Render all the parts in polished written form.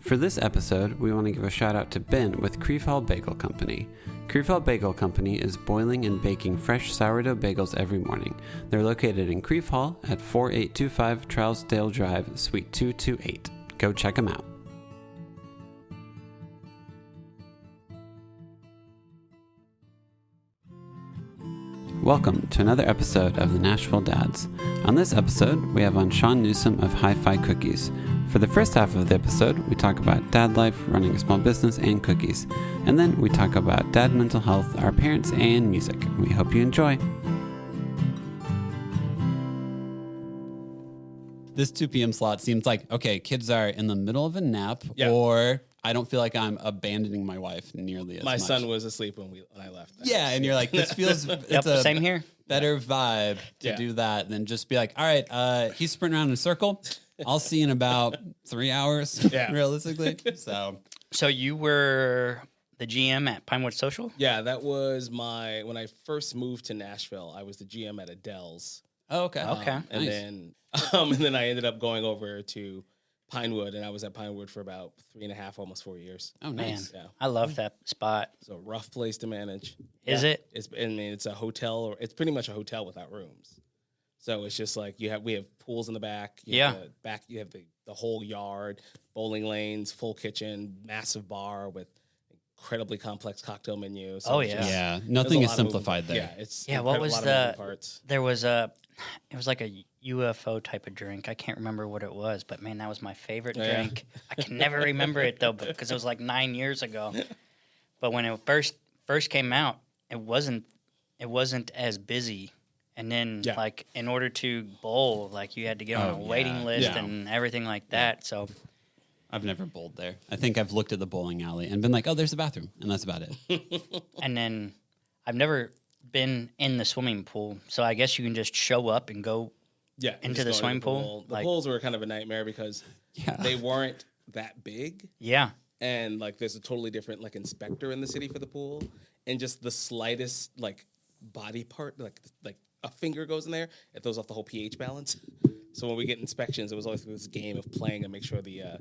For this episode, we want to give a shout out to Ben with Creefall Bagel Company. Creefall Bagel Company is boiling and baking fresh sourdough bagels every morning. They're located in Creefall at 4825 Trousdale Drive, Suite 228. Go check them out. Welcome to another episode of the Nashville Dads. On this episode, we have on Sean Newsome of HiFi Cookies. For the first half of the episode, we talk about dad life, running a small business, and cookies. And then we talk about dad mental health, our parents, and music. We hope you enjoy. This 2 p.m. slot seems like, okay, kids are in the middle of a nap, or I don't feel like I'm abandoning my wife nearly as much. My son was asleep when I left. Yeah, and you're like, this feels it's a same here. Better vibe to do that than just be like, all right, he's sprinting around in a circle. I'll see you in about 3 hours, realistically. So you were the GM at Pinewood Social? Yeah, that was when I first moved to Nashville, I was the GM at Adele's. Oh, okay. And then I ended up going over to Pinewood, and I was at Pinewood for about 3.5, almost 4 years. Oh, nice. Man, I love that spot. It's a rough place to manage. Is it? It's a hotel, or it's pretty much a hotel without rooms. So it's just like we have pools in the back. You have the whole yard, bowling lanes, full kitchen, massive bar with incredibly complex cocktail menu. So nothing is simplified there. What was there was it was like a UFO type of drink. I can't remember what it was, but man, that was my favorite drink. I can never remember it though, because it was like 9 years ago. But when it first came out, it wasn't as busy. And then, like, in order to bowl, like, you had to get on a waiting list and everything like that. So, I've never bowled there. I think I've looked at the bowling alley and been like, oh, there's a bathroom, and that's about it. And then, I've never been in the swimming pool, so I guess you can just show up and go into the swimming pool. The pools were kind of a nightmare because they weren't that big. Yeah. And, like, there's a totally different, like, inspector in the city for the pool. And just the slightest, like, body part, like a finger goes in there, it throws off the whole pH balance. So when we get inspections, it was always this game of playing and make sure the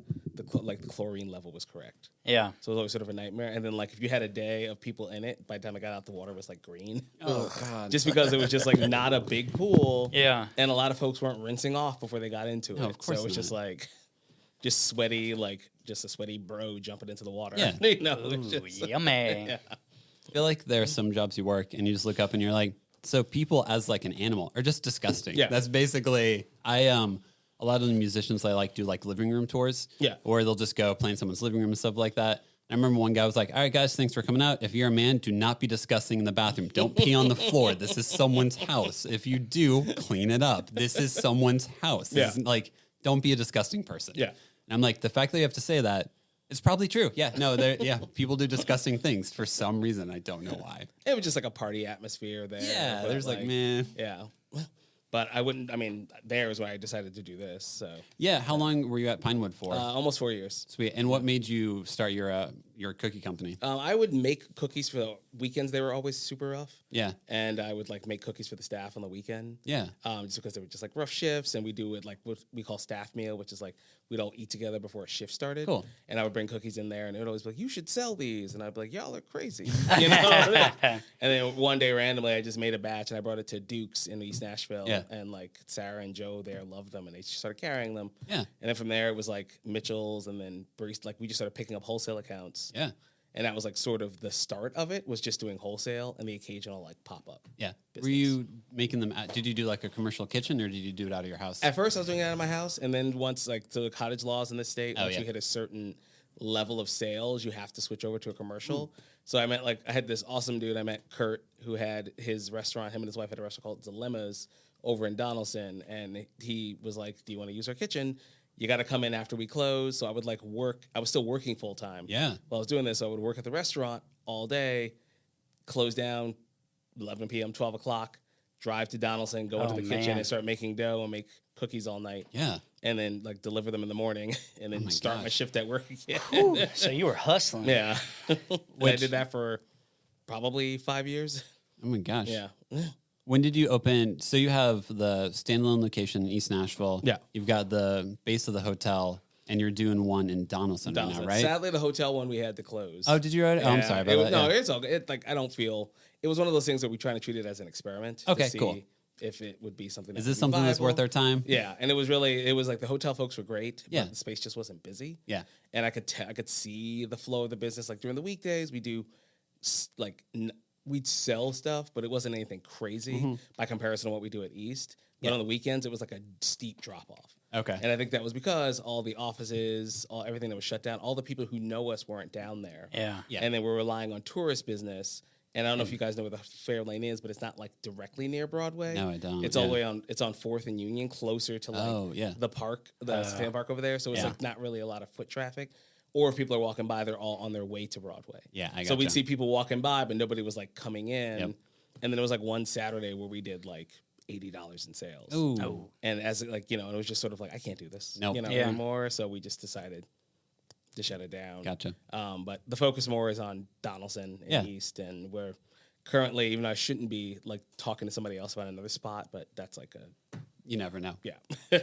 chlorine level was correct. Yeah. So it was always sort of a nightmare. And then, like, if you had a day of people in it, by the time I got out, the water was like green. Oh God! Just because it was just like not a big pool. Yeah. And a lot of folks weren't rinsing off before they got into it. Of course so it was not. just sweaty, like just a sweaty bro jumping into the water. Yeah. You know, yummy. Yeah. I feel like there are some jobs you work and you just look up and you're like, so people as like an animal are just disgusting. Yeah. That's basically, a lot of the musicians do like living room tours. Yeah. Or they'll just go play in someone's living room and stuff like that. I remember one guy was like, all right, guys, thanks for coming out. If you're a man, do not be disgusting in the bathroom. Don't pee on the floor. This is someone's house. If you do, clean it up. This is someone's house. This isn't like, don't be a disgusting person. Yeah. And I'm like, the fact that you have to say that, it's probably true. Yeah, no, people do disgusting things for some reason. I don't know why. It was just like a party atmosphere there. Yeah, there's man. Yeah. But there was why I decided to do this. So yeah, how long were you at Pinewood for? Almost 4 years. Sweet. And what made you start your cookie company? I would make cookies for the weekends. They were always super rough. Yeah. And I would like make cookies for the staff on the weekend. Yeah. Just because they were just like rough shifts, and we do it like what we call staff meal, which is like we'd all eat together before a shift started. Cool. And I would bring cookies in there, and it would always be like, you should sell these. And I'd be like, y'all are crazy. You know? And then one day randomly I just made a batch and I brought it to Duke's in East Nashville. Yeah. And like Sarah and Joe there loved them, and they started carrying them. Yeah. And then from there it was like Mitchell's, and then Barista, like we just started picking up wholesale accounts. Yeah. And that was like sort of the start of it, was just doing wholesale and the occasional like pop-up. Yeah. Business. Were you making them, did you do like a commercial kitchen, or did you do it out of your house? At first I was doing it out of my house. And then once like the cottage laws in this state, once you hit a certain level of sales, you have to switch over to a commercial. So I had this awesome dude. I met Kurt, who had his restaurant. Him and his wife had a restaurant called Dilemmas over in Donaldson. And he was like, do you want to use our kitchen? You got to come in after we close. So I would like work. I was still working full time. Yeah. While I was doing this, I would work at the restaurant all day, close down 11 p.m., 12 o'clock, drive to Donaldson, go into the kitchen and start making dough and make cookies all night. Yeah. And then like deliver them in the morning and then start my shift at work again. So you were hustling. Yeah. I did that for probably 5 years. Oh my gosh. Yeah. When did you open? So you have the standalone location in East Nashville. Yeah. You've got the base of the hotel. and you're doing one in Donaldson right now, right? Sadly, the hotel one we had to close. Oh, did you already? Yeah, Oh, I'm sorry about that. No, it's all good. Like, I don't feel... It was one of those things that we trying to treat it as an experiment. Okay, to see cool. if it would be something. Is this something that's worth our time? Yeah, and it was like the hotel folks were great, Yeah. but the space just wasn't busy. Yeah. And I could see the flow of the business. Like during the weekdays, we do we'd sell stuff, but it wasn't anything crazy by comparison to what we do at East. But on the weekends, it was like a steep drop off. Okay. And I think that was because all the offices, everything that was shut down, all the people who know us weren't down there. Yeah. And then we're relying on tourist business. And I don't know if you guys know where the Fairlane is, but it's not like directly near Broadway. No, I don't. It's all the way on. It's on 4th and Union, closer to the park, the stand park over there. So it's like not really a lot of foot traffic. Or if people are walking by, they're all on their way to Broadway. Yeah, I got So we'd see people walking by, but nobody was like coming in. Yep. And then it was like one Saturday where we did like $80 in sales. Ooh. And as and it was just sort of like, I can't do this anymore. So we just decided to shut it down. Gotcha. But the focus more is on Donaldson and East, and we're currently, even though I shouldn't be like talking to somebody else about another spot, but that's like you never know. Yeah.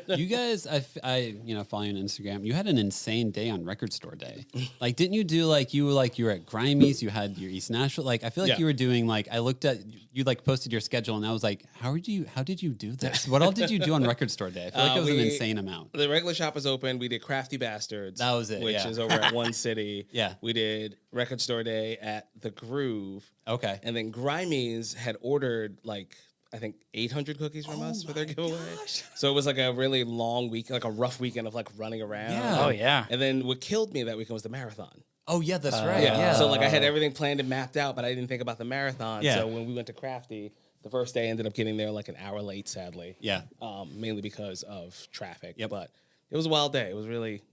You guys, I follow you on Instagram. You had an insane day on Record Store Day. Like, didn't you do you were at Grimey's, you had your East Nashville. Like, I feel like you were doing I looked at you posted your schedule and I was like, how did you do this? What all did you do on Record Store Day? I feel like it was an insane amount. The regular shop was open. We did Crafty Bastards. That was it. Which is over at One City. Yeah. We did Record Store Day at the Groove. Okay. And then Grimey's had ordered I think 800 cookies from us for their giveaway. Gosh. So it was like a really long week, like a rough weekend of running around. Yeah. Oh yeah. And then what killed me that weekend was the marathon. Oh yeah, that's right. Yeah. So I had everything planned and mapped out, but I didn't think about the marathon. Yeah. So when we went to Crafty, the first day I ended up getting there an hour late, sadly. Yeah. Mainly because of traffic. Yep. But it was a wild day. It was really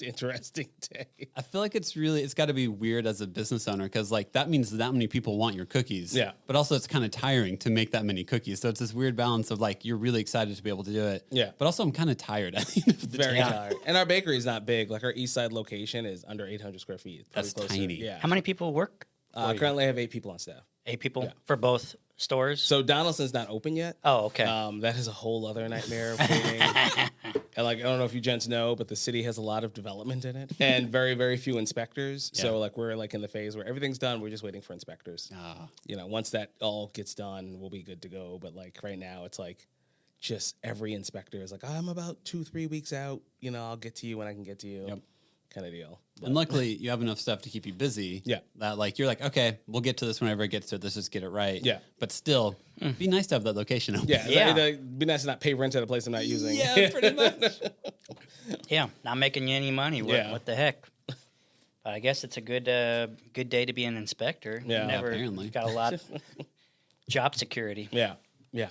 interesting day. I feel like it's got to be weird as a business owner because that means that many people want your cookies. Yeah. But also it's kind of tiring to make that many cookies. So it's this weird balance of you're really excited to be able to do it. Yeah. But also I'm kind of tired at the end of the Very day. tired. And our bakery is not big. Our East Side location is under 800 square feet. That's tiny. Yeah. How many people work? Currently I have 8 people on staff. 8 people for both stores. So Donaldson's not open yet. Oh, okay. That is a whole other nightmare of waiting. And I don't know if you gents know, but the city has a lot of development in it and very, very few inspectors. Yeah. So we're in the phase where everything's done. We're just waiting for inspectors. Once that all gets done, we'll be good to go. But right now, it's just every inspector is I'm about 2-3 weeks out. I'll get to you when I can get to you. Yep. Kind of deal. But. And luckily, you have enough stuff to keep you busy. Yeah. That you're okay, we'll get to this whenever it gets to it. Let's just get it right. Yeah. But still, be nice to have that location open. Yeah. Yeah. It'd be nice to not pay rent at a place I'm not using. Yeah, pretty much. Yeah, not making you any money. What the heck? But I guess it's a good day to be an inspector. Yeah, apparently. Got a lot of job security. Yeah. Yeah.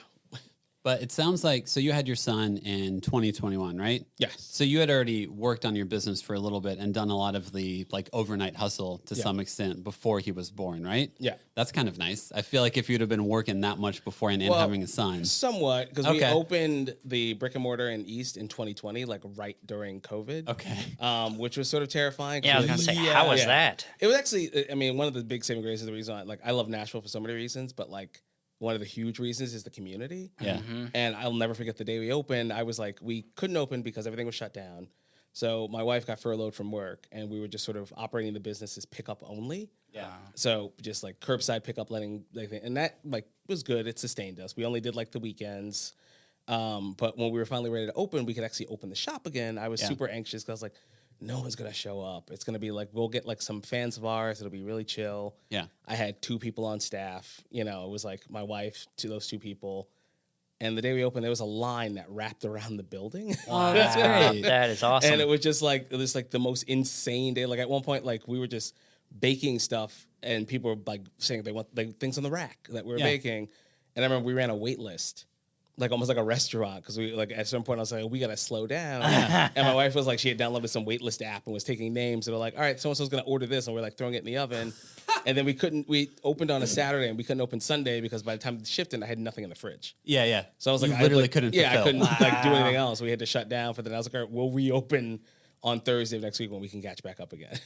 But it sounds so you had your son in 2021, right? Yes. So you had already worked on your business for a little bit and done a lot of the overnight hustle to some extent before he was born, right? Yeah. That's kind of nice. I feel like if you'd have been working that much beforehand and having a son. Somewhat, because we opened the brick and mortar in East in 2020, right during COVID. Okay. Which was sort of terrifying. Yeah, I was going to say, how was that? It was actually, one of the big saving graces is the reason I love Nashville for so many reasons, but one of the huge reasons is the community. Yeah. Mm-hmm. And I'll never forget the day we opened. I was we couldn't open because everything was shut down. So my wife got furloughed from work, and we were just sort of operating the business as pickup only. Yeah. So just curbside pickup, and that was good. It sustained us. We only did the weekends. But when we were finally ready to open, we could actually open the shop again. I was super anxious because I was no one's going to show up. It's going to be we'll get some fans of ours. It'll be really chill. Yeah. I had 2 people on staff. It was my wife to those 2 people. And the day we opened, there was a line that wrapped around the building. Oh, that's great. That is awesome. And it was just the most insane day. At one point, we were just baking stuff and people were saying they want things on the rack that we were baking. And I remember we ran a wait list. Almost like a restaurant, because we at some point I was we gotta slow down. And my wife was she had downloaded some waitlist app and was taking names, and they're all right, so and so's gonna order this, and we're throwing it in the oven. And then we opened on a Saturday and we couldn't open Sunday because by the time the shift ended, I had nothing in the fridge. Yeah, yeah. So I was you literally couldn't fulfill. I couldn't do anything else. We had to shut down for the. I was all right, we'll reopen on Thursday of next week when we can catch back up again.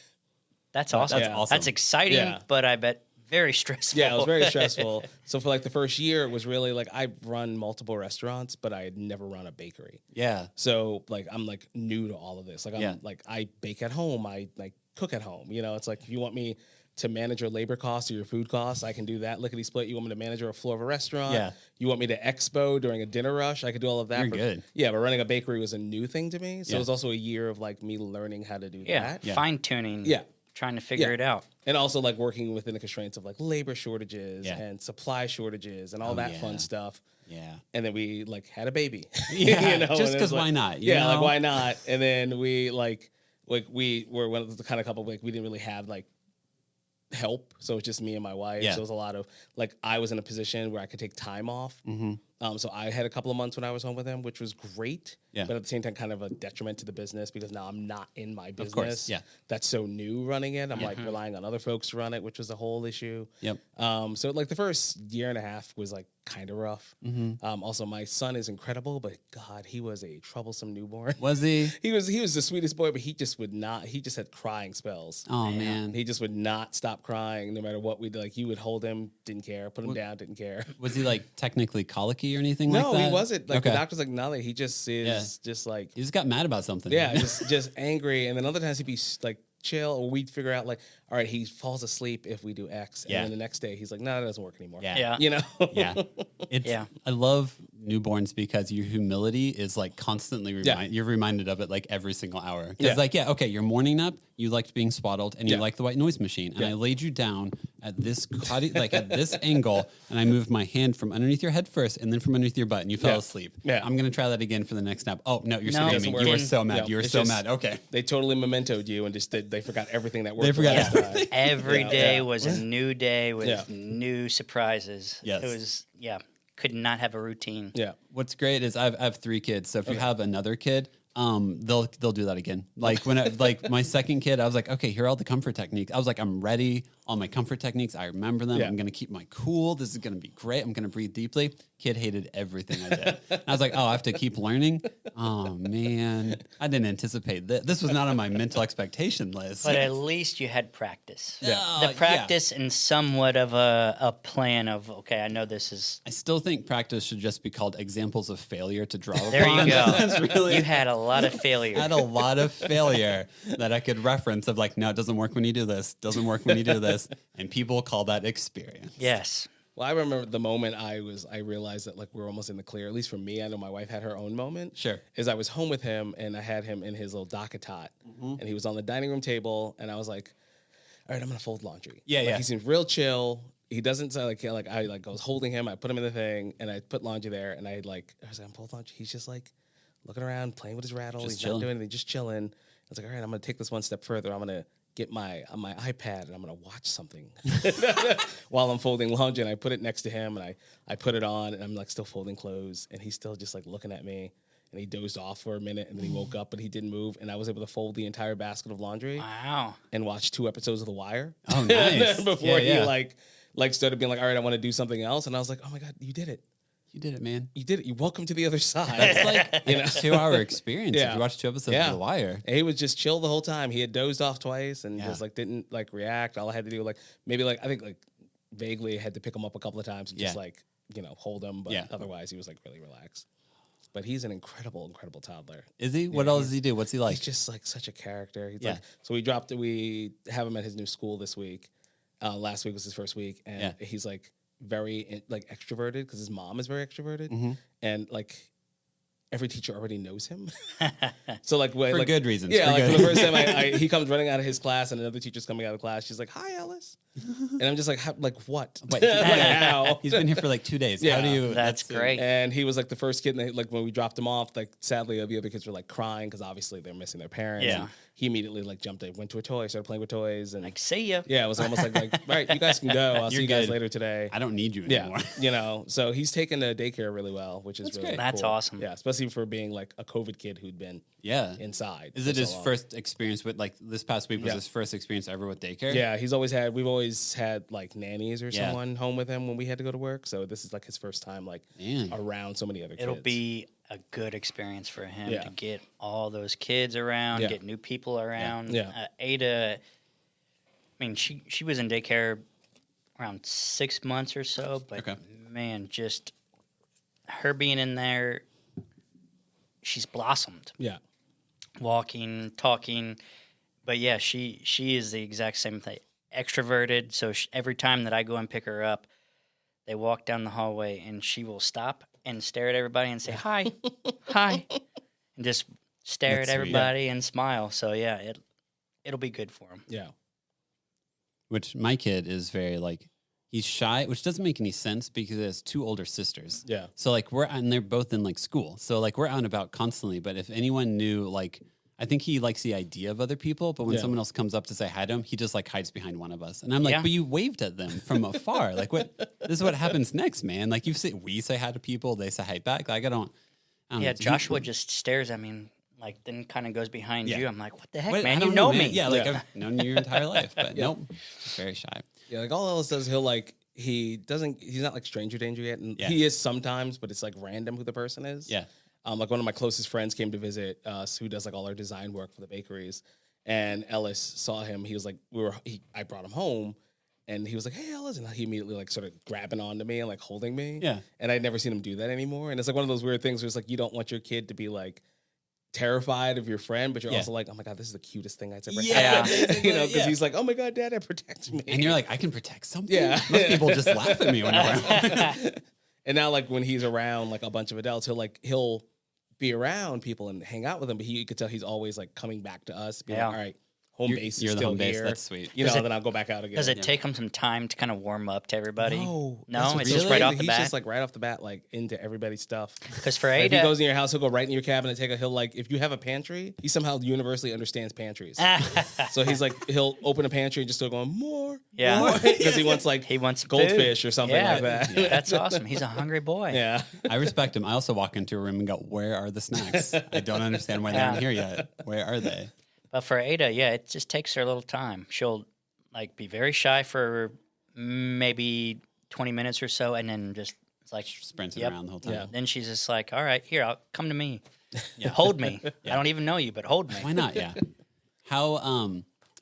That's awesome. That's awesome. That's exciting, Yeah. but I bet very stressful. Yeah, it was very stressful. So for like the first year, it was really like I run multiple restaurants, but I had never run a bakery. Yeah. So like I'm like new to all of this. Like I'm like I bake at home. I like cook at home. You know, it's like if you want me to manage your labor costs or your food costs, I can do that lickety split. You want me to manage a floor of a restaurant? Yeah. You want me to expo during a dinner rush? I could do all of that. You're good. Yeah, but running a bakery was a new thing to me. So it was also a year of like me learning how to do that. Yeah, fine tuning. Yeah. Trying to figure it out. And also like working within the constraints of like labor shortages and supply shortages and all that fun stuff. Yeah. And then we like had a baby. Yeah. You know? Just because like, why not? Yeah, like why not? And then we we were one of the kind of couple like we didn't really have like help. So it's just me and my wife. Yeah. So it was a lot of like I was in a position where I could take time off. So I had a couple of months when I was home with him, which was great. Yeah. But at the same time, kind of a detriment to the business because now I'm not in my business. Of course. Yeah. That's so new running it. I'm like relying on other folks to run it, which was a whole issue. Yep. So like the first year and a half was like kind of rough. Also, my son is incredible, but God, he was a troublesome newborn. Was he? He was the sweetest boy, but he just would not. He just had crying spells. Oh man. He just would not stop crying, no matter what we did. Like you would hold him, didn't care. Put him down, didn't care. Was he like technically colicky or anything like that? No, he wasn't. Like Okay. the doctor's like, no, he just is just like He just got mad about something. just angry. And then other times he'd be like chill, or we'd figure out like, all right, he falls asleep if we do X, and then the next day he's like, no, that doesn't work anymore. You know. I love newborns because your humility is like constantly you're reminded of it like every single hour. Because like your morning nap, you liked being swaddled and you liked the white noise machine, and I laid you down at this at this angle, and I moved my hand from underneath your head first and then from underneath your butt, and you fell asleep. I'm gonna try that again for the next nap. Oh no, you're screaming. You were so mad. You were so mad. Okay. They totally mementoed you and just they forgot everything that worked. They forgot everything. Every day was a new day with new surprises. Yes. It was could not have a routine. Yeah. What's great is I have 3 kids, so if you have another kid, they'll do that again. Like when my second kid, I was like, okay, here are all the comfort techniques. I was like, I'm ready. All my comfort techniques, I remember them. I'm gonna keep my cool. This is gonna be great. I'm gonna breathe deeply. Kid hated everything I did. And I was like, oh, I have to keep learning. Oh man, I didn't anticipate that. This was not on my mental expectation list. But at least you had practice. The practice and somewhat of a plan of, okay, I know this is. I still think practice should just be called examples of failure to draw upon. There you go. That's really, you had a lot of failure. I had a lot of failure that I could reference of like, no, it doesn't work when you do this. Doesn't work when you do this. And people call that experience. Yes. Well, I remember the moment I realized that like we're almost in the clear. At least for me, I know my wife had her own moment. Sure. Is I was home with him and I had him in his little docket tot, and he was on the dining room table, and I was like, all right, I'm gonna fold laundry. He seems real chill. He doesn't say like I was holding him. I put him in the thing, and I put laundry there, and I was like, I'm folding laundry. He's just like looking around, playing with his rattle. He's not doing anything, just chilling. I was like, all right, I'm gonna take this one step further. I'm gonna get my iPad and I'm gonna watch something while I'm folding laundry, and I put it next to him, and I put it on, and I'm like still folding clothes, and he's still just like looking at me, and he dozed off for a minute, and then he woke up, but he didn't move, and I was able to fold the entire basket of laundry. Wow. And watch 2 episodes of The Wire. Oh, nice. Before he like started being like, all right, I want to do something else, and I was like, oh my God, you did it. You did it, man. You did it. You welcome to the other side. It's like a 2-hour experience if you watch 2 episodes of The Wire. And he was just chill the whole time. He had dozed off twice and just like didn't like react. All I had to do like maybe like I think like vaguely had to pick him up a couple of times and just like, hold him. But otherwise he was like really relaxed. But he's an incredible, incredible toddler. Is he? What else does he do? What's he like? He's just like such a character. He's like, so we have him at his new school this week. Last week was his first week, and he's like very like extroverted because his mom is very extroverted, and like every teacher already knows him. So like for good reasons. Yeah, like for the first time he comes running out of his class, and another teacher's coming out of class. She's like, "Hi, Ellis," and I'm just like, what? Wait, how? He's been here for like 2 days. Yeah, how do you? That's great. And he was like the first kid. And like when we dropped him off, like sadly the other kids were like crying because obviously they're missing their parents. Yeah. And he immediately like jumped in, went to a toy, started playing with toys, and like see ya. Yeah, it was almost like all right, you guys can go. I'll see you guys later today. I don't need you anymore. Yeah, so he's taken to daycare really well, which is really great. That's cool. Awesome. Yeah, especially for being like a COVID kid who'd been inside. Is it his first experience with like this past week was his first experience ever with daycare? Yeah, we've always had like nannies or someone home with him when we had to go to work. So this is like his first time like around so many other kids. It'll be a good experience for him to get all those kids around, get new people around. Yeah. Ada, I mean, she was in daycare around 6 months or so. But man, just her being in there, she's blossomed. Yeah. Walking, talking. But yeah, she is the exact same thing. Extroverted. So every time that I go and pick her up, they walk down the hallway and she will stop and stare at everybody and say, hi, hi. And just stare at everybody and smile. So yeah, it'll be good for him. Yeah. Which my kid is very like, he's shy, which doesn't make any sense because he has 2 older sisters. Yeah. So like and they're both in like school. So like we're out and about constantly. But if anyone knew, like, I think he likes the idea of other people, but when someone else comes up to say hi to him, he just like hides behind one of us. And I'm like, but you waved at them from afar. Like, what? This is what happens next, man. Like we say hi to people, they say hi back. Like I don't know. Joshua just stares at me and like then kind of goes behind you. I'm like, what the heck, Wait, man? You know me. Yeah, like I've known you your entire life, but nope, just very shy. Yeah, like all Ellis does, he'll like he's not like stranger danger yet, and he is sometimes, but it's like random who the person is. Yeah. Like one of my closest friends came to visit us, who does like all our design work for the bakeries, and Ellis saw him. He was like, I brought him home, and he was like, hey, Ellis, and he immediately like sort of grabbing onto me and like holding me. Yeah. And I'd never seen him do that anymore. And it's like one of those weird things where it's like you don't want your kid to be like terrified of your friend, but you're also like, oh my God, this is the cutest thing I've ever had. You know, because he's like, oh my God, Dad, protect me. And you're like, I can protect something? Yeah. Most people just laugh at me when I'm around. And now like when he's around like a bunch of adults, he'll be around people and hang out with them, but you could tell he's always like coming back to us, being like, all right, home base is still here. That's sweet. You know, then I'll go back out again. Does it take him some time to kind of warm up to everybody? No, it's just right off the bat. He's just like right off the bat, like into everybody's stuff. Because for Ada, Ada, if he goes in your house, he'll go right in your cabinet. He'll like, if you have a pantry, he somehow universally understands pantries. So he's like, he'll open a pantry and just start going more, because he wants goldfish food. Or something like that. Yeah, that's awesome. He's a hungry boy. Yeah, I respect him. I also walk into a room and go, "Where are the snacks? I don't understand why they're not here yet. Where are they?" But for Ada, it just takes her a little time. She'll like be very shy for maybe 20 minutes or so, and then just like sprinting around the whole time. Yeah. Then she's just like, "All right, here, I'll come to me, hold me. I don't even know you, but hold me." Why not? Yeah.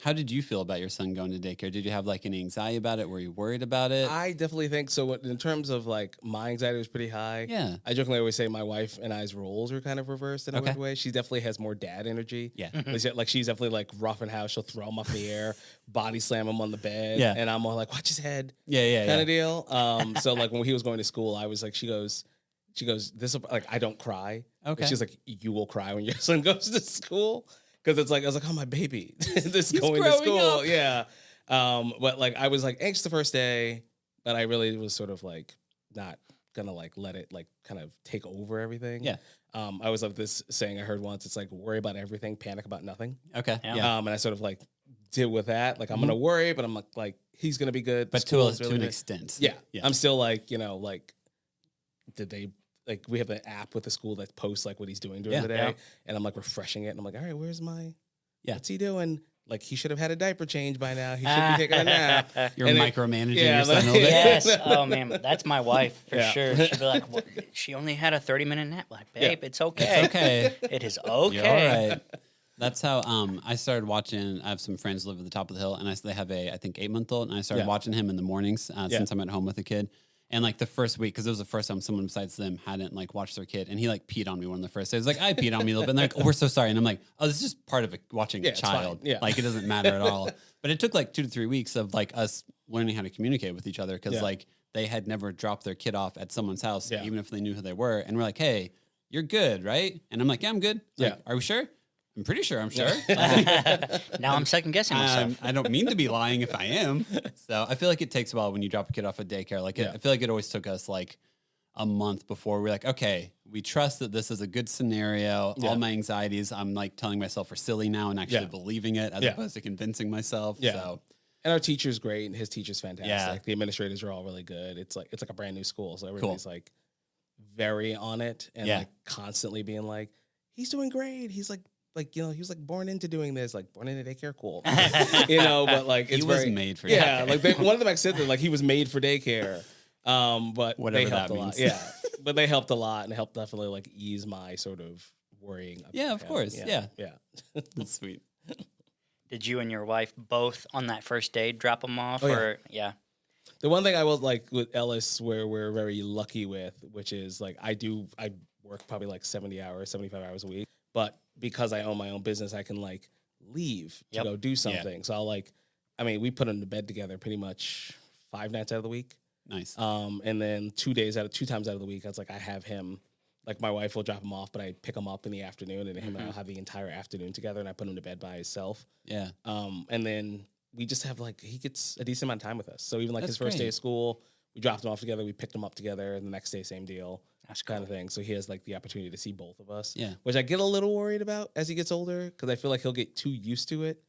How did you feel about your son going to daycare? Did you have like any anxiety about it? Were you worried about it? I definitely think so. In terms of like my anxiety was pretty high. Yeah. I jokingly always say my wife and I's roles are kind of reversed in a weird way. She definitely has more dad energy. Yeah. Like she's definitely like rough in house. She'll throw him up in the air, body slam him on the bed. Yeah. And I'm all like, watch his head. Yeah. Kind of deal. So like when he was going to school, I was like, she goes, this like I don't cry. Okay. And she's like, you will cry when your son goes to school. Because it's like, I was like, oh, my baby, this He's going to school. up. Yeah. But like, I was like anxious the first day, but I really was sort of like not going to like let it like kind of take over everything. Yeah. I was like this saying I heard once, it's like worry about everything, panic about nothing. Okay. Yeah. And I sort of like deal with that. Like I'm going to worry, but I'm like, he's going to be good. But to an extent. Yeah. I'm still like, like, did they, like we have an app with the school that posts like what he's doing during the day, and I'm like refreshing it, and I'm like, all right, where's my, what's he doing? Like he should have had a diaper change by now. He should be taking a nap. You're micromanaging your son a little bit. Yes. Oh man, that's my wife for sure. She'd be like, what? She only had a 30-minute nap. Like, babe, it's okay. It's okay. It is okay. You're all right. That's how I started watching. I have some friends who live at the top of the hill, and they have I think 8-month-old, and I started watching him in the mornings since I'm at home with a kid. And like the first week, because it was the first time someone besides them hadn't like watched their kid, and he like peed on me one of the first days. Like I peed on me a little bit, and they're like, "Oh, we're so sorry." And I'm like, "Oh, this is just part of watching a child. Like it doesn't matter at all." But it took like 2 to 3 weeks of like us learning how to communicate with each other because like they had never dropped their kid off at someone's house, even if they knew who they were. And we're like, "Hey, you're good, right?" And I'm like, "Yeah, I'm good." Like, are we sure? I'm pretty sure I'm sure. Now I'm second guessing myself. I don't mean to be lying if I am. So I feel like it takes a while when you drop a kid off at daycare. Like I feel like it always took us like a month before we're like, okay, we trust that this is a good scenario. All my anxieties, I'm like telling myself are silly now and actually believing it as opposed to convincing myself. Yeah. So. And our teacher's great and his teacher's fantastic. Yeah. The administrators are all really good. It's like a brand new school. So everybody's like very on it and like constantly being like, he's doing great. He's like, he was like born into doing this, like born into daycare, cool. But like it's he was made for daycare. Yeah, like one of them said that like he was made for daycare. But whatever they helped that a means. lot. Yeah. But they helped a lot and helped definitely like ease my sort of worrying. Yeah, of course. Yeah. That's sweet. Did you and your wife both on that first day drop them off? The one thing I will like with Ellis, where we're very lucky with, which is like I work probably like 70 hours, 75 hours a week, but because I own my own business, I can like leave to go do something. So I'll we put him to bed together pretty much 5 nights out of the week. Nice. And then 2 times out of the week, I have him. Like my wife will drop him off, but I pick him up in the afternoon, and him and I'll have the entire afternoon together, and I put him to bed by himself. Yeah. And then we just have he gets a decent amount of time with us. So even That's his first great. day of school, we dropped him off together, we picked him up together, and the next day, same deal. That's kind of thing. So he has the opportunity to see both of us. Yeah. Which I get a little worried about as he gets older, because I feel like he'll get too used to it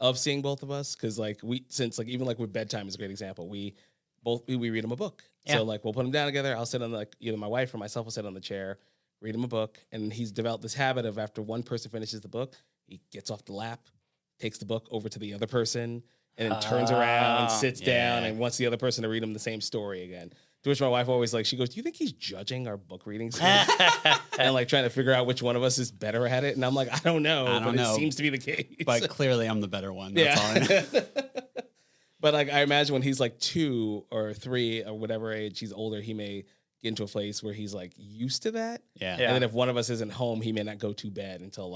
of seeing both of us. Because even with bedtime is a great example. We read him a book. Yeah. So we'll put him down together. I'll sit on either my wife or myself will sit on the chair, read him a book, and he's developed this habit of after one person finishes the book, he gets off the lap, takes the book over to the other person, and then turns around, sits down, and wants the other person to read him the same story again. To which my wife always she goes, "Do you think he's judging our book reading skills?" And trying to figure out which one of us is better at it? And I'm like, I don't know. It seems to be the case. But clearly I'm the better one. That's all I know. But I imagine when he's 2 or 3 or whatever age he's older, he may get into a place where he's used to that. Yeah. And then if one of us isn't home, he may not go to bed until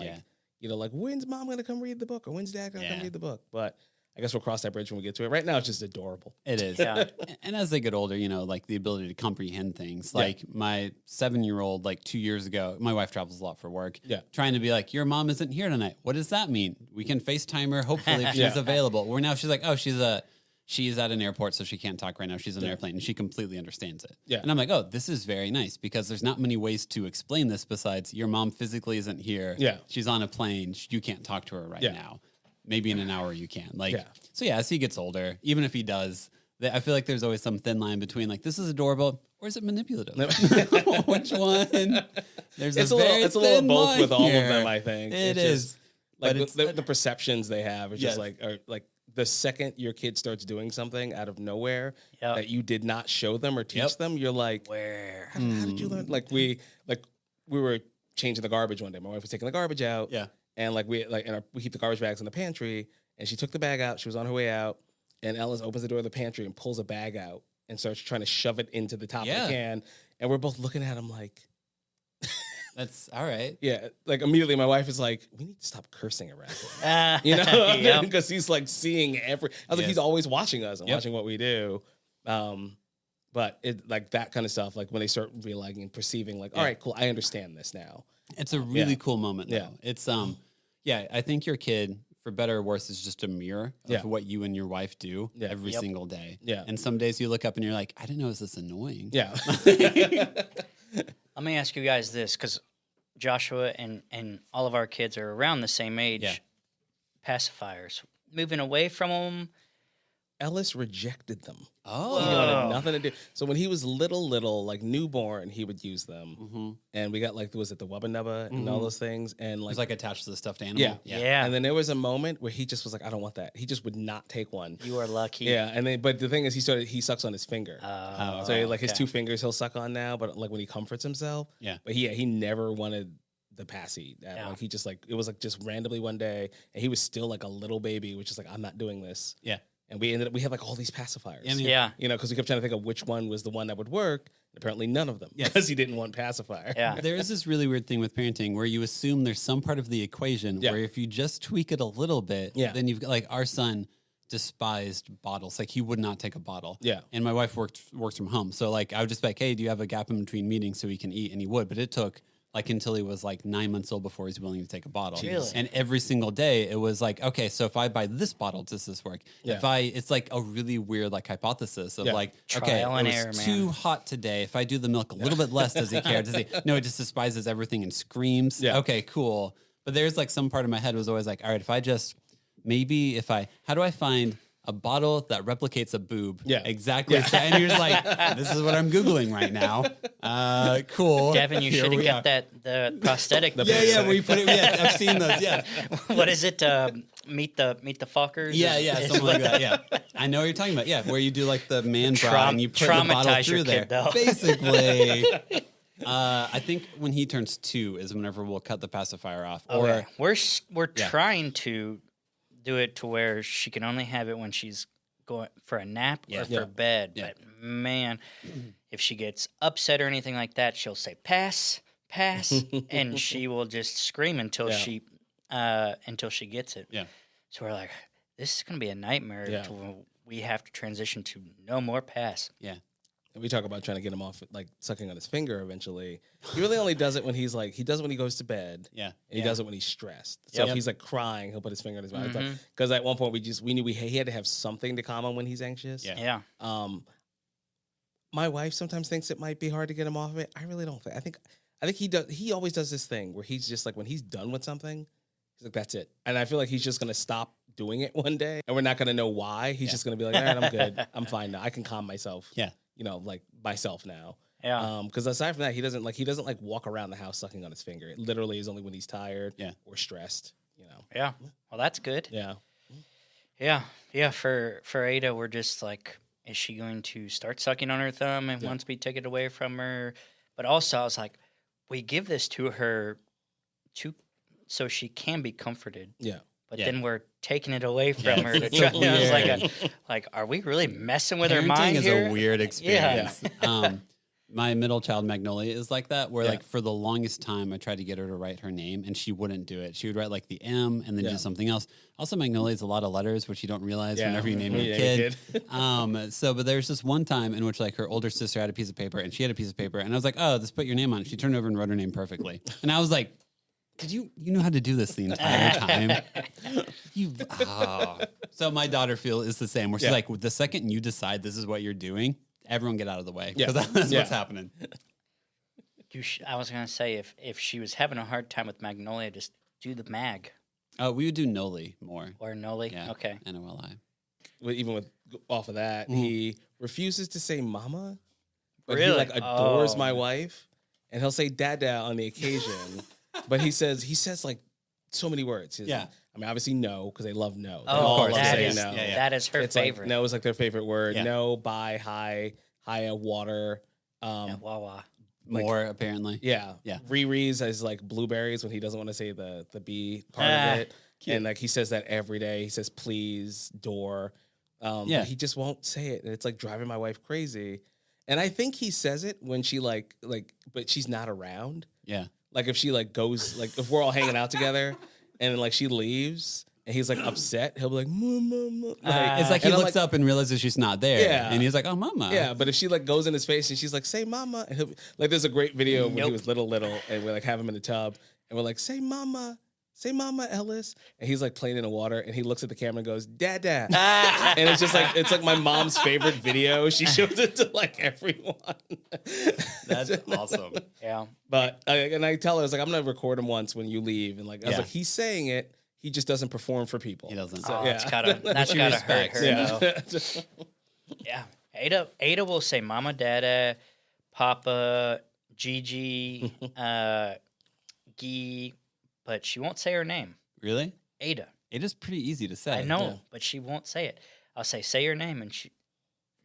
when's mom gonna come read the book, or when's dad gonna come read the book? But I guess we'll cross that bridge when we get to it. Right now, it's just adorable. It is. Yeah. And as they get older, the ability to comprehend things. My 7-year-old, 2 years ago, my wife travels a lot for work. Yeah. Trying to be your mom isn't here tonight. What does that mean? We can FaceTime her, hopefully, if she's available. Where now she's she's at an airport, so she can't talk right now. She's on an airplane, and she completely understands it. Yeah. And I'm oh, this is very nice, because there's not many ways to explain this besides your mom physically isn't here. Yeah. She's on a plane. You can't talk to her right now. Maybe in an hour you can. So as he gets older, even if he does, I feel like there's always some thin line between this is adorable, or is it manipulative? Which one? It's a little both with all of them, I think. It is. The perceptions they have is just the second your kid starts doing something out of nowhere that you did not show them or teach them, you're where? How did you learn? We were changing the garbage one day. My wife was taking the garbage out. Yeah. And we keep the garbage bags in the pantry, and she took the bag out. She was on her way out, and Ellis opens the door of the pantry and pulls a bag out and starts trying to shove it into the top of the can. And we're both looking at him that's all right. Yeah. Immediately my wife is we need to stop cursing around him. Because he's seeing he's always watching us and watching what we do. But it that kind of stuff, when they start realizing and perceiving all right, cool, I understand this now. It's a really cool moment though. It's I think your kid, for better or worse, is just a mirror of what you and your wife do every single day. Yeah. And some days you look up and you're I didn't know it was this annoying. Yeah. Let me ask you guys this, because Joshua and all of our kids are around the same age. Yeah. Pacifiers. Moving away from them. Ellis rejected them. Oh. He wanted nothing to do. So when he was little, newborn, he would use them. Mm-hmm. And we got was it the Wubba Nubba and all those things? And it was attached to the stuffed animal. Yeah. And then there was a moment where he just was I don't want that. He just would not take one. You are lucky. Yeah. And then, but the thing is, he sucks on his finger. So his 2 fingers he'll suck on now, but when he comforts himself. Yeah. But he never wanted the passy. He just it was just randomly one day, and he was still a little baby, which is I'm not doing this. Yeah. And we had all these pacifiers. Yeah. Because we kept trying to think of which one was the one that would work. And apparently none of them. Because he didn't want pacifier. Yeah. There is this really weird thing with parenting where you assume there's some part of the equation where if you just tweak it a little bit, then you've got our son despised bottles. He would not take a bottle. Yeah. And my wife works from home. So I would just be hey, do you have a gap in between meetings so he can eat? And he would, but it took until he was 9 months old before he's willing to take a bottle. Really? And every single day it was okay, so if I buy this bottle, does this work? Yeah. It's a really weird hypothesis of okay, it was too hot today. If I do the milk a little bit less, does he care? Does he? No, he just despises everything and screams. Yeah. Okay, cool. But there's some part of my head was always all right, how do I find a bottle that replicates a boob? Yeah. Exactly. Yeah. And you're just this is what I'm Googling right now. Cool. Devin, you should have got the prosthetic. Where you put it. Yeah, I've seen those. Yeah. What is it? Meet the fuckers? Yeah, something like that. Yeah. I know what you're talking about. Yeah, where you do the man bra and you put the bottle through there. Basically. I think when he turns 2 is whenever we'll cut the pacifier off. We're trying to do it to where she can only have it when she's going for a nap or for bed. Yeah. But man, if she gets upset or anything like that, she'll say pass, and she will just scream until she gets it. Yeah. So we're like, this is going to be a nightmare. Yeah. We have to transition to no more pass. Yeah. And we talk about trying to get him off, like sucking on his finger eventually. He really only does it when he's like, he does it when he goes to bed. Yeah. And he does it when he's stressed. So if he's like crying, he'll put his finger in his mouth. Because at one point we knew he had to have something to calm him when he's anxious. Yeah. My wife sometimes thinks it might be hard to get him off of it. I really don't think. I think he does. He always does this thing where he's just like, when he's done with something, he's like, that's it. And I feel like he's just going to stop doing it one day. And we're not going to know why. He's just going to be like, all right, I'm good. I'm fine now. I can calm myself. Yeah. Like myself now. Yeah. Because aside from that, he doesn't walk around the house sucking on his finger. It literally is only when he's tired or stressed. Yeah. Well, that's good. Yeah. Yeah. Yeah. For Ada, we're just like, is she going to start sucking on her thumb and once we take it away from her? But also, I was like, we give this to her so she can be comforted. Yeah. But then we're taking it away from her. To try, it was like, are we really messing with her mind here? Parenting is a weird experience. Yeah. My middle child, Magnolia, is like that, where like for the longest time, I tried to get her to write her name, and she wouldn't do it. She would write like the M and then do something else. Also, Magnolia is a lot of letters, which you don't realize whenever you name your kid. But there's this one time in which like her older sister had a piece of paper, and she had a piece of paper, and I was like, oh, let's put your name on it. She turned over and wrote her name perfectly. And I was like, did you know how to do this the entire time? So my daughter is the same, where she's like, the second you decide this is what you're doing, everyone get out of the way. Because that's what's happening. I was going to say, if she was having a hard time with Magnolia, just do the mag. Oh, we would do Noli more. Or Noli? Yeah. Okay. N-O-L-I. Even off of that, he refuses to say mama. But really? He like adores my wife. And he'll say dada on the occasion. But he says like so many words. I mean, obviously no, because they love no. They all love saying no. That is her favorite. Like, no is like their favorite word. Yeah. No, bye, hi, hiya, water. Wawa. More apparently. Yeah. Riri's as like blueberries when he doesn't want to say the B part of it. Cute. And like he says that every day. He says please, door. But he just won't say it. And it's like driving my wife crazy. And I think he says it when she like but she's not around. Yeah. Like if she like goes, like if we're all hanging out together and then like she leaves and he's like upset, he'll be like, mama. It's like he looks up and realizes she's not there. Yeah. And he's like, oh, mama. Yeah. But if she like goes in his face and she's like, say mama. And he'll be, like there's a great video when he was little and we like have him in the tub and we're like, say mama, Ellis. And he's like playing in the water and he looks at the camera and goes, dada. And it's just like, it's like my mom's favorite video. She shows it to like everyone. That's awesome. Yeah. But, and I tell her, I was like, I'm going to record him once when you leave. And like, I was like, he's saying it. He just doesn't perform for people. He doesn't. So, that's gotta hurt her. Though. Yeah. Ada will say mama, dada, papa, Gigi, Gee, but she won't say her name. Really? Ada. Ada's pretty easy to say. I know, but she won't say it. I'll say your name, and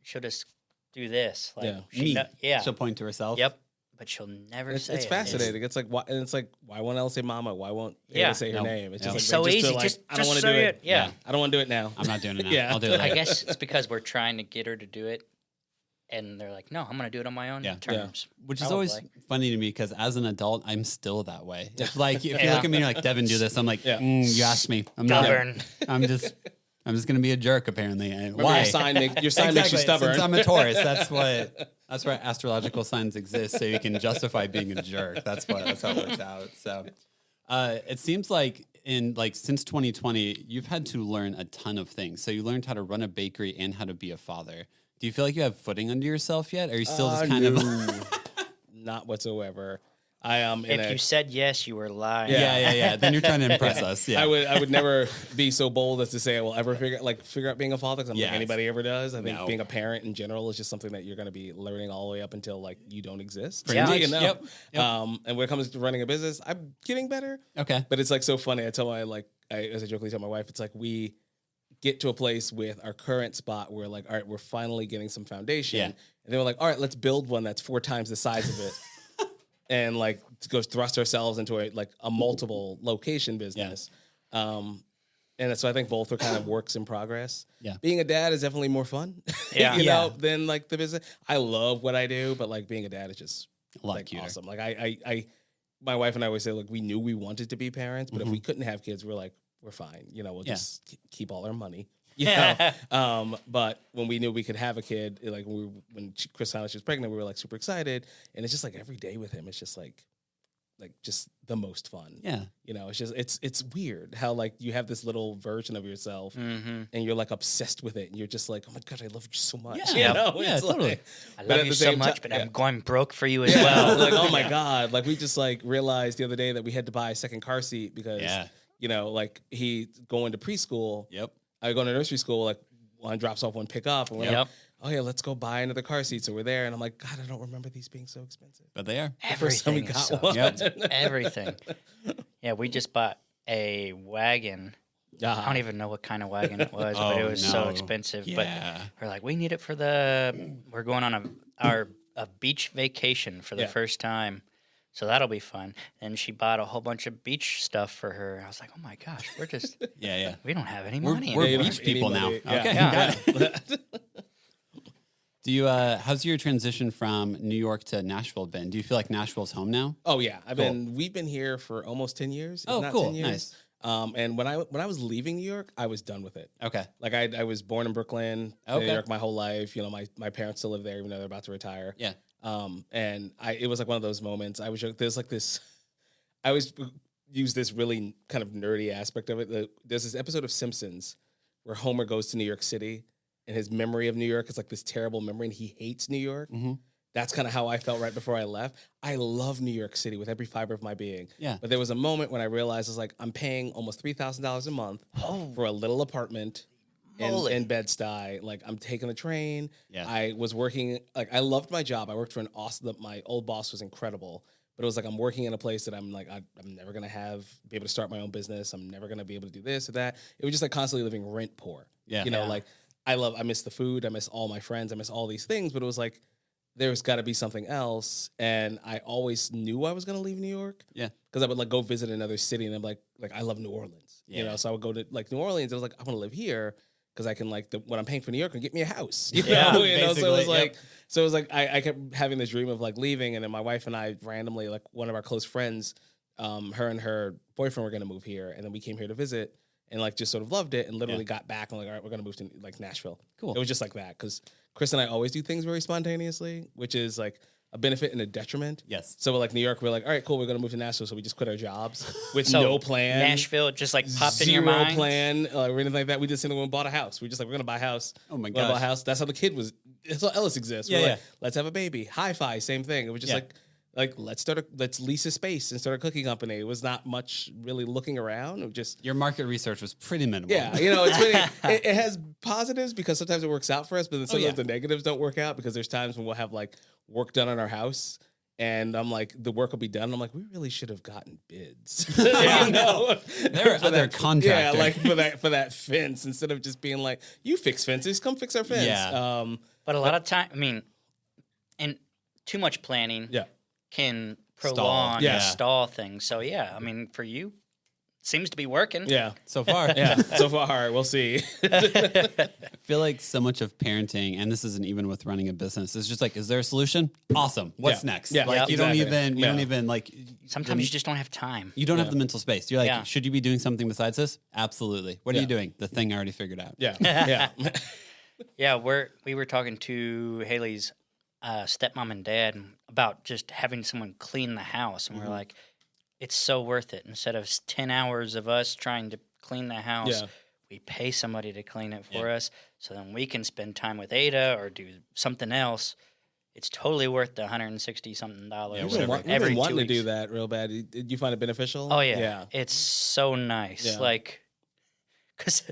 she'll just do this. Like, She'll point to herself. Yep. But she'll never say it. It's fascinating. It's like, why won't Ella say mama? Why won't Ada say her name? It's just it's so easy. Just I don't want to do it. Yeah. I don't want to do it now. I'm not doing it now. I'll do it later. I guess it's because we're trying to get her to do it. And they're like, no, I'm going to do it on my own terms. Which is always funny to me because as an adult, I'm still that way. If you look at me and you're like, Devin, do this. I'm like, you asked me. I'm stubborn. I'm just going to be a jerk, apparently. Why? Your sign makes you stubborn. Since I'm a Taurus, that's why astrological signs exist, so you can justify being a jerk. That's how it works out. So it seems like since 2020, you've had to learn a ton of things. So you learned how to run a bakery and how to be a father. Do you feel like you have footing under yourself yet? Or are you still just kind of... Not whatsoever. If you said yes, you were lying. Yeah. Then you're trying to impress us. Yeah. I would never be so bold as to say I will ever figure out being a father. Because I don't think anybody ever does. I think being a parent in general is just something that you're going to be learning all the way up until like you don't exist. Pretty much. Yep. And when it comes to running a business, I'm getting better. Okay. But it's like so funny. As I jokingly tell my wife, it's like we get to a place with our current spot where like, all right, we're finally getting some foundation. And then we're like, all right, let's build one that's 4 times the size of it. And like to go thrust ourselves into a multiple location business. And so I think both are kind of works in progress. Yeah. Being a dad is definitely more fun, Yeah. you know, than like the business. I love what I do, but like being a dad is just a lot like cuter. awesome. Like I my wife and I always say, like, we knew we wanted to be parents, but if we couldn't have kids, we're like, we're fine. You know, we'll just keep all our money. You know? But when we knew we could have a kid, like when Chris found out she was pregnant, we were like super excited. And it's just like every day with him, it's just like just the most fun. Yeah. You know, it's just, it's weird how like you have this little version of yourself and you're like obsessed with it. And you're just like, oh my God, I love you so much. Yeah. You know? Yeah, it's totally. Like, I love you so much, but I'm going broke for you as yeah. well. Like, oh my God. Like we just like realized the other day that we had to buy a second car seat because, you know, like he going to preschool. Yep. I go to nursery school, like one drops off, one pick up. And we're like, oh yeah, let's go buy another car seat. So we're there. And I'm like, God, I don't remember these being so expensive. But they are. Everything we got is so one. expensive. Everything. Yeah, we just bought a wagon. I don't even know what kind of wagon it was, but it was so expensive. Yeah. But we're like, we need it for we're going on a beach vacation for the first time. So that'll be fun. And she bought a whole bunch of beach stuff for her. I was like, oh my gosh, we're just we don't have any money. We're beach people now. Yeah. Okay. Yeah. Got it. Do you how's your transition from New York to Nashville been? Do you feel like Nashville's home now? Oh yeah. We've been here for almost 10 years. Oh, not cool. 10 years. Nice. And when I was leaving New York, I was done with it. Okay. Like I was born in Brooklyn, Okay. New York my whole life. You know, my parents still live there, even though they're about to retire. Yeah. And it was like one of those moments. I always use this really kind of nerdy aspect of it. There's this episode of Simpsons where Homer goes to New York City and his memory of New York is like this terrible memory and he hates New York. Mm-hmm. That's kind of how I felt right before I left. I love New York City with every fiber of my being. Yeah. But there was a moment when I realized, I was like, I'm paying almost $3,000 a month for a little apartment in Bed-Stuy. Like, I'm taking the train. Yeah. I was working, like, I loved my job. I worked for my old boss was incredible. But it was like, I'm working in a place that I'm like, I'm never going to be able to start my own business. I'm never going to be able to do this or that. It was just like constantly living rent poor. Yeah. You know, like, I miss the food. I miss all my friends. I miss all these things. But it was like, there's got to be something else. And I always knew I was going to leave New York. Yeah. Because I would like go visit another city and I'm like I love New Orleans. Yeah. You know, so I would go to like New Orleans and I was like, I want to live here because I can like what I'm paying for New York and get me a house. You know? You know? So it was like I kept having this dream of like leaving, and then my wife and I randomly, like one of our close friends, her and her boyfriend were going to move here, and then we came here to visit and like just sort of loved it and literally got back and like, all right, we're going to move to like Nashville. Cool. It was just like that because Chris and I always do things very spontaneously, which is like a benefit and a detriment. Yes. So we're like New York, we're like, all right, cool, we're gonna move to Nashville. So we just quit our jobs with no plan. Nashville just like popped in your Zero mind. plan or anything like that. We just we bought a house. We just like, we're gonna buy a house. Oh my gosh. Buy a gosh. house. That's how the kid was. That's how Ellis exists. Yeah, We're like, let's have a baby. HiFi, same thing. It was just like let's lease a space and start a cookie company. It was not much really looking around. It was just Your market research was pretty minimal. yeah, you know, it's really it has positives because sometimes it works out for us, but then sometimes the negatives don't work out because there's times when we'll have like work done on our house. And I'm like, the work will be done. I'm like, we really should have gotten bids. Yeah. You know? There are other contractors. Yeah, like for that fence instead of just being like, you fix fences, come fix our fence. Yeah. But a lot of time, I mean, and too much planning can prolong and stall things. So yeah, I mean, for you, seems to be working. Yeah. So far. Yeah. So far, we'll see. I feel like so much of parenting, and this isn't even with running a business, is just like, is there a solution? Awesome. What's next? Yeah. Like you don't even like. Sometimes you just don't have time. You don't have the mental space. You're like, should you be doing something besides this? Absolutely. What are you doing? The thing I already figured out. Yeah. Yeah. Yeah. We were talking to Haley's stepmom and dad about just having someone clean the house, and we're like, it's so worth it. Instead of 10 hours of us trying to clean the house, we pay somebody to clean it for us, so then we can spend time with Ada or do something else. It's totally worth the $160-something. You've been wanting to do that real bad. Did you find it beneficial? Oh, yeah. It's so nice. Yeah. Like, because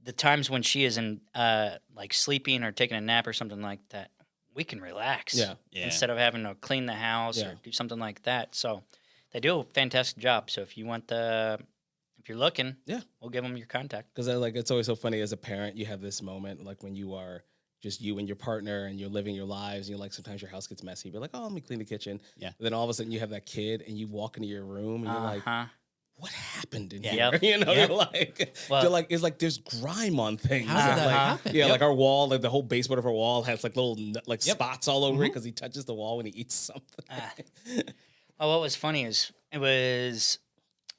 the times when she is in, like, sleeping or taking a nap or something like that, we can relax. Yeah. Instead of having to clean the house or do something like that. So they do a fantastic job. So if you want if you're looking, we'll give them your contact. Because like it's always so funny as a parent, you have this moment like when you are just you and your partner and you're living your lives and you're like, sometimes your house gets messy. You're like, oh, let me clean the kitchen. Yeah. But then all of a sudden you have that kid and you walk into your room and you're like, what happened in Yep. here? You know, Yep. you're like, it's like there's grime on things. How did that happen? Yeah, like our wall, like the whole baseboard of our wall has like little like spots all over it because he touches the wall when he eats something. Well, what was funny is it was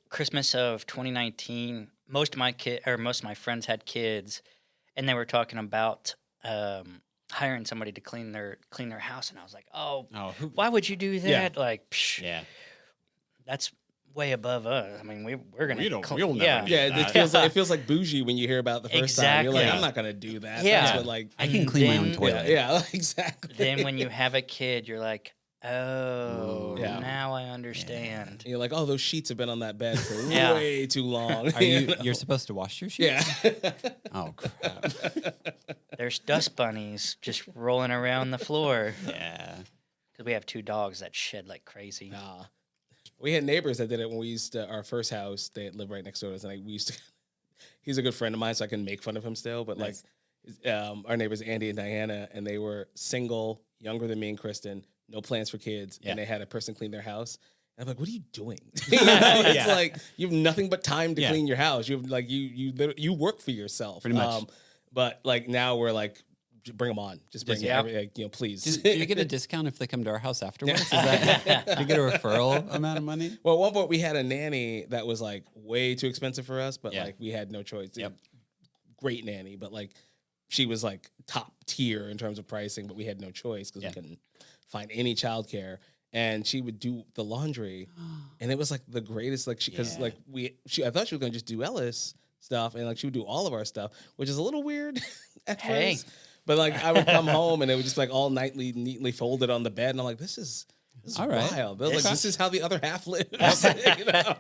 Christmas of 2019. Most of my friends had kids, and they were talking about hiring somebody to clean their house, and I was like, why would you do that? Yeah. Like, that's way above us. I mean, we're gonna. We'll never need that. It feels like bougie when you hear about it the first time. You're like, I'm not gonna do that. Yeah. That's what, like, I can clean my own toilet. Yeah, exactly. Then when you have a kid, you're like, Yeah. now I understand. And you're like, those sheets have been on that bed for way too long. Are you're supposed to wash your sheets? Yeah. Oh crap. There's dust bunnies just rolling around the floor. Yeah. Because we have 2 dogs that shed like crazy. Nah. We had neighbors that did it when we used to, our first house, they lived right next door to us, and we used to, he's a good friend of mine, so I can make fun of him still, but nice. our neighbors, Andy and Diana, and they were single, younger than me and Kristen, no plans for kids, and they had a person clean their house. And I'm like, what are you doing? It's like, you have nothing but time to clean your house. You have like, you work for yourself. Pretty much. But like now we're like, bring them on. Just bring please. Do you get a discount if they come to our house afterwards? Do you get a referral amount of money? Well, at one point we had a nanny that was like way too expensive for us, but like we had no choice. Yep. Great nanny, but like she was like top tier in terms of pricing, but we had no choice because we couldn't find any childcare. And she would do the laundry, and it was like the greatest. Like I thought she was gonna just do Ellis stuff, and like she would do all of our stuff, which is a little weird at first. But like I would come home and it was just like all neatly folded on the bed, and I'm like, this is all right. wild. This is how the other half lives. You know?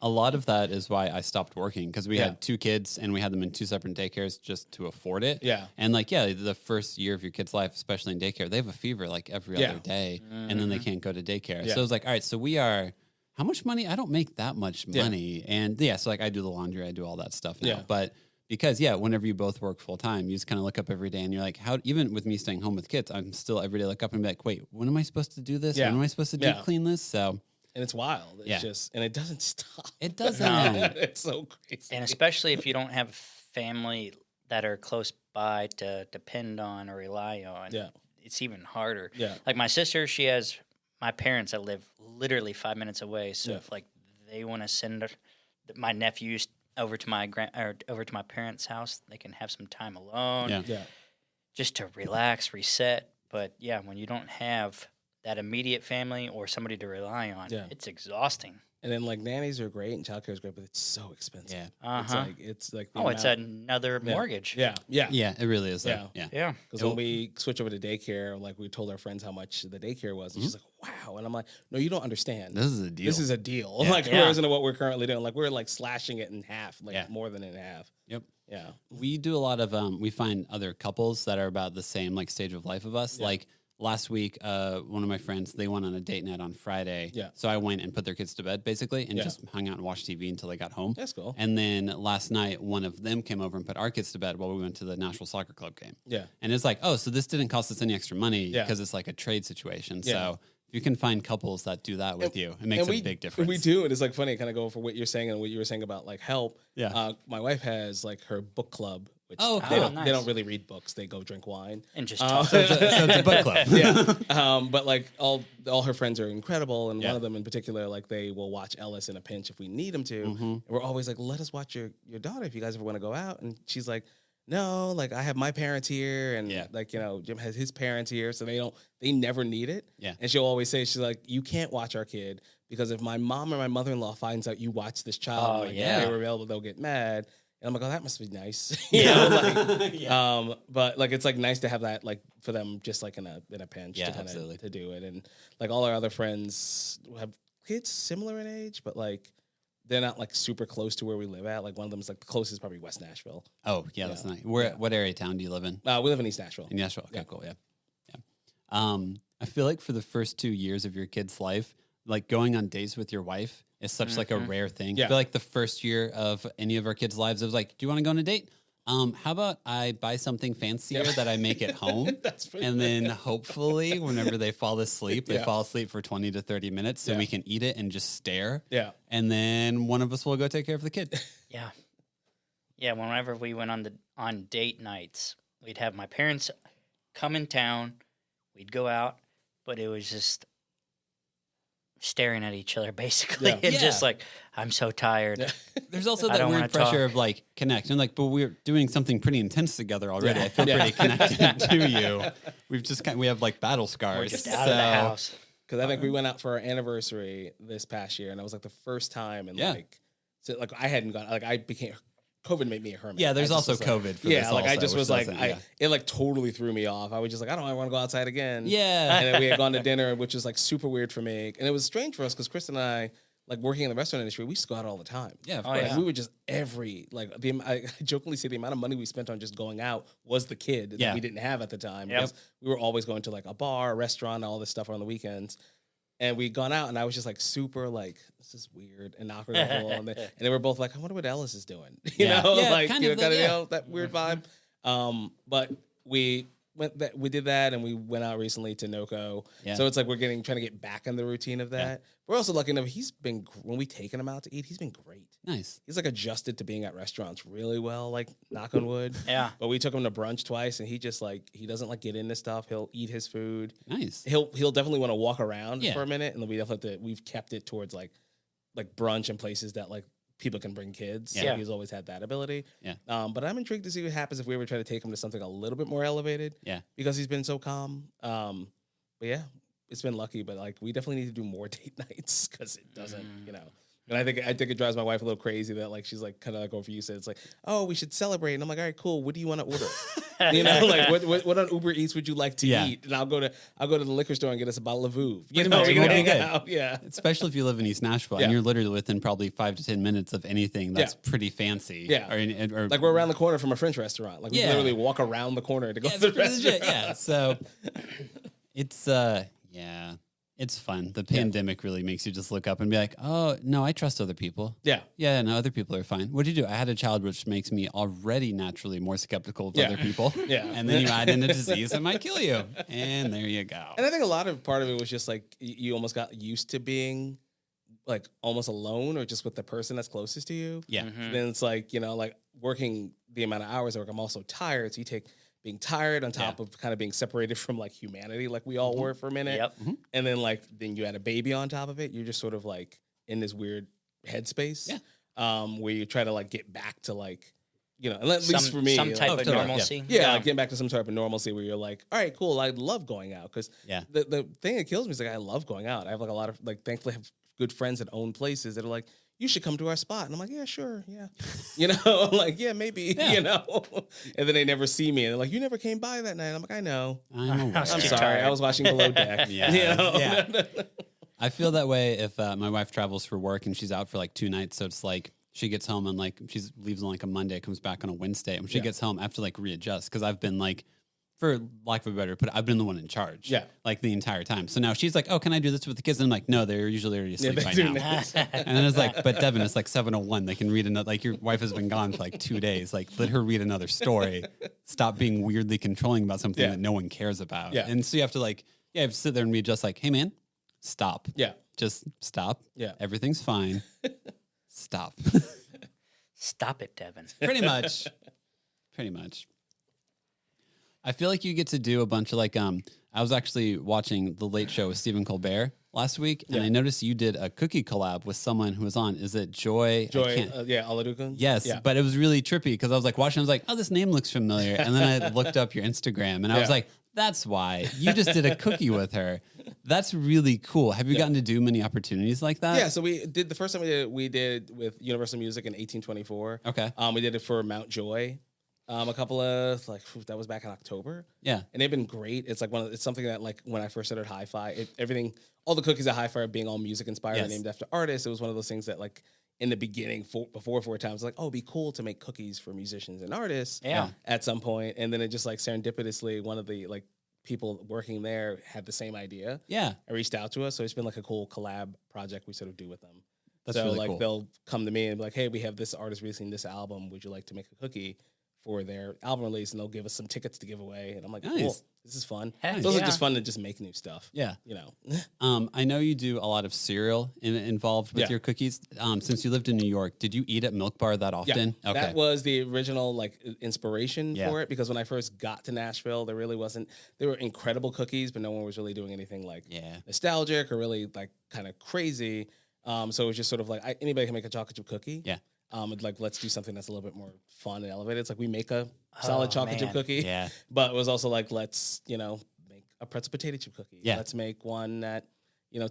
A lot of that is why I stopped working, because we had 2 kids and we had them in 2 separate daycares just to afford it. Yeah. And like, the first year of your kid's life, especially in daycare, they have a fever like every other day, and then they can't go to daycare. Yeah. So it was like, all right, so we are, how much money? I don't make that much money. And so like I do the laundry, I do all that stuff now. Yeah. But because whenever you both work full time, you just kind of look up every day and you're like, even with me staying home with kids, I'm still every day look up and be like, wait, when am I supposed to do this? Yeah. When am I supposed to deep clean this? So. And it's wild. It's just, and it doesn't stop. It doesn't. It's so crazy. And especially if you don't have family that are close by to depend on or rely on, it's even harder. Yeah. Like my sister, she has my parents that live literally 5 minutes away. So if like they want to send my nephews over to my parents' house, they can have some time alone, just to relax, reset. But when you don't have that immediate family or somebody to rely on, it's exhausting. And then like nannies are great and childcare is great, but it's so expensive. Yeah. It's like it's another mortgage. Yeah, it really is. Yeah. Because when Cool. we switch over to daycare, like we told our friends how much the daycare was, and she's like, "Wow!" And I'm like, "No, you don't understand. This is a deal. This is a deal. Like, whereas in what we're currently doing, like we're like slashing it in half, like more than in half. Yep. Yeah. We do a lot of we find other couples that are about the same like stage of life of us. Like last week, one of my friends, they went on a date night on Friday. Yeah. So I went and put their kids to bed basically and just hung out and watched TV until they got home. That's cool. And then last night, one of them came over and put our kids to bed while we went to the Nashville Soccer Club game. Yeah. And it's like, so this didn't cost us any extra money because it's like a trade situation. Yeah. So if you can find couples that do that with you, it makes a big difference. We do. And it's like funny, kind of go for what you're saying and what you were saying about like help. Yeah. My wife has like her book club. Which nice. They don't really read books. They go drink wine And just talk. So it's a book club. But like all her friends are incredible, and one of them in particular, like they will watch Ellis in a pinch if we need them to. And we're always like, let us watch your daughter if you guys ever want to go out. And she's like, no, like I have my parents here, and like Jim has his parents here, so they never need it. Yeah. And she'll always say, she's like, you can't watch our kid because if my mom or my mother-in-law finds out you watch this child, they were available, they'll get mad. And I'm like, that must be nice. But like, it's like nice to have that, like for them, just like in a pinch to kind of to do it. And like all our other friends have kids similar in age, but like they're not like super close to where we live at. Like one of them is like the closest is probably West Nashville. Oh yeah, that's nice. What area of town do you live in? We live in East Nashville. In Nashville. Okay, cool. Yeah. I feel like for the first 2 years of your kid's life, like going on dates with your wife is such like a rare thing. Yeah. I feel like the first year of any of our kids' lives, it was like, do you want to go on a date? How about I buy something fancier that I make at home, and then hopefully whenever they fall asleep, they fall asleep for 20 to 30 minutes so we can eat it and just stare. Yeah. And then one of us will go take care of the kid. Yeah. Yeah, whenever we went on date nights, we'd have my parents come in town, we'd go out, but it was just staring at each other basically and just like, I'm so tired. There's also that weird pressure of like connect and like, but we're doing something pretty intense together already. I feel pretty connected to you. We have like battle scars. We're just out of the house. Because I think we went out for our anniversary this past year, and it was like the first time, and like I hadn't gone. Like COVID made me a hermit. Yeah, there's also COVID for this. Like also, I just was like, it like totally threw me off. I was just like, I don't want to go outside again. Yeah. And then we had gone to dinner, which was like super weird for me. And it was strange for us because Kristen and I, like working in the restaurant industry, we used to go out all the time. Yeah, of course. We would just I jokingly say the amount of money we spent on just going out was the kid that we didn't have at the time. Because we were always going to like a bar, a restaurant, all this stuff on the weekends. And we'd gone out, and I was just like super like, this is weird and awkward. And they were both like, I wonder what Ellis is doing. You know, like kind of that weird vibe. But we did that, and we went out recently to NoCo. Yeah. So it's like we're trying to get back in the routine of that. Yeah. We're also lucky enough. When we taken him out to eat, he's been great. Nice. He's like adjusted to being at restaurants really well, like knock on wood. Yeah. But we took him to brunch twice, and he just like, he doesn't like get into stuff. He'll eat his food. Nice. He'll definitely want to walk around for a minute, and then we've kept it towards like brunch and places that like people can bring kids. Yeah. So he's always had that ability. Yeah. But I'm intrigued to see what happens if we ever try to take him to something a little bit more elevated. Yeah. Because he's been so calm. But yeah, it's been lucky, but like we definitely need to do more date nights because it doesn't, And I think it drives my wife a little crazy that like she's like kind of like over you said it's like, oh, we should celebrate, and I'm like, all right, cool. What do you want to order? Like what on Uber Eats would you like to eat? And I'll go to the liquor store and get us a bottle of Vouv. Yeah. Especially if you live in East Nashville and you're literally within probably 5 to 10 minutes of anything that's pretty fancy. Yeah. Or like we're around the corner from a French restaurant. Like we literally walk around the corner to go to the restaurant. Yeah. So it's it's fun. The pandemic really makes you just look up and be like, oh, no, I trust other people. Yeah. Yeah, no, other people are fine. What do you do? I had a child, which makes me already naturally more skeptical of other people. Yeah. And then you add in a disease that might kill you. And there you go. And I think part of it was just like you almost got used to being like almost alone or just with the person that's closest to you. Yeah. Mm-hmm. Then it's like, like working the amount of hours I work, I'm also tired. So you take being tired on top of kind of being separated from like humanity, like we all were for a minute. Yep. Mm-hmm. And then you had a baby on top of it. You're just sort of like in this weird headspace where you try to like get back to like, at least for me, some type of normalcy. Yeah, like getting back to some type of normalcy where you're like, all right, cool. I love going out because the thing that kills me is like I love going out. I have like a lot of like, thankfully, I have good friends that own places that are like, you should come to our spot. And I'm like, yeah, sure. Yeah. I'm like, yeah, maybe, And then they never see me. And they're like, you never came by that night. I'm like, I know. I'm sorry. I was watching Below Deck. Yeah. I feel that way if my wife travels for work and she's out for like 2 nights. So it's like she gets home and like she leaves on like a Monday, comes back on a Wednesday. And when she gets home, I have to like readjust because I've been like, for lack of a better put, I've been the one in charge. Yeah. Like the entire time. So now she's like, oh, can I do this with the kids? And I'm like, no, they're usually already asleep by now. And then it's like, but Devin, it's like 7:01. They can read another, like your wife has been gone for like 2 days. Like let her read another story. Stop being weirdly controlling about something that no one cares about. Yeah. And so you have to like, you have to sit there and be just like, hey man, stop. Yeah. Just stop. Yeah. Everything's fine. Stop. Stop it, Devin. Pretty much. I feel like you get to do a bunch of like, I was actually watching The Late Show with Stephen Colbert last week, and I noticed you did a cookie collab with someone who was on. Is it Joy? Oladukan? Yes, but it was really trippy because I was like watching, I was like, oh, this name looks familiar. And then I looked up your Instagram, and I was like, that's why. You just did a cookie with her. That's really cool. Have you gotten to do many opportunities like that? Yeah, so we did, the first time we did with Universal Music in 1824. Okay. We did it for Mount Joy. A couple of that was back in October. Yeah. And they've been great. It's like it's something that like when I first started HiFi, all the cookies at HiFi are being all music inspired and named after artists. It was one of those things that like in the beginning before 4 times, like, oh, it'd be cool to make cookies for musicians and artists at some point. And then it just like serendipitously, one of the like people working there had the same idea. Yeah. I reached out to us. So it's been like a cool collab project we sort of do with them. That's really like cool. They'll come to me and be like, hey, we have this artist releasing this album. Would you like to make a cookie for their album release, and they'll give us some tickets to give away. And I'm like, nice. cool. This is fun. Heck It's also yeah. just fun to just make new stuff. Yeah. You know. I know you do a lot of cereal involved with Yeah. your cookies. Since you lived in New York, did you eat at Milk Bar that often? Yeah, that was the original like inspiration Yeah. for it, because when I first got to Nashville, there really wasn't. There were incredible cookies, but no one was really doing anything like nostalgic or really like kind of crazy. So it was just sort of like anybody can make a chocolate chip cookie. Yeah. Like let's do something that's a little bit more fun and elevated. It's like we make a solid chocolate chip cookie. Yeah. But it was also like let's make a pretzel potato chip cookie. Yeah. Let's make one that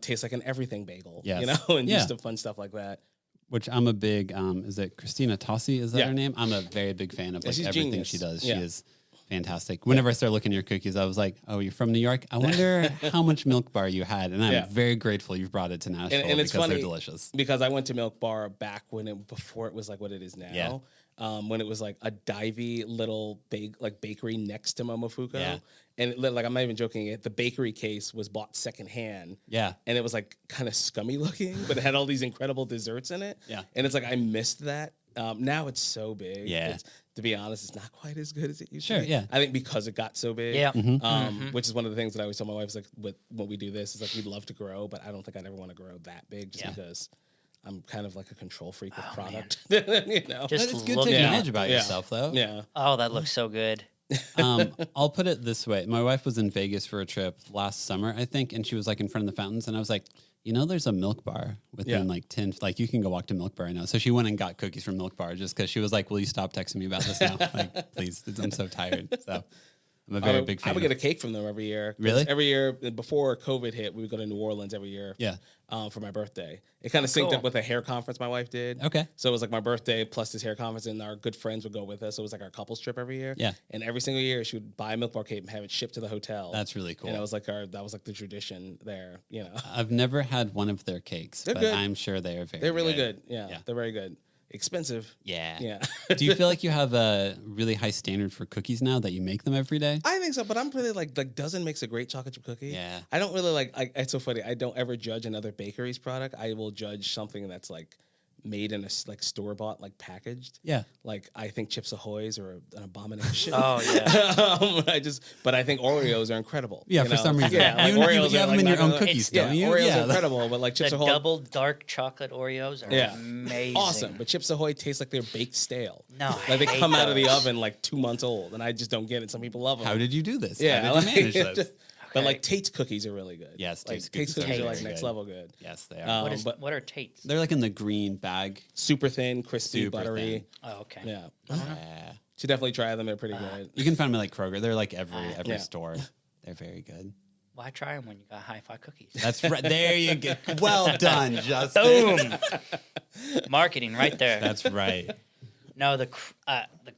tastes like an everything bagel. Yes. And do some fun stuff like that. Which I'm a big, is it Christina Tossi? Is that her name? I'm a very big fan of like she's everything genius. she does. Yeah. She is fantastic. Whenever I started looking at your cookies, I was like, oh, you're from New York? I wonder how much Milk Bar you had. And I'm very grateful you've brought it to Nashville and it's because funny they're delicious. Because I went to Milk Bar back before it was like what it is now. Yeah. When it was like a divey little bakery next to Momofuku. Yeah. And like I'm not even joking, the bakery case was bought secondhand. Yeah. And it was like kind of scummy looking, but it had all these incredible desserts in it. Yeah. And it's like I missed that. Now it's so big. Yeah. To be honest, it's not quite as good as it used to Sure, be. yeah. I think because it got so big. Yeah. Which is one of the things that I always tell my wife is like, when we do this, is like we'd love to grow, but I don't think I'd ever want to grow that big just because I'm kind of like a control freak with product. Just But it's good to looking acknowledge at about yourself, though. Yeah. Oh, that looks so good. I'll put it this way. My wife was in Vegas for a trip last summer, I think, and she was like in front of the fountains, and I was like, there's a Milk Bar within like 10, like you can go walk to Milk Bar now. So she went and got cookies from Milk Bar just because she was like, will you stop texting me about this now? Like, please, I'm so tired. So I'm a very big fan. I would get a cake from them every year. Really? Every year before COVID hit, we would go to New Orleans every year. Yeah. For my birthday. It kind of synced Cool. up with a hair conference my wife did. Okay. So it was like my birthday plus this hair conference, and our good friends would go with us. So it was like our couples trip every year. Yeah. And every single year she would buy a Milk Bar cake and have it shipped to the hotel. That's really cool. And that was like the tradition there, I've never had one of their cakes, but good. I'm sure they are very They're really good. Yeah. They're very good. Expensive. Yeah. Yeah. Do you feel like you have a really high standard for cookies now that you make them every day? I think so, but I'm really like Dozen makes a great chocolate chip cookie. Yeah. I don't really it's so funny. I don't ever judge another bakery's product. I will judge something that's like made in a store bought, like packaged. Yeah. Like I think Chips Ahoy's are an abomination. Oh yeah. But I think Oreos are incredible. Yeah, for some reason. Yeah, like you Oreos have are them in like your own not- cookies, Yeah, don't you? Oreos Yeah. are incredible, but like Chips The Ahoy, double dark chocolate Oreos are amazing. awesome. But Chips Ahoy taste like they're baked stale. No, I like they hate come out of the those. oven like 2 months old, and I just don't get it. Some people love them. How did you do this? Yeah, How did you manage this? But like Tate's cookies are really good. Yes, like, Tate's Tate's cookies cookies are are like very next good. level good. Yes, they are. What are Tate's? They're like in the green bag. Super thin, crispy, Super buttery. thin. Oh, okay. Yeah, Yeah. should definitely try them. They're pretty good. You can find them at like Kroger. They're like every Yeah. store. They're very good. Why try them when you got HiFi cookies? That's right. There you go. Well done, Justin. Boom. Marketing right there. That's right. No, the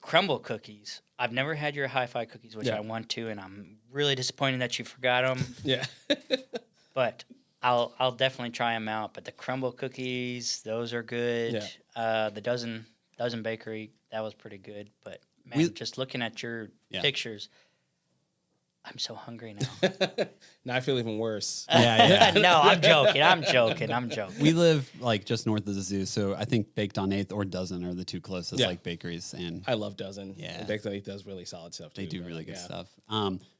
crumble cookies. I've never had your HiFi cookies, which Yeah. I want to, and I'm really disappointed that you forgot them. Yeah, But I'll definitely try them out. But the crumble cookies, those are good. The dozen bakery, that was pretty good. But man, just looking at your pictures, I'm so hungry now. now I feel even worse. Yeah. No, I'm joking. We live like just north of the zoo, so I think Baked on 8th or Dozen are the two closest like bakeries, and I love Dozen. Yeah. And Baked on 8 does really solid stuff too. they do but, really good yeah. stuff.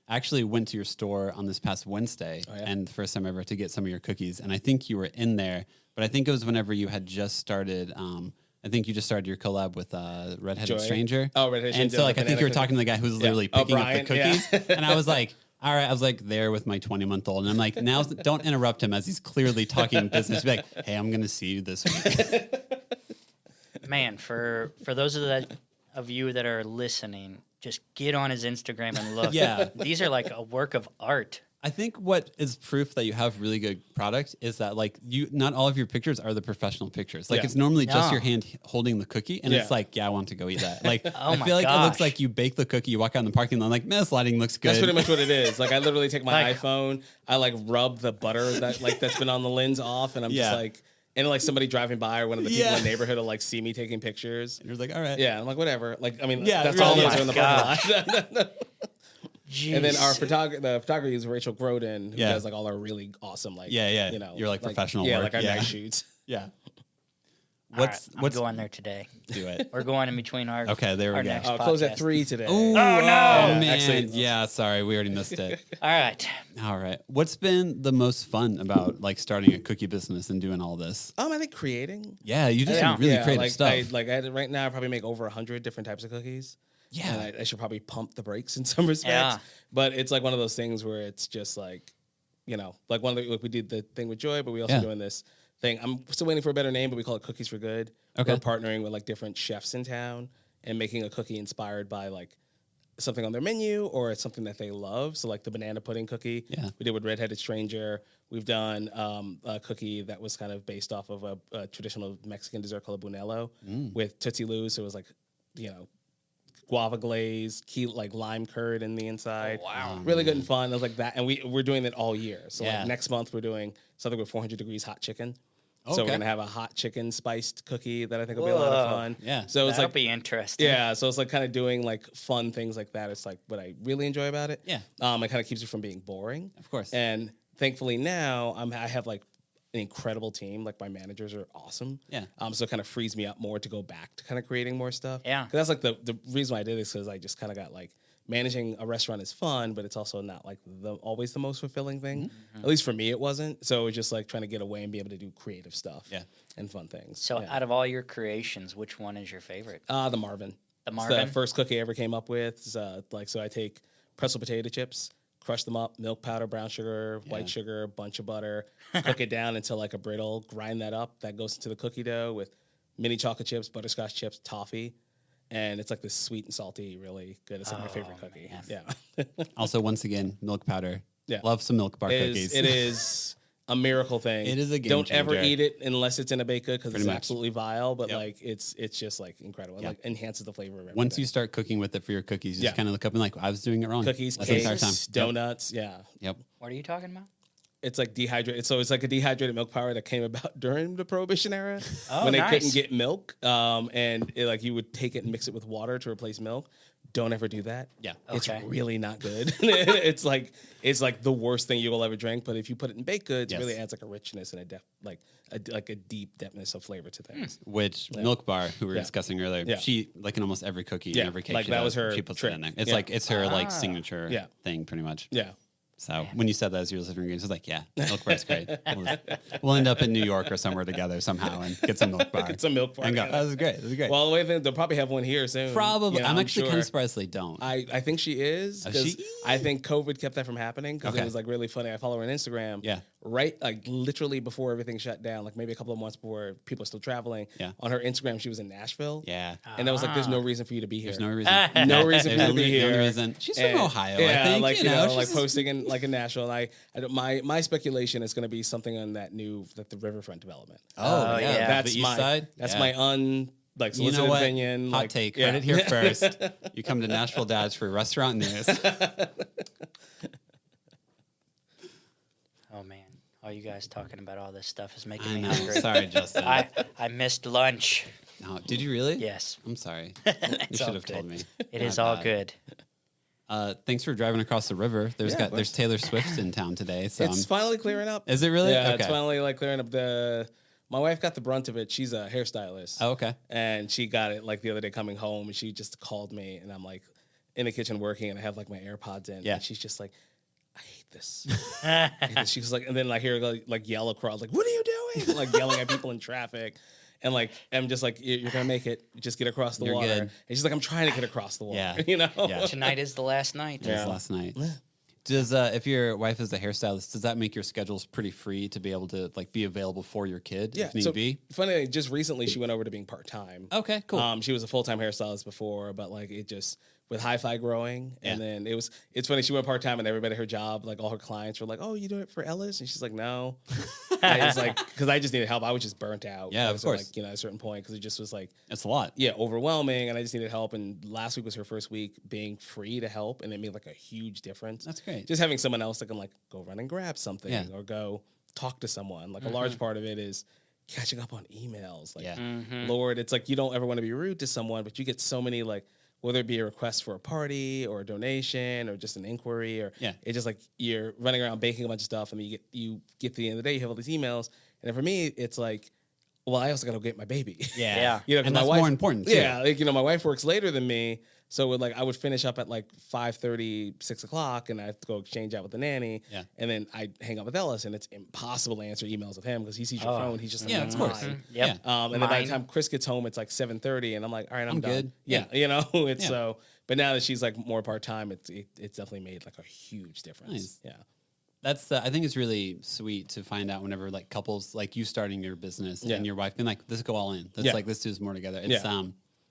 I actually went to your store on this past Wednesday, and the first time ever to get some of your cookies, and I think you were in there, but I think it was whenever you had just started. I think you just started your collab with Redheaded Joy. Stranger. Oh, Redheaded And Stranger, so, like, the I think you were banana talking to the guy who's literally picking up the Brian, yeah. cookies, and I was like, all right, I was like there with my 20-month-old, and I'm like, now don't interrupt him as he's clearly talking business. Be like, hey, I'm going to see you this week. Man, for those of you that are listening, just get on his Instagram and look. Yeah. These are like a work of art. I think what is proof that you have really good product is that like not all of your pictures are the professional pictures. Like it's normally just your hand holding the cookie, and it's like, I want to go eat that. Like I feel like it looks like you bake the cookie, you walk out in the parking lot, like, man, this lighting looks good. That's pretty much what it is. Like I literally take my iPhone, I like rub the butter that's been on the lens off, and I'm just like, and like somebody driving by or one of the people in the neighborhood will like see me taking pictures. And you're like, all right, I'm like, whatever. Like I mean, Yeah, that's really. all those are in the parking lot. Jeez. And then the photographer is Rachel Groden, who does like all our really awesome, like, you're like professional yeah, work. like our night shoots. Yeah. I'm going there today. Do it. We're going in between our. Okay, there we go. Next close at 3 today. Ooh, oh no! man, Actually, sorry, we already missed it. All right. What's been the most fun about like starting a cookie business and doing all this? I think creating. Yeah, you do some really creative stuff. Right now, I probably make over 100 different types of cookies. Yeah, and I should probably pump the brakes in some respects. But it's like one of those things where it's just like, like we did the thing with Joy, but we also doing this thing. I'm still waiting for a better name, but we call it Cookies for Good. Okay. We're partnering with like different chefs in town and making a cookie inspired by like something on their menu or it's something that they love. So like the banana pudding cookie we did with Redheaded Stranger. We've done a cookie that was kind of based off of a traditional Mexican dessert called Bunelo with Tootsie Lou. So it was like, guava glaze, like lime curd in the inside. Oh, wow. Really good and fun. It was like that. And we're doing it all year. So like next month we're doing something with 400 degrees hot chicken. Okay. So we're gonna have a hot chicken spiced cookie that I think will be a lot of fun. Yeah, so it's that'll be interesting. Yeah, so it's like kind of doing like fun things like that. It's like what I really enjoy about it. Yeah, it kind of keeps it from being boring. Of course. And thankfully now I have like an incredible team. Like my managers are awesome. Yeah. So it kind of frees me up more to go back to kind of creating more stuff. Yeah. Because that's like the reason why I did this because I just kind of got like managing a restaurant is fun, but it's also not like always the most fulfilling thing. Mm-hmm. At least for me, it wasn't. So it was just like trying to get away and be able to do creative stuff. Yeah. And fun things. So out of all your creations, which one is your favorite? The Marvin. The Marvin? It's the first cookie I ever came up with. So I take pretzel potato chips, crush them up, milk powder, brown sugar, white sugar, bunch of butter, cook it down until like a brittle, grind that up. That goes into the cookie dough with mini chocolate chips, butterscotch chips, toffee. And it's like this sweet and salty, really good. It's like my favorite cookie. Man. Yeah. Also, once again, milk powder. Yeah. Love some milk bar cookies. It is a miracle thing. It is a game Don't changer. ever eat it unless it's in a baked good because it's much. absolutely vile. But like it's just like incredible. It like enhances the flavor of everything. Once you start cooking with it for your cookies, you just kind of look up and like, I was doing it wrong. Cookies, That's cakes, the entire time. donuts. Yeah. Yep. What are you talking about? It's like dehydrated. So it's like a dehydrated milk powder that came about during the Prohibition era when they nice. couldn't get milk. And like you would take it and mix it with water to replace milk. Don't ever do that. Yeah. It's really not good. it's like the worst thing you will ever drink. But if you put it in baked goods, it really adds like a richness and a deep depthness of flavor to things. Which Milk Bar, who we were discussing earlier, she like in almost every cookie, and every cake, like she that does, was her she puts trick. it in there. It's like it's her like signature thing, pretty much. Yeah. So when you said that as your list of ingredients, I was like, yeah, milk bar's great. We'll end up in New York or somewhere together somehow and get some milk bar. Get some milk bar. And go, this is great. This is great. Well, the way they'll probably have one here soon. Probably. You know, I'm actually kind sure. of surprised they don't. I think she is. Because I think COVID kept that from happening because it was like really funny. I follow her on Instagram. Yeah. Right, like literally before everything shut down, like maybe a couple of months before people are still traveling. Yeah. On her Instagram, she was in Nashville. Yeah. And I was like, "There's no reason for you to be here. There's no reason. No reason for you to be here. No reason. She's from Ohio. I think. Like you know, like posting in like in Nashville. And my speculation is going to be something on that the riverfront development. Oh yeah. That's the east side. That's my solicited you know what? opinion. Hot take. Heard it here first. You come to Nashville Dads for restaurant news. Oh man. All you guys talking about all this stuff is making I me know. hungry. Sorry, Justin. I missed lunch. No, did you really? Yes. I'm sorry. You should have told me. It is all good. Thanks for driving across the river. There's Taylor Swift in town today. So it's finally clearing up. Is it really? Yeah, okay. it's finally like clearing up. My wife got the brunt of it. She's a hairstylist. Oh, okay. And she got it like the other day coming home, and she just called me, and I'm like in the kitchen working, and I have like my AirPods in. Yeah. And she's just like, I hate this. She was like, and then I hear her like yell across, like, "What are you doing?" Like yelling at people in traffic. And like, I'm just like, "You're gonna make it. Just get across the water." Good. And she's like, "I'm trying to get across the water." Yeah. You know. Yeah. Tonight is the last night. It was last night. Does if your wife is a hairstylist, does that make your schedules pretty free to be able to like be available for your kid if need be? Funny, just recently she went over to being part-time. Okay, cool. She was a full-time hairstylist before, but like it just with HiFi growing, and then it's funny, she went part-time and everybody at her job, like all her clients were like, "Oh, you do it for Ellis?" And she's like, "No." And it's like, because I just needed help. I was just burnt out. Yeah, of course. Like, at a certain point, because it just was like, it's a lot. Yeah, overwhelming, and I just needed help. And last week was her first week being free to help, and it made like a huge difference. That's great. Just having someone else that can like go run and grab something or go talk to someone. Like a large part of it is catching up on emails. Like, Lord, it's like you don't ever want to be rude to someone, but you get so many like, whether it be a request for a party or a donation or just an inquiry, or it's just like you're running around baking a bunch of stuff, and you get to the end of the day, you have all these emails. And for me, it's like well, I also got to get my baby. Yeah. You know, and my that's wife, more important too. Yeah, like, you know, my wife works later than me, so like I would finish up at like 5:30, 6 o'clock, and I have to go exchange out with the nanny. Yeah. And then I hang out with Ellis, and it's impossible to answer emails with him because he sees your phone. He's just like, Yeah, of course. mine. Yep. And then by the time Chris gets home, it's like 7:30, and I'm like, all right, I'm done. good. Yeah, you know, it's Yeah. so. But now that she's like more part time, it's definitely made like a huge difference. Nice. Yeah. That's I think it's really sweet to find out whenever like couples like you starting your business and your wife being like, let's go all in. Let's do this more together. It's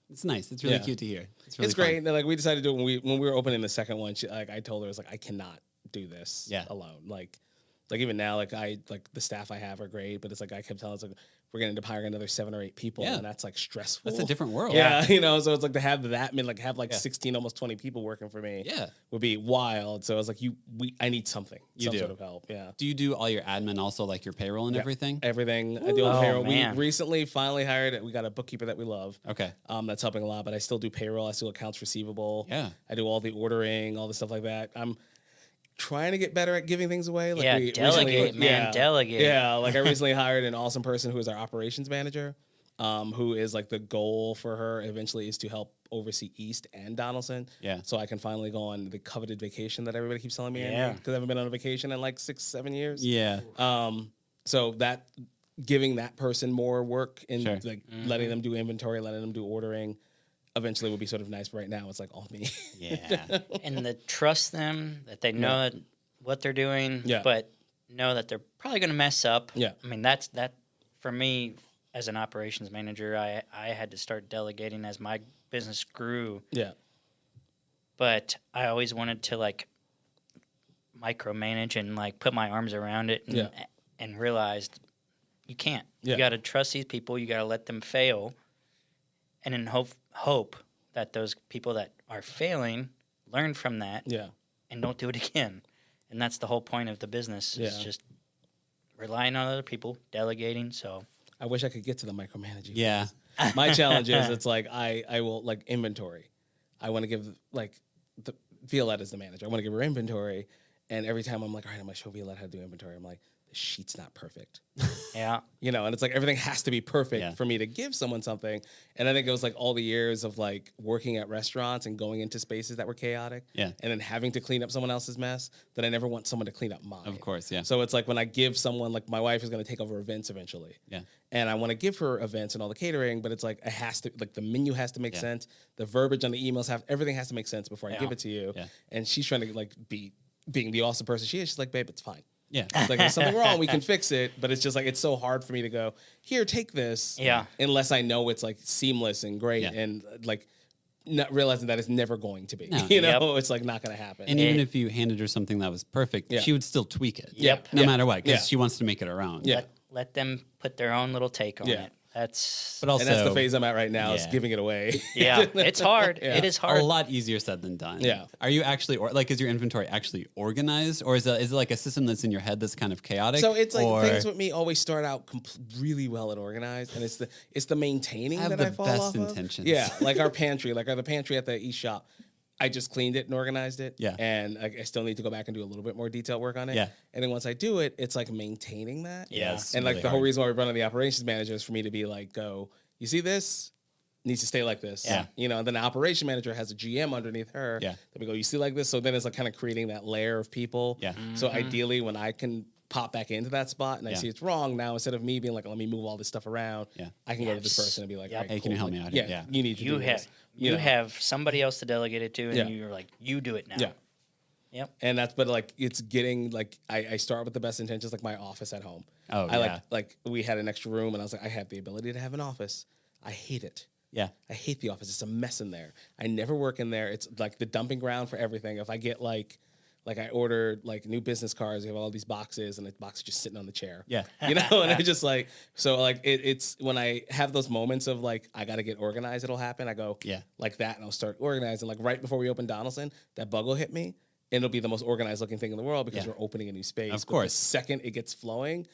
it's nice. It's really cute to hear. It's really great. fun. And, like we decided to do it when we were opening the second one. I told her, I was like, I cannot do this alone. Like even now, like the staff I have are great, but it's like I kept telling us like we're going to end up hiring another 7 or 8 people, and that's like stressful. That's a different world. Yeah, you know. So it's like to have that, have 16, almost 20 people working for me. Yeah, would be wild. So I was like, I need something, some sort of help. Yeah. Do you do all your admin also, like your payroll and everything? Everything. I do all payroll. Man. We recently finally hired. We got a bookkeeper that we love. Okay. That's helping a lot. But I still do payroll. I still accounts receivable. Yeah. I do all the ordering, all the stuff like that. I'm trying to get better at giving things away. Like delegate, man, delegate. Yeah, like I recently hired an awesome person who is our operations manager, who is like the goal for her eventually is to help oversee East and Donaldson. Yeah. So I can finally go on the coveted vacation that everybody keeps telling me. Yeah. Because I haven't been on a vacation in like 6-7 years. Yeah. So that giving that person more work and Sure. like letting them do inventory, letting them do ordering, eventually would be sort of nice. But right now it's like all me. Yeah. And to trust them that they know what they're doing, but know that they're probably going to mess up. Yeah. I mean, that for me as an operations manager, I had to start delegating as my business grew. Yeah. But I always wanted to like micromanage and like put my arms around it and realized you can't. Yeah. You got to trust these people. You got to let them fail, and then hope that those people that are failing learn from that and don't do it again. And that's the whole point of the business is just relying on other people, delegating. So I wish I could get to the micromanaging. Yeah. My challenge is it's like I will like inventory. I want to give like Violette is the manager. I want to give her inventory, and every time I'm like, all right, I'm gonna show Violette how to do inventory. I'm like, the sheet's not perfect. yeah. You know, and it's like everything has to be perfect for me to give someone something. And I think it was like all the years of like working at restaurants and going into spaces that were chaotic. Yeah. And then having to clean up someone else's mess that I never want someone to clean up mine. Of course, yeah. So it's like when I give someone, like my wife is going to take over events eventually. Yeah. And I want to give her events and all the catering, but it's like it has to, like the menu has to make sense. The verbiage on the emails everything has to make sense before I give it to you. Yeah. And she's trying to like being the awesome person she is. She's like, babe, it's fine. Yeah. It's like, there's something wrong, we can fix it. But it's just like, it's so hard for me to go, here, take this. Yeah. Unless I know it's like seamless and great and like not realizing that it's never going to be. No. You know, it's like not going to happen. And even if you handed her something that was perfect, she would still tweak it. Yep. No matter what, because she wants to make it her own. Yeah. Let them put their own little take on it. But also, and that's the phase I'm at right now is giving it away. Yeah, it's hard. It is hard. A lot easier said than done. Yeah. Are you actually, is your inventory actually organized, or is it like a system that's in your head that's kind of chaotic? So it's like things with me always start out really well and organized, and it's the maintaining that I fall off of. intentions. Yeah, like our pantry, the pantry at the East Shop. I just cleaned it and organized it. Yeah. And I still need to go back and do a little bit more detailed work on it. Yeah. And then once I do it, it's like maintaining that. Yeah. And like the whole reason why we run on the operations manager is for me to be like, you see this? Needs to stay like this. Yeah. You know, and then the operation manager has a GM underneath her. Yeah. That we go, you see like this? So then it's like kind of creating that layer of people. Yeah. So ideally when I can pop back into that spot and I see it's wrong, now instead of me being like, let me move all this stuff around, I can go to this person and be like, all right, hey, can you help me out here? Yeah. You need to do this. You have somebody else to delegate it to, and you're like, you do it now. Yeah. Yep. And that's, but like, it's getting like, I start with the best intentions, like my office at home. Oh, like we had an extra room and I was like, I have the ability to have an office. I hate it. Yeah. I hate the office. It's a mess in there. I never work in there. It's like the dumping ground for everything. If I get like I ordered like new business cards, we have all these boxes and the box is just sitting on the chair. Yeah. You know, and I just like, so like it's when I have those moments of like, I got to get organized, it'll happen. I go like that and I'll start organizing. Like right before we open Donaldson, that bug will hit me and it'll be the most organized looking thing in the world because we're opening a new space. Of course. But the second it gets flowing,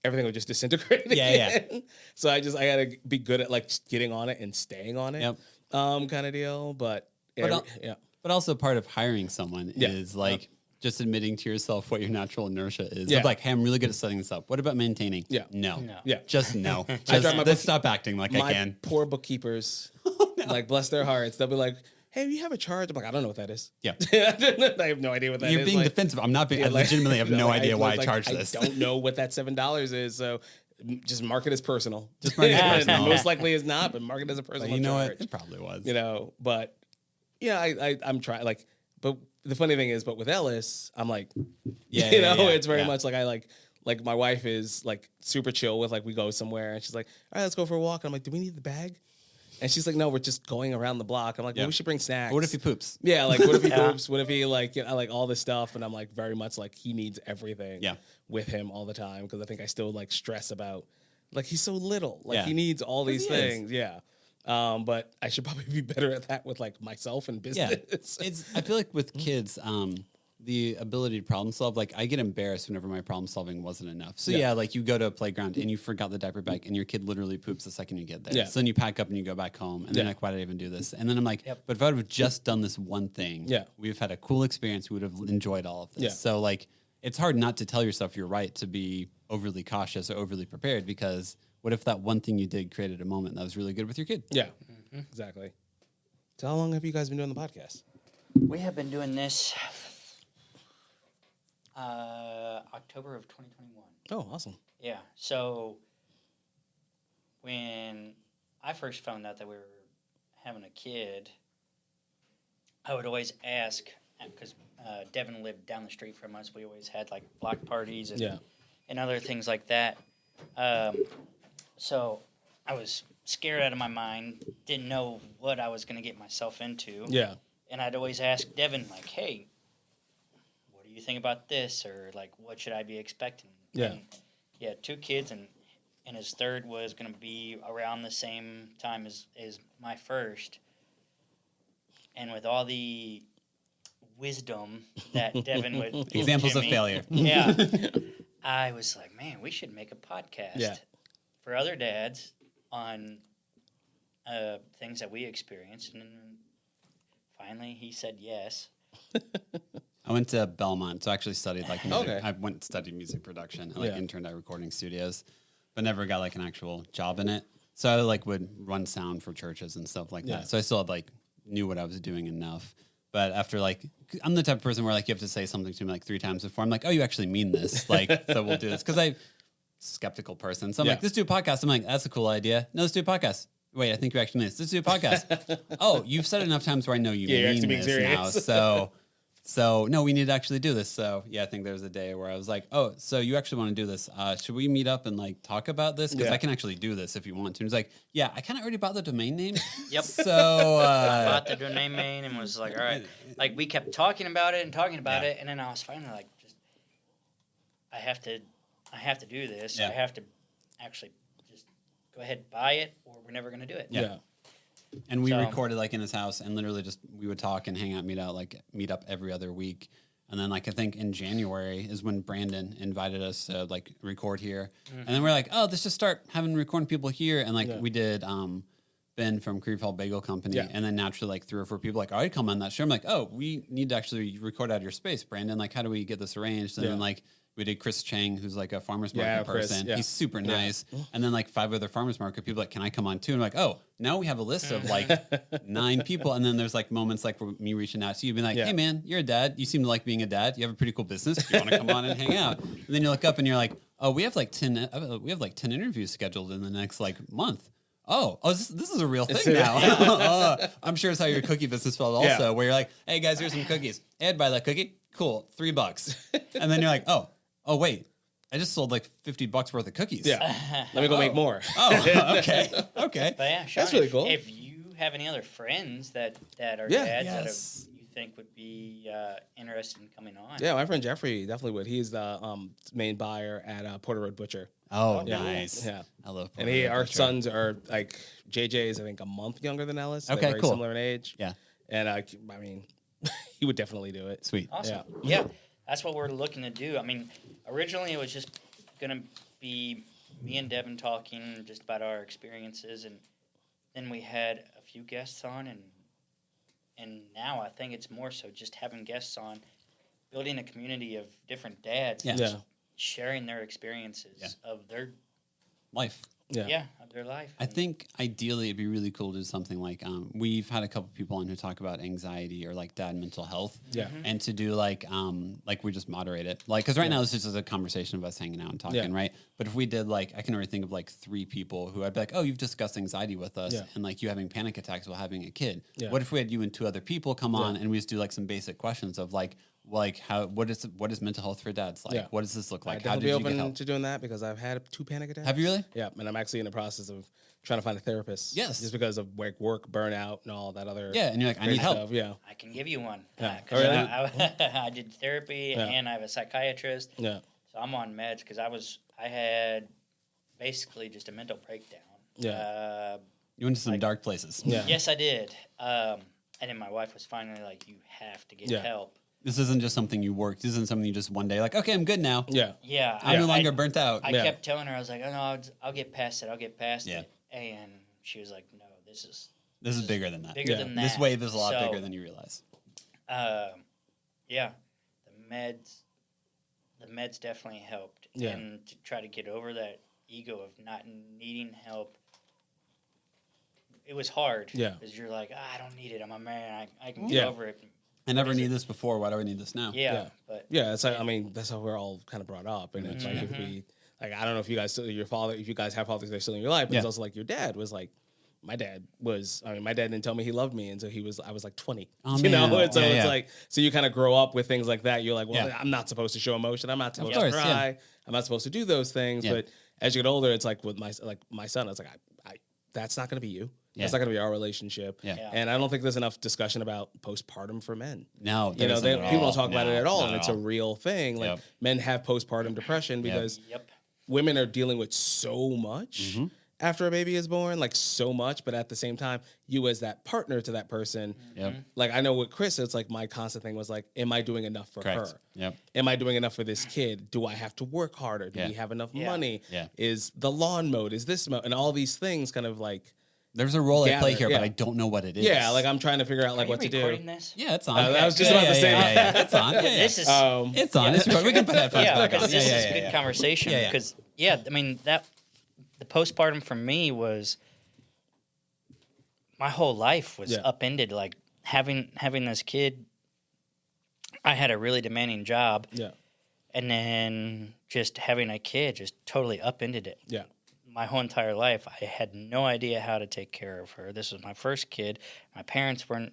everything will just disintegrate Yeah, again. So I gotta be good at like getting on it and staying on it. Kind of deal. But also part of hiring someone is like just admitting to yourself what your natural inertia is. Yeah. Of like, hey, I'm really good at setting this up. What about maintaining? Yeah. No. Yeah. Just no. I drive my Let's stop acting like I My can. poor bookkeepers, like, bless their hearts, they'll be like, hey, you have a charge? I'm like, I don't know what that is. Yeah. I have no idea what that is. You're being defensive. I'm not being, I legitimately have no idea why I charge this. I don't know what that $7 is, so just mark it as personal. Just mark it as personal. Most likely is not, but mark it as a personal you know charge. what? It probably was. But yeah, I'm trying, like, but the funny thing is, but with Ellis, I'm like, it's very much like like my wife is like super chill with, like, we go somewhere and she's like, all right, let's go for a walk. And I'm like, do we need the bag? And she's like, no, we're just going around the block. I'm like, well, we should bring snacks. What if he poops? Yeah, like, what if he poops? What if he, like, like all this stuff? And I'm like, very much like, he needs everything with him all the time, because I think I still, like, stress about, like, he's so little. Like, he needs all these things. Yeah. But I should probably be better at that with, like, myself and business. Yeah. I feel like with kids, the ability to problem solve, like, I get embarrassed whenever my problem solving wasn't enough. So like, you go to a playground and you forgot the diaper bag and your kid literally poops the second you get there. Yeah. So then you pack up and you go back home and then like, why did I even do this? And then I'm like, but if I would have just done this one thing, we've had a cool experience. We would have enjoyed all of this. Yeah. So like, it's hard not to tell yourself you're right to be overly cautious or overly prepared, because what if that one thing you did created a moment that was really good with your kid? Yeah, exactly. So how long have you guys been doing the podcast? We have been doing this October of 2021. Oh, awesome. Yeah. So when I first found out that we were having a kid, I would always ask, because Devin lived down the street from us. We always had like block parties and other things like that. So I was scared out of my mind, didn't know what I was going to get myself into. Yeah. And I'd always ask Devin, like, hey, what do you think about this? Or, like, what should I be expecting? Yeah. And he had 2 kids, and his third was going to be around the same time as my first. And with all the wisdom that Devin would examples of failure. Yeah. I was like, man, we should make a podcast for other dads on things that we experienced. And finally, he said yes. I went to Belmont to actually study like music. Okay. I went and studied music production and like interned at recording studios, but never got like an actual job in it. So I like would run sound for churches and stuff like that. So I still had like knew what I was doing enough. But after like, I'm the type of person where like you have to say something to me like 3 times before I'm like, oh, you actually mean this? Like, so we'll do this. Because I'm a skeptical person. So I'm like, let's do a podcast. I'm like, that's a cool idea. No, let's do a podcast. Wait, I think you actually mean this. Let's do a podcast. Oh, you've said it enough times where I know you mean this now. So no, we need to actually do this. So yeah, I think there was a day where I was like, oh, so you actually want to do this? Should we meet up and like talk about this? Because I can actually do this if you want to. And he's like, yeah, I kind of already bought the domain name. Yep. So I bought the domain name and was like, all right. Like we kept talking about it, and then I was finally like, just I have to do this. I have to actually just go ahead and buy it, or we're never going to do it. Yeah. And we recorded like in his house, and literally just we would talk and hang out, meet up every other week. And then like I think in January is when Brandon invited us to like record here. Mm-hmm. And then we're like, oh, let's just start having recording people here. And like we did Ben from Creefall Bagel Company, and then naturally like 3 or 4 people like, oh, I'd come on that show. I'm like, oh, we need to actually record out of your space, Brandon. Like, how do we get this arranged? And then like we did Chris Chang, who's like a farmer's market person. He's super nice. And then like 5 other farmer's market people like, can I come on too? And I'm like, oh, now we have a list of like 9 people. And then there's like moments like for me reaching out to you, being like, hey man, you're a dad. You seem to like being a dad. You have a pretty cool business. Do you want to come on and hang out? And then you look up and you're like, oh, we have like 10 interviews scheduled in the next like month. Oh, this is a real thing now. I'm sure it's how your cookie business felt also, where you're like, hey guys, here's some cookies. Hey, I'd buy that cookie. Cool, $3. And then you're like, oh wait, I just sold like $50 worth of cookies. Yeah, let me go make more. Okay. But yeah, Sean, that's really cool. If you have any other friends that are dads that you think would be interested in coming on. Yeah, my friend Jeffrey definitely would. He's the main buyer at Porter Road Butcher. Oh, nice. Yeah. I love Porter Road our Butcher. Sons are like, JJ is I think a month younger than Ellis. Okay, They're very cool. similar in age. Yeah. And I mean, he would definitely do it. Sweet. Awesome. Yeah. That's what we're looking to do. I mean, originally it was just going to be me and Devin talking just about our experiences, and then we had a few guests on, and now I think it's more so just having guests on, building a community of different dads, sharing their experiences of their life. Of their life. I think ideally it'd be really cool to do something like we've had a couple people on who talk about anxiety or like dad mental health, and to do like we just moderate it, like because right now this is just a conversation of us hanging out and talking, right? But if we did like I can already think of like 3 people who I'd be like, oh, you've discussed anxiety with us, and like you having panic attacks while having a kid. What if we had you and 2 other people come on and we just do like some basic questions of like how what is mental health for dads like? What does this look like? I'd definitely be open to doing that because I've had 2 panic attacks. Have you really? Yeah, and I'm actually in the process of trying to find a therapist. Yes, just because of like work burnout and all that other. Yeah, and you're like, I need help. Stuff. Yeah, I can give you one. Yeah. Really? I did therapy and I have a psychiatrist. Yeah, so I'm on meds because I had basically just a mental breakdown. Yeah, you went to some dark places. Yeah, yes, I did. And then my wife was finally like, "You have to get help." This isn't just something you worked. This isn't something you just one day like, okay, I'm good now. Yeah. Yeah. I'm no longer burnt out. I kept telling her, I was like, oh, no, I'll get past it. I'll get past it. And she was like, no, this is bigger than that. Bigger than that. This wave is a lot bigger than you realize. Yeah. The meds definitely helped. Yeah. And to try to get over that ego of not needing help, it was hard. Yeah. Because you're like, I don't need it. I'm a man. I can get over it. I never need this before. Why do I need this now? It's like, I mean, that's how we're all kind of brought up, and it's like if we, like, I don't know if you guys still, your father, if you guys have fathers that are still in your life, but it's also like your dad was like, my dad didn't tell me he loved me until I was like 20, you know, and so it's like, so you kind of grow up with things like that. You're like, well, I'm not supposed to show emotion. I'm not supposed to cry. I'm not supposed to do those things. But as you get older, it's like with my son, it's like, I that's not going to be you. That's not going to be our relationship. And I don't think there's enough discussion about postpartum for men. No, you know, people don't talk about it at all, and it's a real thing. Like men have postpartum depression because women are dealing with so much after a baby is born, like so much. But at the same time, you as that partner to that person, like I know with Chris, it's like my constant thing was like, am I doing enough for her? Am I doing enough for this kid? Do I have to work harder? Do we have enough money? Is the lawn mode? Is this mode? And all these things kind of like. There's a role I play here, but I don't know what it is. Yeah, like I'm trying to figure out like what to do. This? Yeah, it's on. I was just about to say that. It's on. This is it's on. We can put that back on. This is a good conversation because I mean that the postpartum for me was my whole life was upended. Like having this kid, I had a really demanding job. Yeah, and then just having a kid just totally upended it. Yeah. My whole entire life, I had no idea how to take care of her. This was my first kid. My parents weren't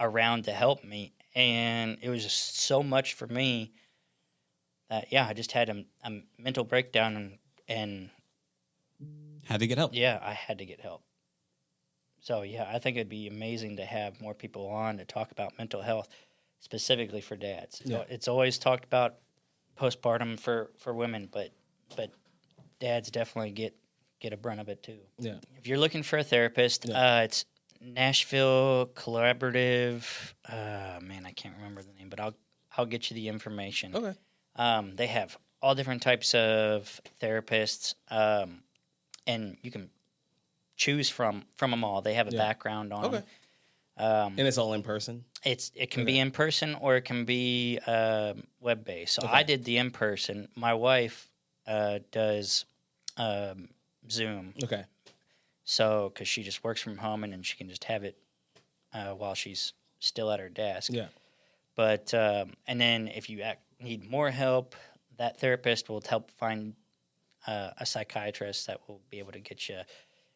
around to help me, and it was just so much for me that, I just had a mental breakdown and had to get help. Yeah, I had to get help. So, I think it'd be amazing to have more people on to talk about mental health, specifically for dads. Yeah. It's always talked about postpartum for women, but dads definitely get a brunt of it too. Yeah. If you're looking for a therapist, it's Nashville Collaborative. Man, I can't remember the name, but I'll get you the information. Okay. They have all different types of therapists, and you can choose from them all. They have a background on them. And it's all in person? It can be in person or it can be web-based. So I did the in person. My wife does Zoom. Okay. So, because she just works from home and then she can just have it while she's still at her desk. Yeah. But, and then if you need more help, that therapist will help find a psychiatrist that will be able to get you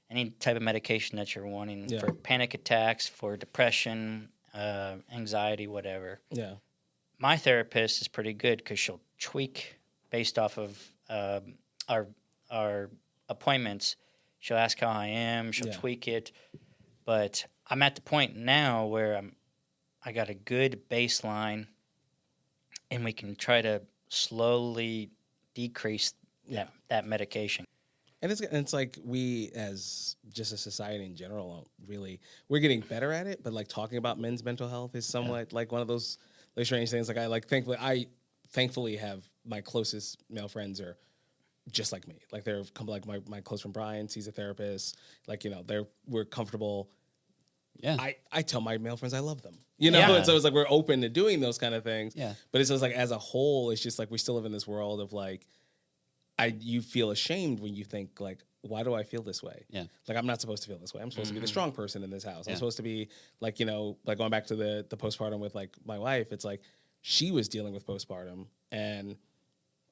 any type of medication that you're wanting for panic attacks, for depression, anxiety, whatever. Yeah. My therapist is pretty good because she'll tweak based off of our appointments. She'll ask how I am. She'll tweak it. But I'm at the point now where I got a good baseline, and we can try to slowly decrease that medication. And it's like we, as just a society in general, don't really, we're getting better at it. But like talking about men's mental health is somewhat like one of those like strange things. Like I thankfully have my closest male friends are just like me. Like they're like my close friend Brian, he's a therapist. Like, you know, we're comfortable. Yeah. I tell my male friends I love them. you know? Yeah. And so it's like, we're open to doing those kind of things. Yeah. But it's just like, as a whole, it's just like, we still live in this world of like, you feel ashamed when you think like, why do I feel this way? Yeah. Like, I'm not supposed to feel this way. I'm supposed to be the strong person in this house. Yeah. I'm supposed to be like, you know, like going back to the postpartum with like my wife, it's like, she was dealing with postpartum and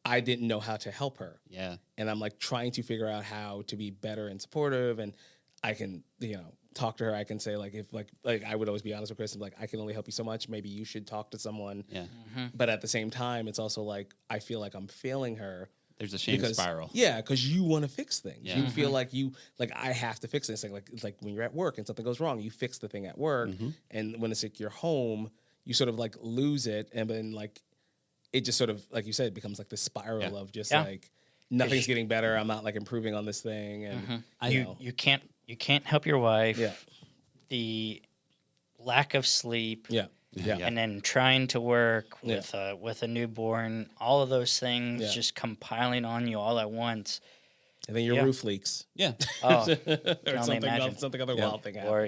I didn't know how to help her. Yeah. And I'm like trying to figure out how to be better and supportive. And I can, you know, talk to her. I can say like, if like I would always be honest with Chris and be like, I can only help you so much. Maybe you should talk to someone. Yeah. But at the same time, it's also like, I feel like I'm failing her. There's a shame spiral. Yeah, because you want to fix things. Yeah. You feel like I have to fix this. Like when you're at work and something goes wrong, you fix the thing at work. And when it's like you're home, you sort of like lose it. And then like, it just sort of, like you said, becomes like this spiral of just like, nothing's getting better. I'm not like improving on this thing. And you can't help your wife. Yeah. The lack of sleep. Yeah. Yeah. And then trying to work with a newborn, all of those things just compiling on you all at once. And then your roof leaks. Yeah. Oh, Or something other wild thing happens. or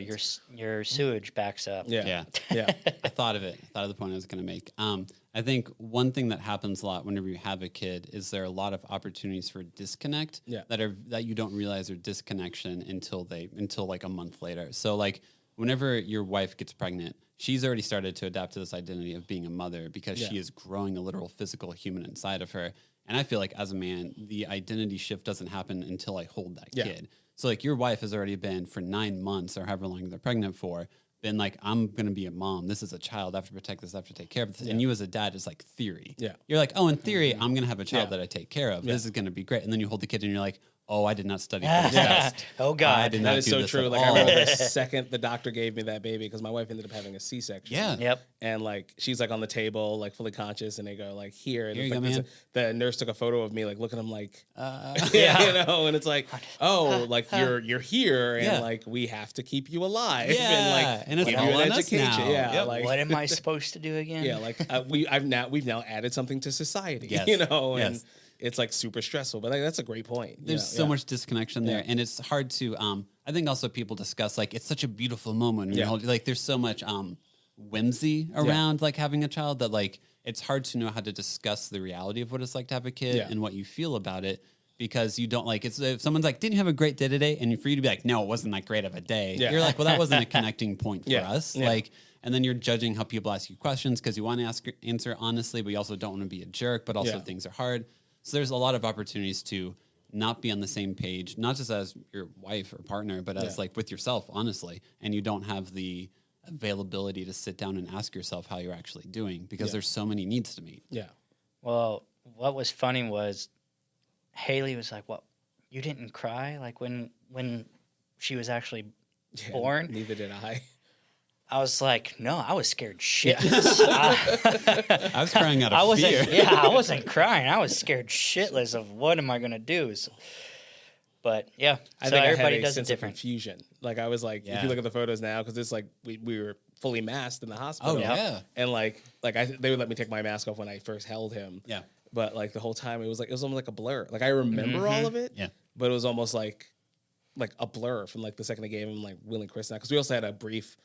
your sewage backs up. Yeah. I thought of it. I thought of the point I was going to make. I think one thing that happens a lot whenever you have a kid is there are a lot of opportunities for disconnect that you don't realize are disconnection until like a month later. So like whenever your wife gets pregnant, she's already started to adapt to this identity of being a mother because she is growing a literal physical human inside of her. And I feel like as a man, the identity shift doesn't happen until I hold that kid. So like your wife has already been for 9 months or however long they're pregnant for, been like, I'm going to be a mom. This is a child. I have to protect this. I have to take care of this. And you as a dad is like theory. Yeah. You're like, oh, in theory, I'm going to have a child that I take care of. This is going to be great. And then you hold the kid and you're like, oh, I did not study for this test. Oh, God. I did not That is do so this true. at Like all. I remember the second the doctor gave me that baby, because my wife ended up having a C-section. Yeah. Yep. And like she's like on the table, like fully conscious, and they go like here. And Here it's you like go, man. the nurse took a photo of me, like looking at him like, Yeah. you know, and it's like, oh, like you're here, and Yeah. like we have to keep you alive, Yeah. and like And it's give all you an on us education. now. Yeah. Yep. Like What am I supposed to do again? yeah, like we've now added something to society. Yes. You know, and Yes. it's like super stressful. But like, that's a great point. There's you so know? much disconnection there, and it's hard to. I think also people discuss like it's such a beautiful moment. When you're holding, like there's so much whimsy around like having a child that like it's hard to know how to discuss the reality of what it's like to have a kid and what you feel about it, because you don't like it's if someone's like, didn't you have a great day today? And for you to be like, no, it wasn't that great of a day. Yeah. You're like, well, that wasn't a connecting point for Yeah. us. Yeah. Like, and then you're judging how people ask you questions because you want to answer honestly, but you also don't want to be a jerk, but also things are hard. So there's a lot of opportunities to not be on the same page, not just as your wife or partner, but as like with yourself, honestly. And you don't have the availability to sit down and ask yourself how you're actually doing because there's so many needs to meet. Yeah. Well, what was funny was Haley was like, "What? You didn't cry like when she was actually born?" Neither did I. I was like, "No, I was scared shit." I was crying out of fear. I wasn't crying. I was scared shitless of what am I gonna do. But yeah, I so think everybody I had a does it sense different. of confusion. Like I was like, if you look at the photos now, because it's like we were fully masked in the hospital. Oh, yeah. And like they would let me take my mask off when I first held him. Yeah. But like the whole time it was almost like a blur. Like I remember all of it. Yeah. But it was almost like a blur from like the second I gave him like Will and Chris now, because we also had a brief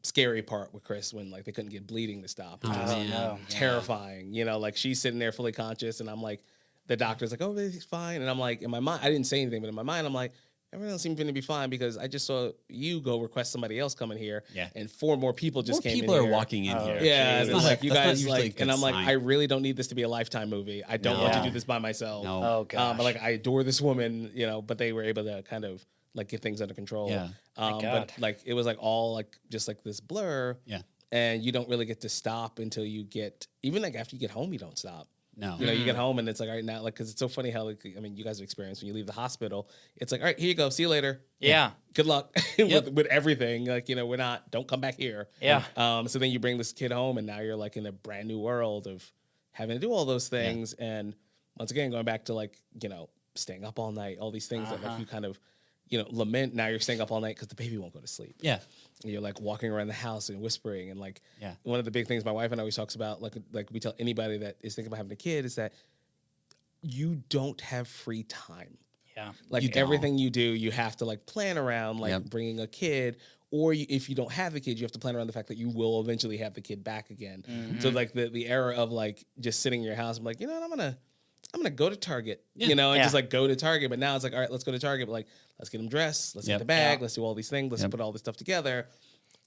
scary part with Chris when like they couldn't get bleeding to stop. Which was no. terrifying. You know, like she's sitting there fully conscious, and I'm like, the doctor's like, oh, he's fine, and I'm like, in my mind, I didn't say anything, but in my mind, I'm like, everything seems to be fine because I just saw you go request somebody else come in here, and 4 more people just came in here. People are walking in here. Yeah, and That's like not you that's not guys usually a like, good and I'm like, sign. I really don't need this to be a Lifetime movie. I don't want to do this by myself. No. Oh gosh. But like I adore this woman, you know, but they were able to kind of like get things under control. Yeah. Thank But God. like it was like all like just like this blur. Yeah. And you don't really get to stop until you get, even like after you get home, you don't stop. No. You know, you get home and it's like, all right, now, like, because it's so funny how, like, I mean, you guys have experienced when you leave the hospital, it's like, all right, here you go, see you later. Yeah. Good luck with everything. Like, you know, don't come back here. Yeah. So then you bring this kid home and now you're like in a brand new world of having to do all those things. And once again, going back to like, you know, staying up all night, all these things that like you kind of, you know, lament. Now you're staying up all night because the baby won't go to sleep. Yeah. And you're like walking around the house and whispering. And like, one of the big things my wife and I always talks about, like we tell anybody that is thinking about having a kid, is that you don't have free time. Yeah. Like everything you do, you have to like plan around like bringing a kid or if you don't have the kid, you have to plan around the fact that you will eventually have the kid back again. So like the era of like just sitting in your house, I'm like, you know what, I'm gonna go to Target, you know, and just like go to Target. But now it's like, all right, let's go to Target. But like, let's get them dressed, let's get the bag, let's do all these things, let's put all this stuff together.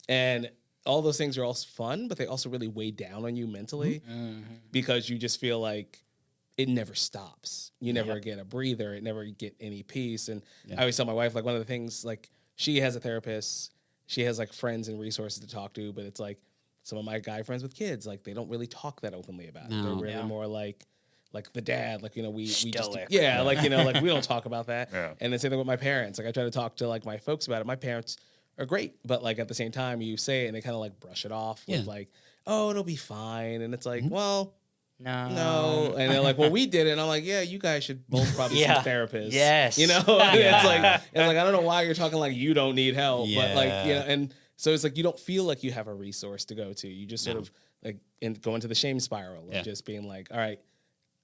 And all those things are also fun, but they also really weigh down on you mentally because you just feel like it never stops. You never get a breather. It never get any peace. And I always tell my wife, like, one of the things, like, she has a therapist, she has like friends and resources to talk to, but it's like some of my guy friends with kids, like, they don't really talk that openly about it. They're really more like the dad, like, you know, we just, like, you know, like, we don't talk about that. And the same thing with my parents. Like, I try to talk to like my folks about it. My parents are great, but like at the same time you say it and they kind of like brush it off with like, oh, it'll be fine. And it's like, well, no. And they're like, well, we did it. And I'm like, yeah, you guys should both probably see therapists. Yes. You know, it's like, I don't know why you're talking like you don't need help, but like, you know, and so it's like, you don't feel like you have a resource to go to. You just sort of like go into the shame spiral of just being like, all right,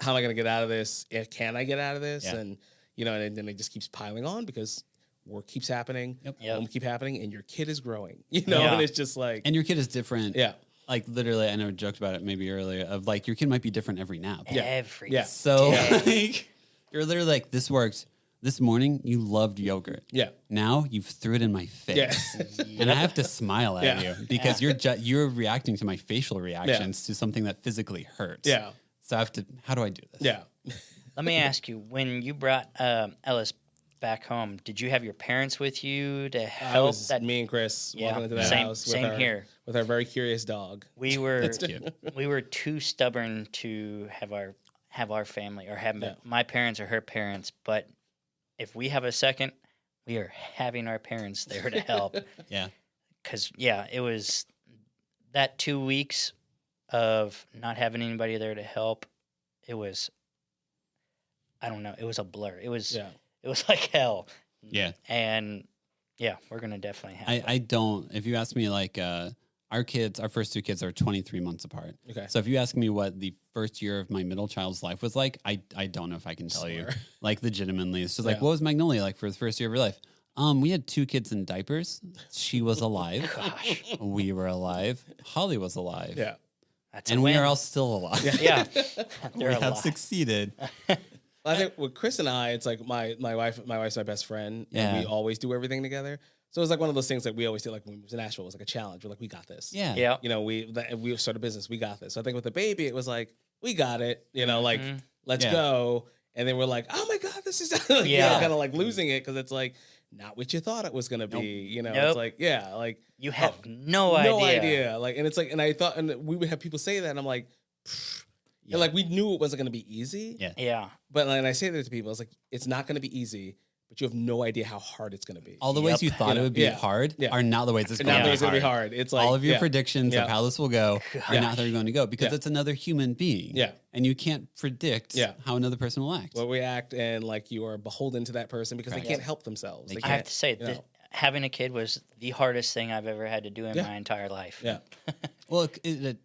how am I going to get out of this? Can I get out of this? And, you know, and then it just keeps piling on because work keeps happening, home keep happening, and your kid is growing, you know, and it's just like... And your kid is different. Yeah. Like, literally, I know I joked about it maybe earlier, of like, your kid might be different every nap. So, like, you're literally like, this works. This morning, you loved yogurt. Now, you've threw it in my face. And I have to smile at you because you're reacting to my facial reactions to something that physically hurts. So I have to... How do I do this? Let me ask you, when you brought Ellis back home, did you have your parents with you to help? Me and Chris walking into that house with our very curious dog. We were we were too stubborn to have our family or have my parents or her parents. But if we have a second, we are having our parents there to help. Because it was that 2 weeks of not having anybody there to help. It was, I don't know, it was a blur. It was. It was like hell. And we're going to definitely have I don't, if you ask me, like, our first two kids are 23 months apart. So if you ask me what the first year of my middle child's life was like, I don't know if I can tell you. Like, legitimately. It's just like, what was Magnolia like for the first year of her life? We had 2 kids in diapers. She was alive. We were alive. Holly was alive. And we are all still alive. We have succeeded. I think with Chris and I, it's like my wife's my best friend, and we always do everything together. So it's like one of those things that we always do. Like when we was in Nashville, it was like a challenge. We're like, we got this. You know, we started a business. We got this. So I think with the baby, it was like, we got it. You know, like let's go. And then we're like, oh my god, this is kind of like losing it because it's like not what you thought it was gonna be. You know, it's like like you have no idea. Like, and it's like, and I thought, and we would have people say that, and I'm like. And like we knew it wasn't going to be easy. But and I say that to people, it's like it's not going to be easy, but you have no idea how hard it's going to be. All the ways you thought it would be hard are not the ways it's going to be hard. It's like all of your predictions of how this will go are not how you're going to go because it's another human being. And you can't predict how another person will act. Well, we act, and like you are beholden to that person because they can't help themselves. I have to say, having a kid was the hardest thing I've ever had to do in my entire life. Well, it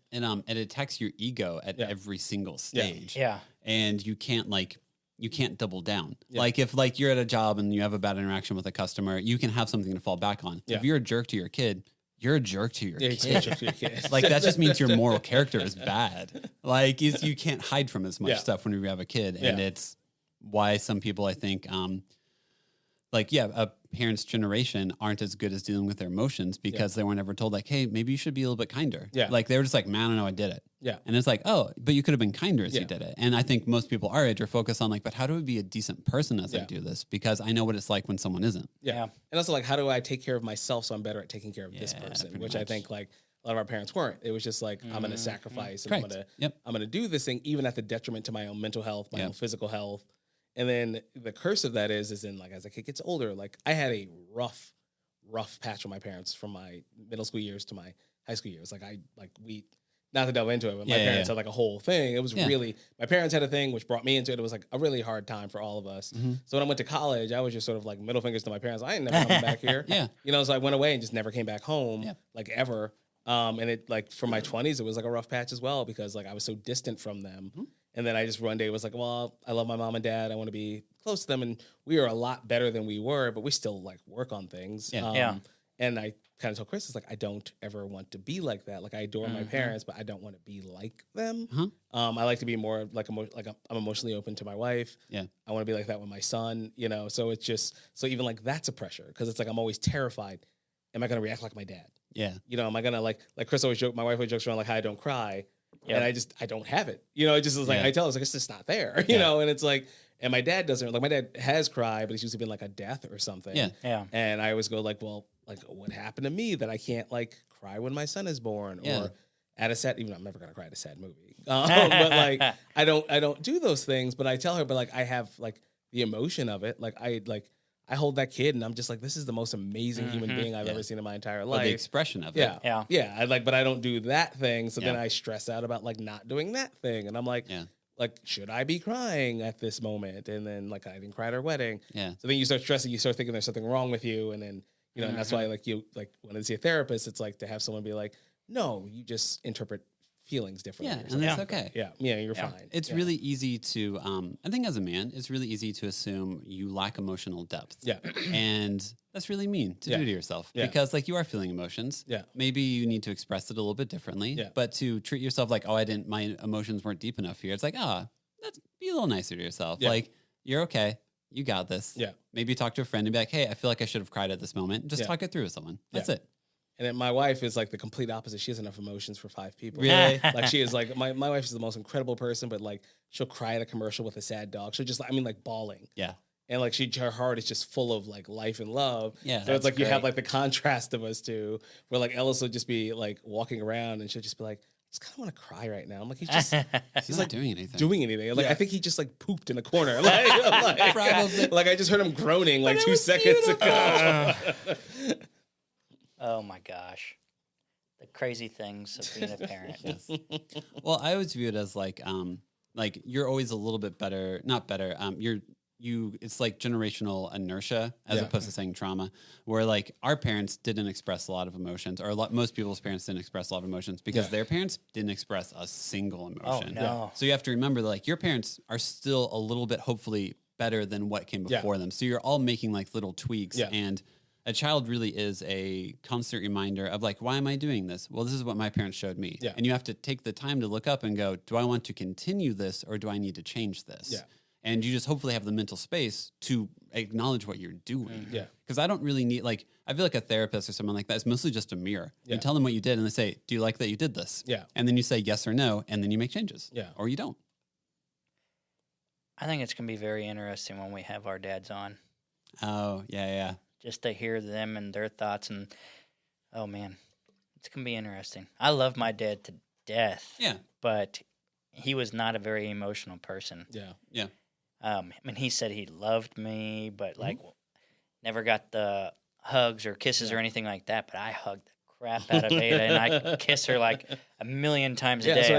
attacks your ego at every single stage. And you can't double down. Like if like you're at a job and you have a bad interaction with a customer, you can have something to fall back on. If you're a jerk to your kid, you're a jerk to your kid. Like that just means your moral character is bad. Like you can't hide from as much stuff when you have a kid, and it's why some people I think a parent's generation aren't as good as dealing with their emotions because they weren't ever told like, hey, maybe you should be a little bit kinder. Like they were just like, man, I don't know, I did it. And it's like, oh, but you could have been kinder as you did it. And I think most people our age are focused on like, but how do I be a decent person as I do this? Because I know what it's like when someone isn't. And also like, how do I take care of myself so I'm better at taking care of this person? Which much. I think like a lot of our parents weren't. It was just like, I'm going to sacrifice and I'm going to do this thing even at the detriment to my own mental health, my own physical health. And then the curse of that is in like as a kid gets older, like I had a rough patch with my parents from my middle school years to my high school years. Like not to delve into it, but my parents had like a whole thing. It was really, my parents had a thing which brought me into it. It was like a really hard time for all of us. So when I went to college, I was just sort of like middle fingers to my parents. I ain't never coming back here. You know, so I went away and just never came back home like ever. And it like for my 20s, it was like a rough patch as well because like I was so distant from them. And then I just one day was like, well, I love my mom and dad. I want to be close to them. And we are a lot better than we were, but we still like work on things. And I kind of told Chris, it's like, I don't ever want to be like that. Like, I adore my parents, but I don't want to be like them. I like to be more like, I'm emotionally open to my wife. Yeah. I want to be like that with my son, you know? So it's just, so even like that's a pressure, because it's like, I'm always terrified. Am I going to react like my dad? Yeah. You know, am I going to like Chris always my wife always jokes around like how I don't cry. Yep. And I don't have it. You know, it just is like, I tell her, it's like, it's just not there, you know? And it's like, and my dad doesn't, like, my dad has cried, but it's usually been like a death or something. Yeah. Yeah. And I always go like, well, like, what happened to me that I can't like cry when my son is born, or at a sad, even though I'm never going to cry at a sad movie. But like, I don't do those things, but I tell her, but like, I have like the emotion of it. Like, I hold that kid and I'm just like, this is the most amazing human being I've ever seen in my entire life. Or the expression of it. Yeah. But I don't do that thing. So then I stress out about like not doing that thing. And I'm like, should I be crying at this moment? And then like, I didn't cry at our wedding. Yeah. So then you start stressing, you start thinking there's something wrong with you. And then, you know, and that's why like you, like when I see a therapist, it's like to have someone be like, no, you just interpret feelings differently. Yeah, and that's okay. Yeah, you're fine. It's really easy to, I think as a man, it's really easy to assume you lack emotional depth. Yeah. And that's really mean to do to yourself because like you are feeling emotions. Yeah. Maybe you need to express it a little bit differently. Yeah. But to treat yourself like, my emotions weren't deep enough here. It's like, let's be a little nicer to yourself. Yeah. Like, you're okay. You got this. Yeah. Maybe talk to a friend and be like, hey, I feel like I should have cried at this moment. Just talk it through with someone. That's it. And then my wife is like the complete opposite. She has enough emotions for 5 people. Really? Like she is like, my wife is the most incredible person, but like she'll cry at a commercial with a sad dog. She'll just, like bawling. Yeah. And like her heart is just full of like life and love. Yeah. So it's like you have like the contrast of us two, where like Ellis will just be like walking around and she'll just be like, I just kind of want to cry right now. I'm like, he's not like doing anything. Like I think he just like pooped in a corner. Like, probably. Like I just heard him groaning like 2 seconds ago. Oh my gosh. The crazy things of being a parent. Yes. Well, I always view it as like you're always a little bit better, not better. It's like generational inertia as opposed to saying trauma, where like our parents didn't express a lot of emotions, or most people's parents didn't express a lot of emotions because their parents didn't express a single emotion. Oh, no. So you have to remember that like your parents are still a little bit, hopefully, better than what came before them. So you're all making like little tweaks and a child really is a constant reminder of like, why am I doing this? Well, this is what my parents showed me. Yeah. And you have to take the time to look up and go, do I want to continue this or do I need to change this? Yeah. And you just hopefully have the mental space to acknowledge what you're doing. Yeah. Because I don't really need, like, I feel like a therapist or someone like that is mostly just a mirror. Yeah. You tell them what you did and they say, do you like that you did this? Yeah. And then you say yes or no, and then you make changes. Yeah. Or you don't. I think it's going to be very interesting when we have our dads on. Oh, yeah. Just to hear them and their thoughts, and oh man, it's gonna be interesting. I love my dad to death. Yeah, but he was not a very emotional person. Yeah. I mean, he said he loved me, but like never got the hugs or kisses or anything like that. But I hugged the crap out of Ada, and I kiss her like a million times a day. So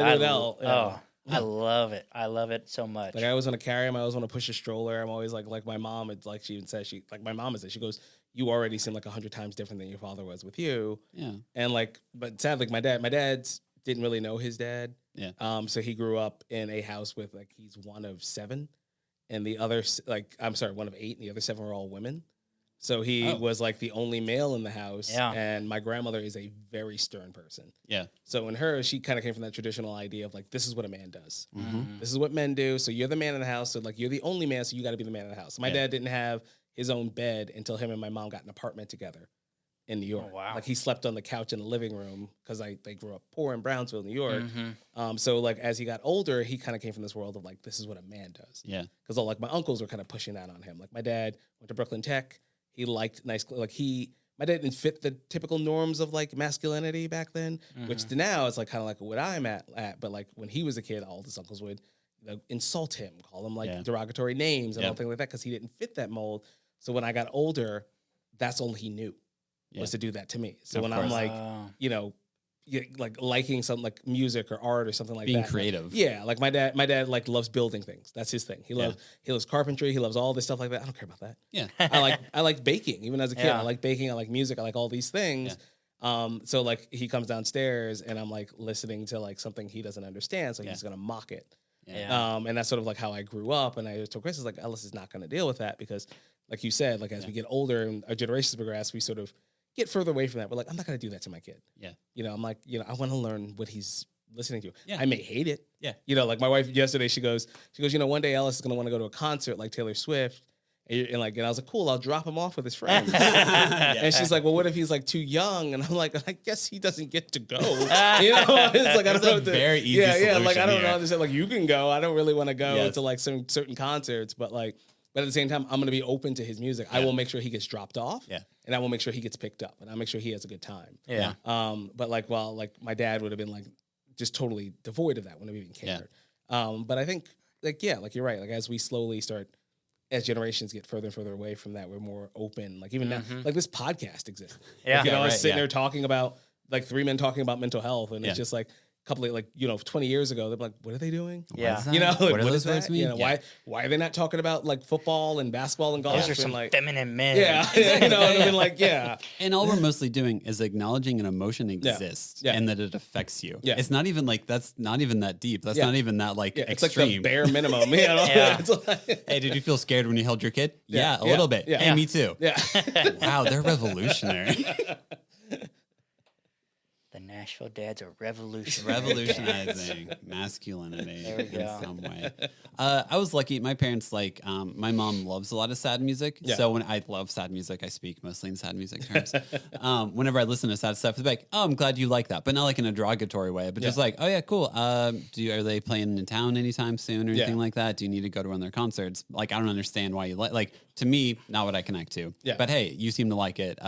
I love it. I love it so much. Like I always want to carry him. I always want to push a stroller. I'm always like my mom. It's like she even says my mom is. She goes, "You already seem like 100 times different than your father was with you." Yeah. And like, but sadly, my dad's didn't really know his dad. Yeah. So he grew up in a house with like he's one of 7, and the other one of 8, and the other 7 were all women. So he was like the only male in the house. Yeah. And my grandmother is a very stern person. Yeah. So in her, she kind of came from that traditional idea of like, this is what a man does. Mm-hmm. This is what men do. So you're the man in the house. So like, you're the only man. So you got to be the man in the house. So my dad didn't have his own bed until him and my mom got an apartment together in New York. Oh, wow. Like he slept on the couch in the living room because they grew up poor in Brownsville, New York. Mm-hmm. So like as he got older, he kind of came from this world of like, this is what a man does. Yeah. Because like my uncles were kind of pushing that on him. Like my dad went to Brooklyn Tech. He liked nice, like my dad didn't fit the typical norms of like masculinity back then, which now it's like kind of like what I'm at. But like when he was a kid, all his uncles would insult him, call him like derogatory names and all things like that because he didn't fit that mold. So when I got older, that's all he knew was to do that to me. So when I'm like, like liking something like music or art or something like being that. Being creative. Yeah. Like my dad like loves building things. That's his thing. He loves carpentry. He loves all this stuff like that. I don't care about that. Yeah. I like baking. Even as a kid, I like baking. I like music. I like all these things. Yeah. So like he comes downstairs and I'm like listening to like something he doesn't understand. So he's going to mock it. Yeah. And that's sort of like how I grew up. And I told Chris, like, Ellis is not going to deal with that because like you said, like as we get older and our generations progress, we sort of get further away from that. We're like, I'm not going to do that to my kid. Yeah. I'm like, I want to learn what he's listening to. Yeah. I may hate it. Yeah. Like my wife yesterday, she goes, one day Ellis is going to want to go to a concert like Taylor Swift. And I was like, cool, I'll drop him off with his friends. And she's like, well, what if he's like too young? And I'm like, I guess he doesn't get to go. It's like, I don't know. Very easy solution like, I don't here. understand. Like, you can go. I don't really want to go to like some certain concerts, but at the same time, I'm going to be open to his music. I will make sure he gets dropped off. Yeah. And I will make sure he gets picked up, and I'll make sure he has a good time. Yeah. But like my dad would have been like just totally devoid of that when we even cared. But I think like you're right. Like as we slowly start, as generations get further and further away from that, we're more open. Like even now, like this podcast exists. Yeah. I was sitting there talking about like three men talking about mental health, and it's just like a couple of 20 years ago, they're like, what are they doing? Yeah. Like, what do those words mean? Why are they not talking about like football and basketball and golf? Those are some like feminine men. Yeah. And all we're mostly doing is acknowledging an emotion exists and that it affects you. Yeah. It's not even like, that's not even that deep. That's not even that like it's extreme. like the bare minimum. Hey, did you feel scared when you held your kid? Yeah, a little bit. Yeah. Hey, me too. Yeah. Wow, they're revolutionary. The Nashville dads are revolutionary. Revolutionizing masculinity There we in go. some way. I was lucky. My parents my mom loves a lot of sad music. Yeah. So when I love sad music, I speak mostly in sad music terms. Whenever I listen to sad stuff, it's like, oh, I'm glad you like that, but not like in a derogatory way, but just like, oh yeah, cool. Are they playing in town anytime soon or anything like that? Do you need to go to one of their concerts? Like, I don't understand why you like to me, not what I connect to. Yeah. But hey, you seem to like it.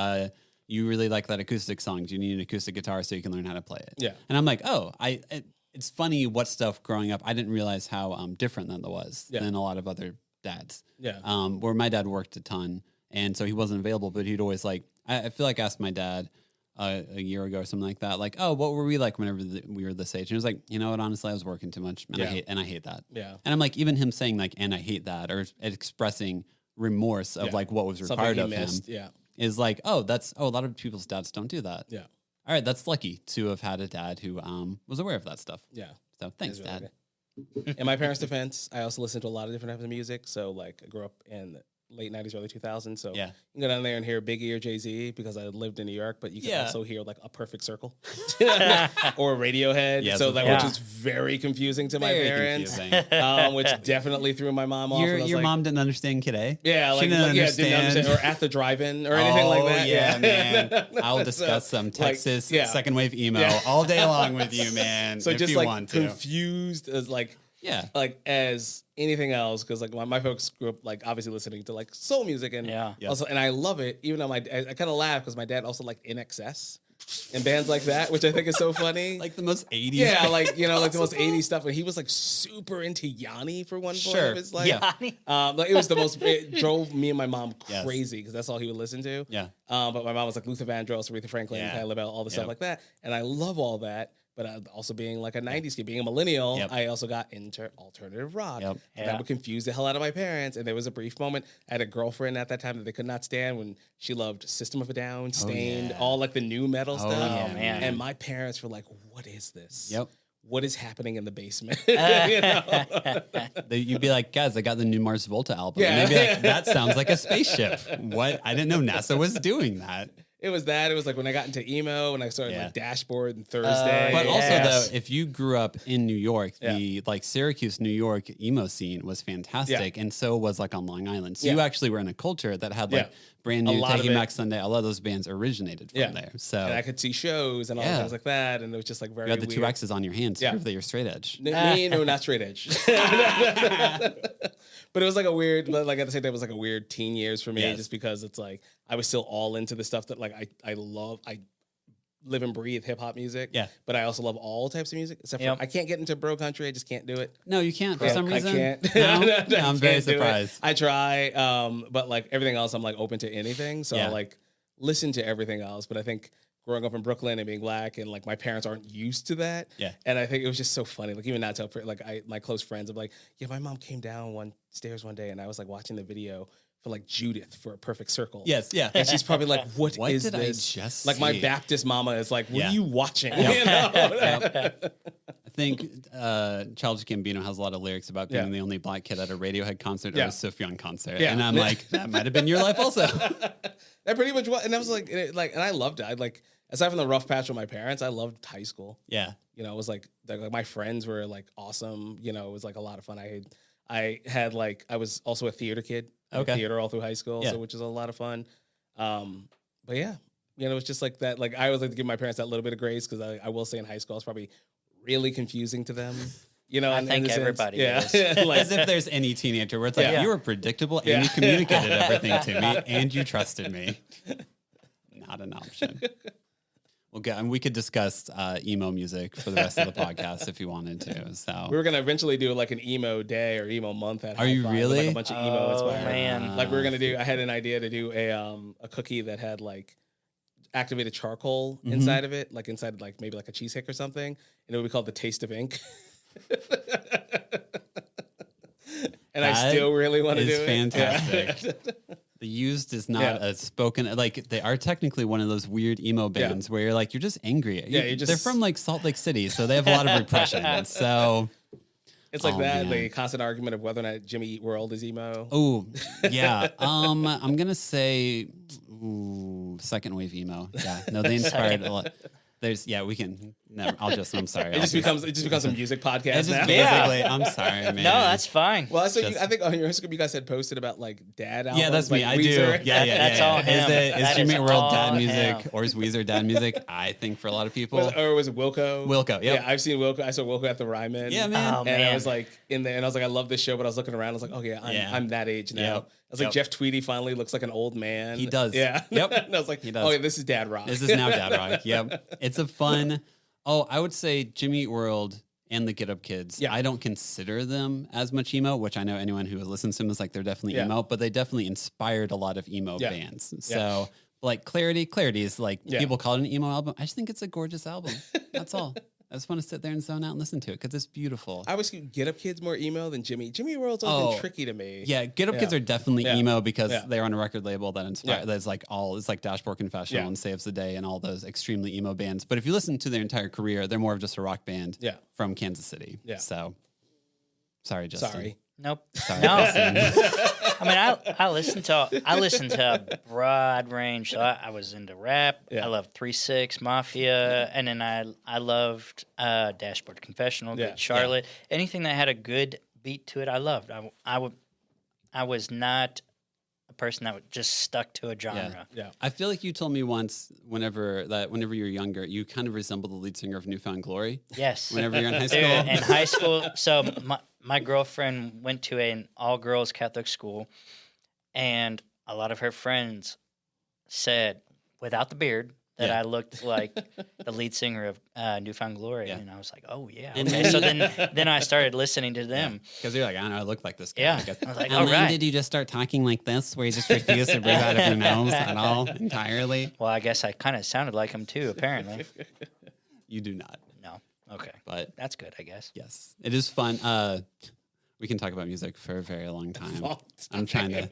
You really like that acoustic song. Do you need an acoustic guitar so you can learn how to play it? Yeah. And I'm like, oh, it's funny what stuff growing up, I didn't realize how different that was than a lot of other dads. Yeah. Where my dad worked a ton, and so he wasn't available, but he'd always like, I feel like I asked my dad a year ago or something like that, like, oh, what were we like whenever we were this age? And he was like, you know what, honestly, I was working too much, and I hate that. Yeah. And I'm like, even him saying like, and I hate that, or expressing remorse of like what was required of him. Yeah. Is like, a lot of people's dads don't do that. Yeah. All right, that's lucky to have had a dad who was aware of that stuff. Yeah. So thanks, Really Dad. good. In my parents' defense, I also listened to a lot of different types of music. So like I grew up in the late 90s, early 2000s. So you can go down there and hear Biggie or Jay-Z because I lived in New York, but you can also hear like A Perfect Circle or Radiohead. Yeah, so which is very confusing to my parents, which definitely threw my mom off. Your mom didn't understand Kid A? Yeah, she didn't understand. Or At the Drive-In or anything like that. Yeah, man. I'll discuss some Texas second wave emo all day long with you, man. So if just you like want to. confused as like as anything else, because like my folks grew up like obviously listening to like soul music and also, and I love it, even though I kind of laugh because my dad also liked In Excess and bands like that, which I think is so funny. Like the most 80s. Yeah, like like the most 80s stuff. And he was like super into Yanni for one point of his life. Like it was it drove me and my mom crazy because that's all he would listen to. Yeah. But my mom was like Luther Vandross, Aretha Franklin, Patti LaBelle, all the stuff like that. And I love all that. But also being like a 90s kid, being a millennial, I also got into alternative rock. That would confuse the hell out of my parents. And there was a brief moment, I had a girlfriend at that time that they could not stand when she loved System of a Down, Stained, all like the new metal stuff. Yeah, man. And my parents were like, what is this? Yep. What is happening in the basement? You'd be like, guys, I got the new Mars Volta album. And they'd be like, that sounds like a spaceship. What? I didn't know NASA was doing that. It was that. It was like when I got into emo and I started like Dashboard and Thursday. But also though, if you grew up in New York, the like Syracuse, New York emo scene was fantastic, and so was like on Long Island. So you actually were in a culture that had like brand new Taking Back Sunday. A lot of those bands originated from there. So and I could see shows and all things like that, and it was just like very. You had the weird. two X's on your hands to prove that you're straight edge. No, not straight edge. But it was like a weird, like at the same time, it was like a weird teen years for me, just because it's like I was still all into the stuff that like I love. I live and breathe hip hop music. But I also love all types of music. Except for I can't get into bro country. I just can't do it. No, you can't for some reason. I can't. No, I'm very surprised. I try, but like everything else, I'm like open to anything. So I like listen to everything else. But I think growing up in Brooklyn and being black and like my parents aren't used to that. And I think it was just so funny. Like even now, my close friends, I'm like, my mom came down stairs one day and I was like watching the video for like Judith for A Perfect Circle. And she's probably like, what is this? I just like see? My Baptist mama is like, what are you watching? I think Childish Gambino has a lot of lyrics about being the only black kid at a Radiohead concert or a Sufjan concert. And I'm like, that might have been your life also. That pretty much was. And I was like, and I loved it. I like, aside from the rough patch with my parents, I loved high school. Yeah. You know, it was like my friends were like awesome. You know, it was like a lot of fun. I had like, I was also a theater kid. Okay. Theater all through high school, so which is a lot of fun. But yeah, you know, it's just like that. Like I always like to give my parents that little bit of grace because I will say in high school I was probably really confusing to them. You know, I think everybody is. Like, as if there's any teenager where it's like, you were predictable and you communicated everything to me and you trusted me. Not an option. Well, good. And we could discuss emo music for the rest of the podcast if you wanted to. So we were gonna eventually do like an emo day or emo month at Are you really? Like a bunch of emo inspired. Man. Like we were gonna do. I had an idea to do a cookie that had like activated charcoal inside of it, like inside like maybe like a cheesecake or something, and it would be called the Taste of Ink. And I still really want to do it. Fantastic. Yeah. The Used is not a spoken, like they are technically one of those weird emo bands where you're like, you're just angry. They're from like Salt Lake City, so they have a lot of repression. So it's like the constant argument of whether or not Jimmy Eat World is emo. Oh, yeah. I'm going to say second wave emo. Yeah. No, they inspired a lot. We can. No, I'm sorry. It just becomes a music podcast now. Basically, I'm sorry, man. No, that's fine. Well, so I think on your Instagram you guys had posted about like dad albums. Yeah, that's like me. I Weezer. do. Yeah. That's all him. Is Jimmy World dad music or is Weezer dad music? I think for a lot of people. Or was it Wilco? Yep. Yeah, I've seen Wilco. I saw Wilco at the Ryman. Yeah, man. Oh, and I was like in there, and I was like, I love this show, but I was looking around. I was like, okay, I'm that age now. Yep. I was like, Jeff Tweedy finally looks like an old man. He does. Yeah. Yep. And I was like, oh, this is dad rock. This is now dad rock. Yep. It's a fun. Oh, I would say Jimmy Eat World and the Get Up Kids. Yeah. I don't consider them as much emo, which I know anyone who listens to them is like they're definitely emo, but they definitely inspired a lot of emo bands. So like Clarity is like people call it an emo album. I just think it's a gorgeous album. That's all. I just want to sit there and zone out and listen to it because it's beautiful. I always Get Up Kids more emo than Jimmy. Jimmy World's always been tricky to me. Yeah, Get Up Kids are definitely emo because they're on a record label that inspires. That's like it's like Dashboard Confessional and Saves the Day and all those extremely emo bands. But if you listen to their entire career, they're more of just a rock band from Kansas City. Yeah. So sorry, Justin. Sorry. Nope. Sorry, no. Justin. I mean, I listen to a broad range. So I was into rap. I loved 3-6 Mafia, and then I loved Dashboard Confessional, Good Charlotte. Anything that had a good beat to it, I loved. I was not a person that just stuck to a genre. Yeah. I feel like you told me once, whenever you were younger, you kind of resembled the lead singer of Newfound Glory. Yes. Whenever you're in high school. In high school, so my girlfriend went to an all-girls Catholic school, and a lot of her friends said, without the beard, that I looked like the lead singer of Newfound Glory. And I was like, oh, yeah. Okay. So then I started listening to them. Because you're like, I don't know, I look like this guy. Yeah. I was like, all right. Did you just start talking like this, where you just refuse to breathe out of your nose at all entirely? Well, I guess I kind of sounded like him, too, apparently. You do not. No. Okay. But that's good, I guess. Yes. It is fun. We can talk about music for a very long time. I'm trying to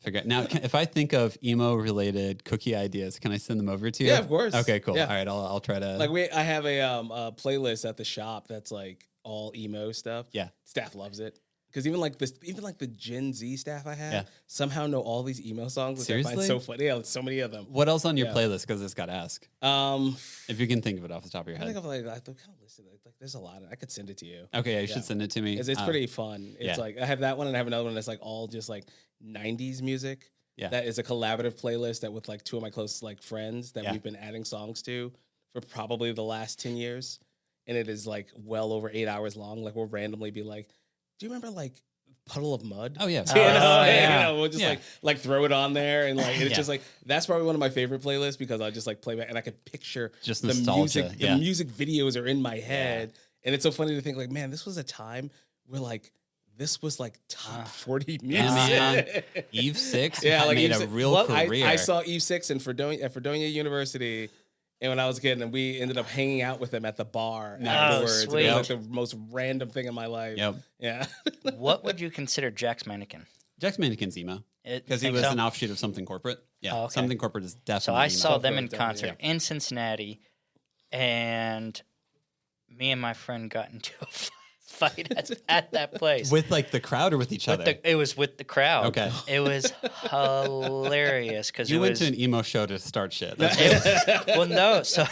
figure out. Now, if I think of emo-related cookie ideas, can I send them over to you? Yeah, of course. Okay, cool. Yeah. All right, I'll try to... Like, I have a playlist at the shop that's, like, all emo stuff. Yeah. Staff loves it. Because even the Gen Z staff I have somehow know all these emo songs, which Seriously? I find so funny. Yeah, so many of them. What else on your playlist? Because it's got to ask. If you can think of it off the top of your head. I think I've kind of listed it. Like, there's a lot. I could send it to you. Okay, you should send it to me. It's pretty fun. It's like I have that one and I have another one that's like all just like 90s music. Yeah. That is a collaborative playlist that with like two of my close like friends that we've been adding songs to for probably the last 10 years. And it is like well over 8 hours long. Like we'll randomly be like, do you remember like Puddle of Mud? Oh yeah. We'll just like throw it on there and like it's just like that's probably one of my favorite playlists because I just like play back and I can picture just the nostalgia. music. The music videos are in my head. And it's so funny to think like, man, this was a time where like this was like top 40 music. Eve 6 like made Eve a real career. I saw Eve 6 at Fredonia University. And when I was a kid, and we ended up hanging out with them at the bar afterwards. Sweet. It was like the most random thing in my life. Yep. Yeah. What would you consider Jack's Mannequin? Jack's Mannequin's emo. Because he was an offshoot of Something Corporate. Yeah. Oh, okay. Something Corporate is definitely So I emo. saw them in concert in Cincinnati. And me and my friend got into a fight at that place. With like the crowd or with each other? It was with the crowd. Okay. It was hilarious because you went to an emo show to start shit. Well, no. So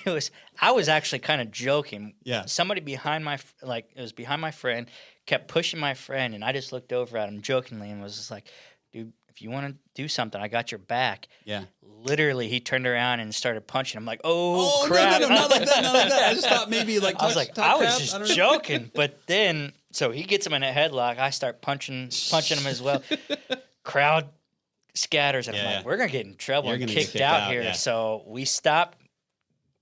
it was. I was actually kind of joking. Yeah. Somebody behind it was behind my friend, kept pushing my friend, and I just looked over at him jokingly and was just like, "Dude, if you want to do something, I got your back." Yeah. Literally, he turned around and started punching. I'm like, "Oh crap!" No, not like that, not like that. I just thought maybe like I was like, I was just joking, but then so he gets him in a headlock. I start punching him as well. Crowd scatters, and I'm like, we're gonna get in trouble and kicked out here. Yeah. So we stopped,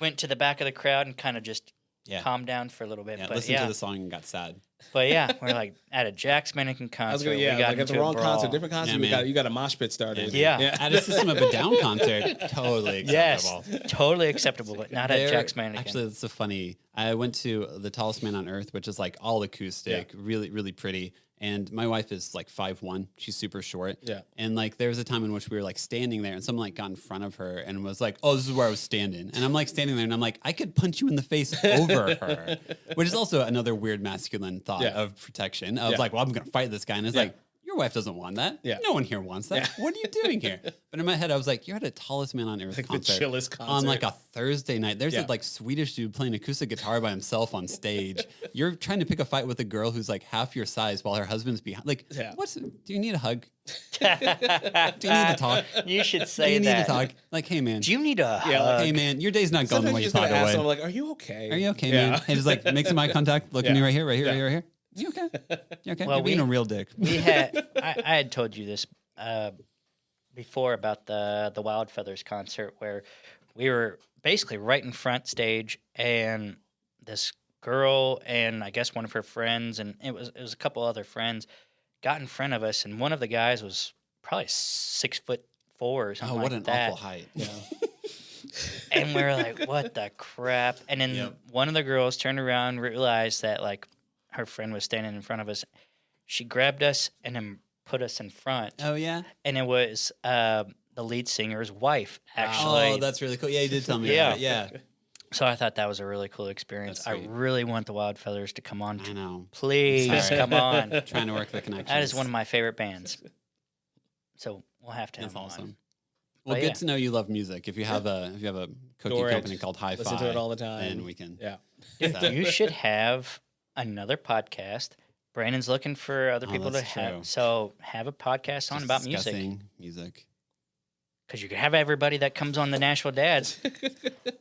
went to the back of the crowd, and kind of just calmed down for a little bit. Yeah, but listened to the song and got sad. But yeah, we're like at a Jack's Mannequin concert. I was gonna, we got like at the wrong concert, different concert. You got a mosh pit started. Yeah. At a System of a Down concert, totally acceptable. Yes, totally acceptable, but not at Jack's Mannequin. Actually, it's so funny. I went to The Tallest Man on Earth, which is like all acoustic, really, really pretty. And my wife is like 5'1". She's super short. Yeah. And like there was a time in which we were like standing there and someone like got in front of her and was like, "Oh, this is where I was standing." And I'm like standing there and I'm like, I could punch you in the face over her. Which is also another weird masculine thought of protection. Of like, well, I'm gonna fight this guy. And it's like, your wife doesn't want that. Yeah. No one here wants that. Yeah. What are you doing here? But in my head, I was like, you're at a Tallest Man on Earth like concert. The chillest concert. On like a Thursday night. There's a like Swedish dude playing acoustic guitar by himself on stage. You're trying to pick a fight with a girl who's like half your size while her husband's behind. Like, do you need a hug? Do you need to talk? You should say do you that. need to talk? Like, hey, man. Do you need a hug? Like, hey, man, your day's not going the way you thought it would. I'm like, are you okay? Are you okay, man? And just like make some eye contact. Look at me right here, right here, right here, right here. You okay? You okay? Well, you're being a real dick. I had told you this before about the Wild Feathers concert where we were basically right in front stage and this girl and I guess one of her friends and it was a couple other friends got in front of us and one of the guys was probably 6'4" or something like that. Oh, what an awful height. Yeah. And we were like, what the crap? And then one of the girls turned around, realized that like her friend was standing in front of us. She grabbed us and then put us in front. Oh, yeah? And it was the lead singer's wife, actually. Oh, that's really cool. Yeah, you did tell me that. Yeah. So I thought that was a really cool experience. I really want the Wild Feathers to come on. I know. Please, come on. Trying to work the connections. That is one of my favorite bands. So we'll have to have them awesome. on. Well, good to know you love music. If you have a cookie company called HiFi, listen to it all the time, and we can. Yeah. You should have another podcast. Brandon's looking for other people to have. So have a podcast on about music. Because you can have everybody that comes on the Nashville Dads.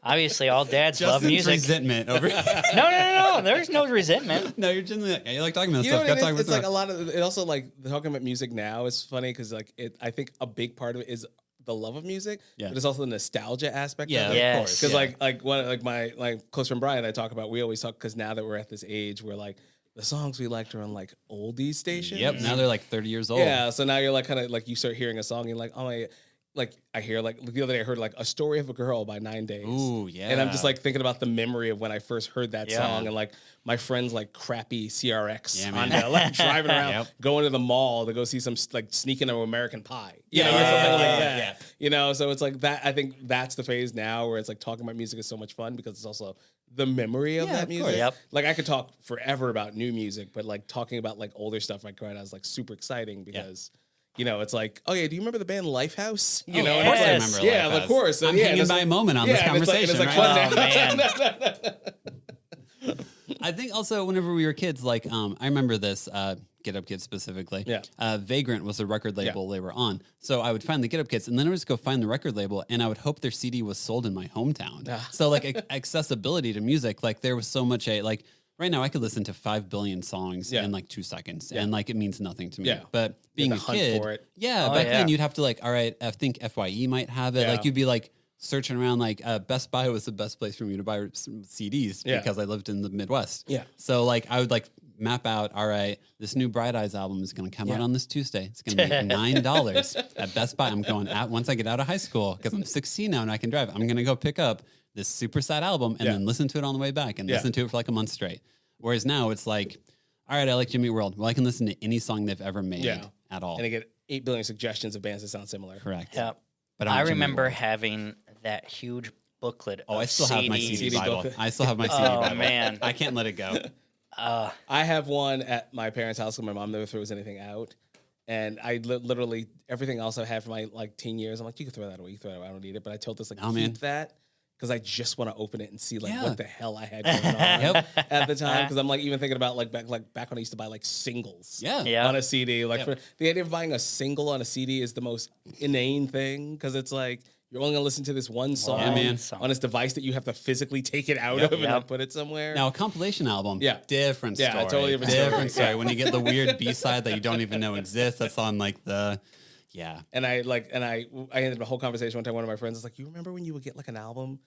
Obviously, all dads love music. Resentment over. No. There's no resentment. No, you're genuinely like, you like talking about stuff. It's like a lot of it. Also, like talking about music now is funny because like I think a big part of it is the love of music, but it's also the nostalgia aspect. Yeah, of it. of course. Because my close friend Brian and I talk about. We always talk because now that we're at this age, we're like. The songs we liked are on like oldies stations. Yep, now they're like 30 years old. Yeah, so now you're like kind of like you start hearing a song and you're like, oh my, like I hear like the other day I heard like A Story of a Girl by 9 Days. Ooh, yeah. And I'm just like thinking about the memory of when I first heard that song and like my friends like crappy CRX on like driving around, going to the mall to go see some like sneaking into American Pie. You know, or something like that. Yeah. You know, so it's like that. I think that's the phase now where it's like talking about music is so much fun because it's also the memory of that music. Yep. Like I could talk forever about new music, but like talking about like older stuff like growing up is like super exciting because you know, it's like, oh yeah, do you remember the band Lifehouse? You know, of course I remember Lifehouse. Of course. I'm hanging by a moment on this conversation. It's like right? I think also whenever we were kids, like I remember this Get Up Kids specifically. Yeah. Vagrant was the record label they were on. So I would find the Get Up Kids and then I would just go find the record label and I would hope their CD was sold in my hometown. So like accessibility to music, like there was so much like right now I could listen to 5 billion songs in like 2 seconds and like it means nothing to me. Yeah. But being a kid, back then you'd have to like, all right, I think FYE might have it. Like you'd be like searching around like Best Buy was the best place for me to buy some CDs because I lived in the Midwest. Yeah. So like I would like map out, all right, this new Bright Eyes album is going to come out on this Tuesday. It's going to make $9 at Best Buy. I'm going once I get out of high school because I'm 16 now and I can drive. I'm going to go pick up this super sad album and then listen to it on the way back and listen to it for like a month straight. Whereas now it's like, all right, I like Jimmy World. Well, I can listen to any song they've ever made at all. And I get 8 billion suggestions of bands that sound similar. Correct. Yeah. But I remember having that huge booklet. Oh, I still have my CD Bible. booklet. I still have my CD Bible. Oh, man. I can't let it go. I have one at my parents' house because my mom never throws anything out. And I literally, everything else I had for my like teen years, I'm like, you can throw that away. You can throw that away. I don't need it. But I told this, like, keep that. Because I just want to open it and see like what the hell I had going on at the time. Because I'm like even thinking about back when I used to buy like singles on a CD. Like for the idea of buying a single on a CD is the most inane thing because it's like you're only gonna listen to this one song on this device that you have to physically take it out of and then put it somewhere. Now a compilation album, different story. Totally different story. When you get the weird B-side that you don't even know exists, that's on like the And I ended the whole conversation one time. One of my friends was like, "You remember when you would get like an album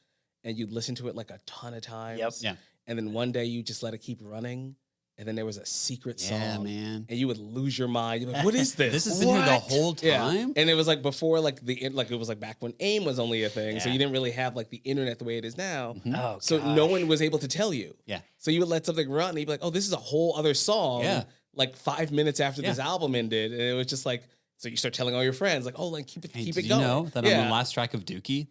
and you'd listen to it like a ton of times? Yep. Yeah. And then one day you just let it keep running, and then there was a secret song, man, and you would lose your mind. You're like, what is this? This has been here the whole time. Yeah. And it was like before, like it was like back when AIM was only a thing, so you didn't really have like the internet the way it is now. Mm-hmm. Oh, so no one was able to tell you. Yeah. So you would let something run, and you'd be like, oh, this is a whole other song. Yeah. Like 5 minutes after this album ended, and it was just like. So you start telling all your friends, like, oh, like keep it going. Did you know that on the last track of Dookie?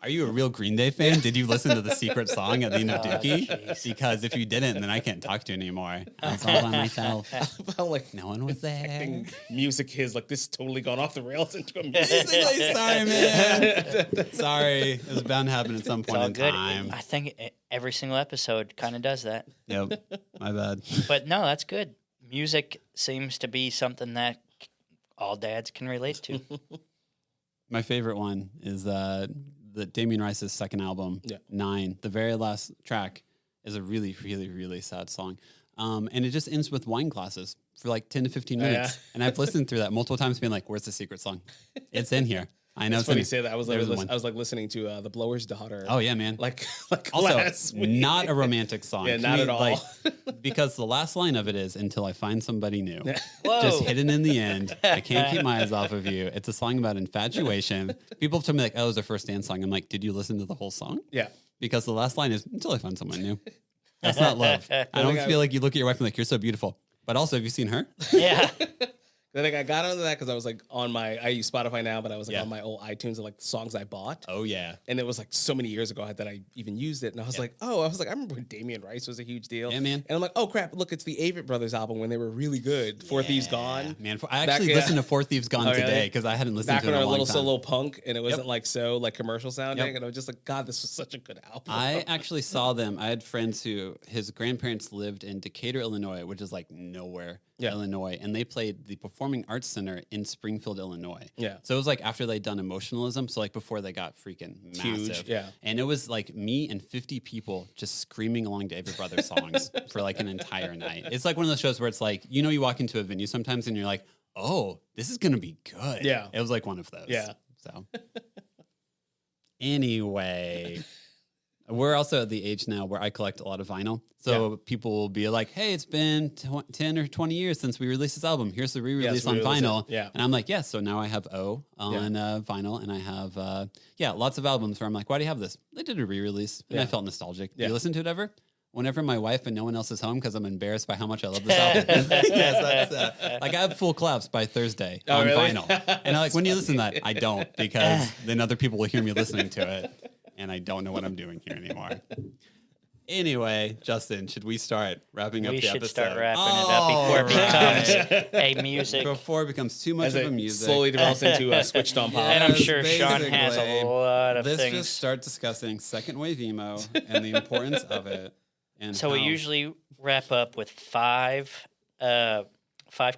Are you a real Green Day fan? Did you listen to the secret song at the end of Dookie? Because if you didn't, then I can't talk to you anymore. I was all by myself. I'm like, no one was there. Music is like this totally gone off the rails into a music. Sorry, man. Sorry. It was bound to happen at some point in time. I think every single episode kind of does that. Yep. My bad. But no, that's good. Music seems to be something that all dads can relate to. My favorite one is the Damien Rice's second album, 9. The very last track is a really, really, really sad song. And it just ends with wine glasses for like 10 to 15 minutes. And I've listened through that multiple times being like, where's the secret song? It's in here. I know. It's funny you say that. I was like listening to The Blower's Daughter. Oh yeah, man. Like also last week. Not a romantic song. Not at all. Because the last line of it is "Until I find somebody new." Just hidden in the end. I can't keep my eyes off of you. It's a song about infatuation. People have told me like, "Oh, it was a first dance song." I'm like, "Did you listen to the whole song?" Yeah. Because the last line is "Until I find someone new." That's not love. I don't feel like you look at your wife and like, "You're so beautiful." But also, have you seen her? Yeah. I think I got onto that because I was like I use Spotify now, but I was like on my old iTunes of like songs I bought. Oh yeah. And it was like so many years ago that I even used it. And I was like, I remember when Damien Rice was a huge deal. Yeah, man. And I'm like, oh crap, look, it's the Avett Brothers album when they were really good. Four Thieves Gone. Man, I actually listened to Four Thieves Gone today because I hadn't listened to it in a long time. Back when I was a little punk and it wasn't like so like commercial sounding. And I was just like, God, this was such a good album. I actually saw them. I had friends who his grandparents lived in Decatur, Illinois, which is like nowhere. Illinois, and they played the Performing Arts Center in Springfield, Illinois. Yeah. So it was like after they'd done Emotionalism, so like before they got freaking massive. Huge, yeah. And it was like me and 50 people just screaming along to Avett Brothers songs for like an entire night. It's like one of those shows where it's like, you know, you walk into a venue sometimes and you're like, oh, this is going to be good. Yeah. It was like one of those. Yeah. So anyway... We're also at the age now where I collect a lot of vinyl. So people will be like, hey, it's been 10 or 20 years since we released this album. Here's the re-release on vinyl. Yeah. And I'm like, yes. So now I have O on vinyl. And I have, lots of albums where I'm like, why do you have this? They did a re-release. And I felt nostalgic. Do you listen to it ever? Whenever my wife and no one else is home because I'm embarrassed by how much I love this album. Yes, that's like I have full collapse by Thursday on vinyl. And I'm like, when do you listen to that? I don't, because then other people will hear me listening to it. And I don't know what I'm doing here anymore. Anyway, Justin, should we start wrapping up the episode? We should start wrapping it up before it becomes a music. Before it becomes too much of a music. Slowly develops into a switched on pop. And I'm sure Sean has a lot of things. Let's just start discussing second wave emo and the importance of it. And so we usually wrap up with five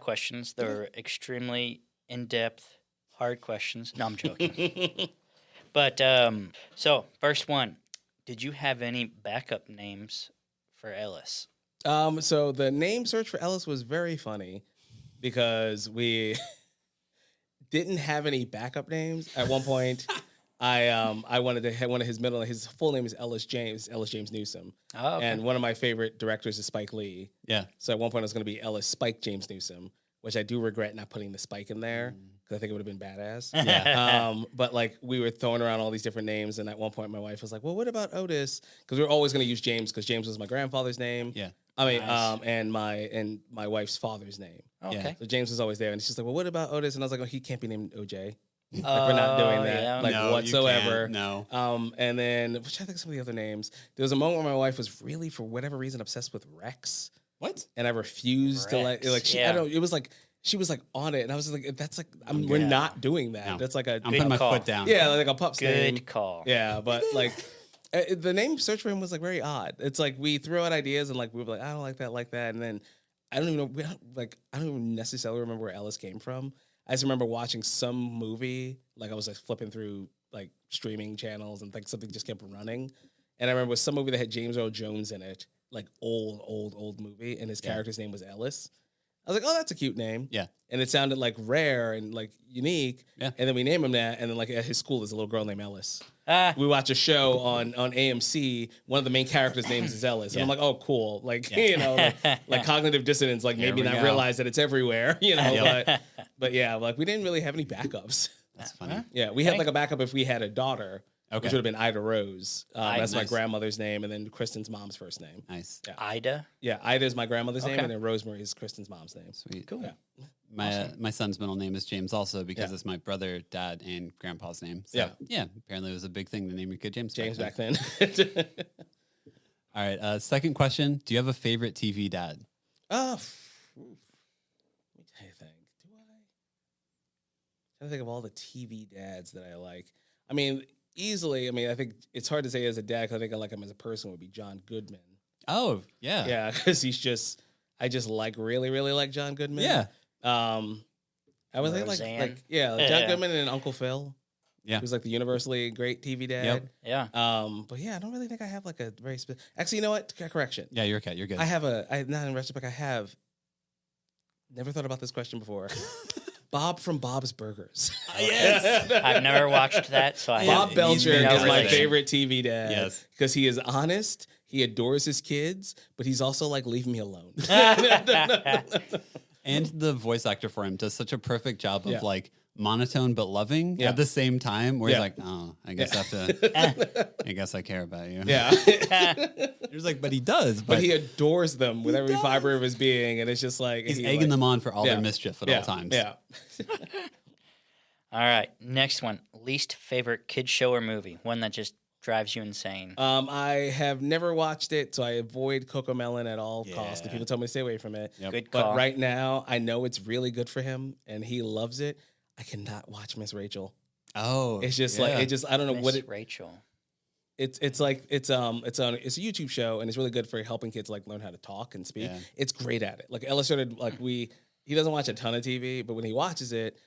questions. They're extremely in-depth, hard questions. No, I'm joking. But, so, first one, did you have any backup names for Ellis? So the name search for Ellis was very funny because we didn't have any backup names. At one point, I wanted to have one of his full name is Ellis James Newsome. Oh, okay. And one of my favorite directors is Spike Lee. Yeah. So at one point, it was going to be Ellis Spike James Newsome, which I do regret not putting the Spike in there. Because I think it would have been badass. Yeah. But like we were throwing around all these different names, and at one point my wife was like, "Well, what about Otis?" Because we were always going to use James because James was my grandfather's name. Yeah. I mean, Nice. and my wife's father's name. Okay. So James was always there, and she's like, "Well, what about Otis?" And I was like, "Oh, he can't be named OJ." Like we're not doing that, No, whatsoever. No. And then, which I think some of the other names. There was a moment where my wife was really, for whatever reason, obsessed with Rex. What? And I refused to like she. I don't. It was like she was like on it, and I was like, "That's like we're not doing that. No. That's like a I'm putting my foot down. Yeah, like a pup's name. Good call. Yeah, but like the name search for him was like very odd. It's like we throw out ideas and like we were like, I don't like that, and then I don't even know. I don't even necessarily remember where Ellis came from. I just remember watching some movie, like I was like flipping through like streaming channels and like something just kept running. And I remember it was some movie that had James Earl Jones in it, like old movie, and his character's name was Ellis. I was like, oh, that's a cute name. Yeah. And it sounded like rare and like unique. Yeah. And then we name him that, and then like at his school there's a little girl named Ellis. We watch a show on AMC. One of the main characters' names is Ellis, and I'm like, "Oh, cool!" Like you know, like cognitive dissonance. Like maybe not realize that it's everywhere. You know, but yeah, like we didn't really have any backups. That's funny. Yeah, we had like a backup if we had a daughter, which would have been Ida Rose. That's my nice. grandmother's name, and then Kristen's mom's first name. Nice. Yeah. Ida. Yeah, Ida is my grandmother's name, and then Rosemary is Kristen's mom's name. Sweet. Cool. Yeah. My son's middle name is James also because it's my brother, dad, and grandpa's name. So, yeah. Apparently it was a big thing to name your kid James. James back then. All right. Second question. Do you have a favorite TV dad? Let me think. Do I? I'm trying to think of all the TV dads that I like. I mean, easily. I mean, I think it's hard to say as a dad because I think I like him as a person would be John Goodman. Oh, yeah. Yeah, because I just like really like John Goodman. Yeah. I was like John Goodman and Uncle Phil. Yeah. Who's like the universally great TV dad. Yep. Yeah. But yeah, I don't really think I have like a very actually, you know what? Correction. Yeah, you're okay. You're good. I have not in retrospect, I have never thought about this question before. Bob from Bob's Burgers. Yes. I've never watched that, so I Bob Belcher is my favorite TV dad. Yes. Because he is honest, he adores his kids, but he's also like, leave me alone. And the voice actor for him does such a perfect job of like monotone but loving at the same time. Where he's like, oh, I guess I have to. I guess I care about you. Yeah. He's like, but he does. But he adores them with every fiber of his being, and it's just like he's egging them on for all their mischief at all times. Yeah. All right, next one. Least favorite kid show or movie? One that just drives you insane. I have never watched it, so I avoid Cocomelon at all costs. If people tell me to stay away from it. Yep. Good call. But right now, I know it's really good for him, and he loves it. I cannot watch Miss Rachel. Oh, it's just like I don't know what it. Rachel. It's a YouTube show, and it's really good for helping kids like learn how to talk and speak. Yeah. It's great at it. Like Ella started he doesn't watch a ton of TV, but when he watches it,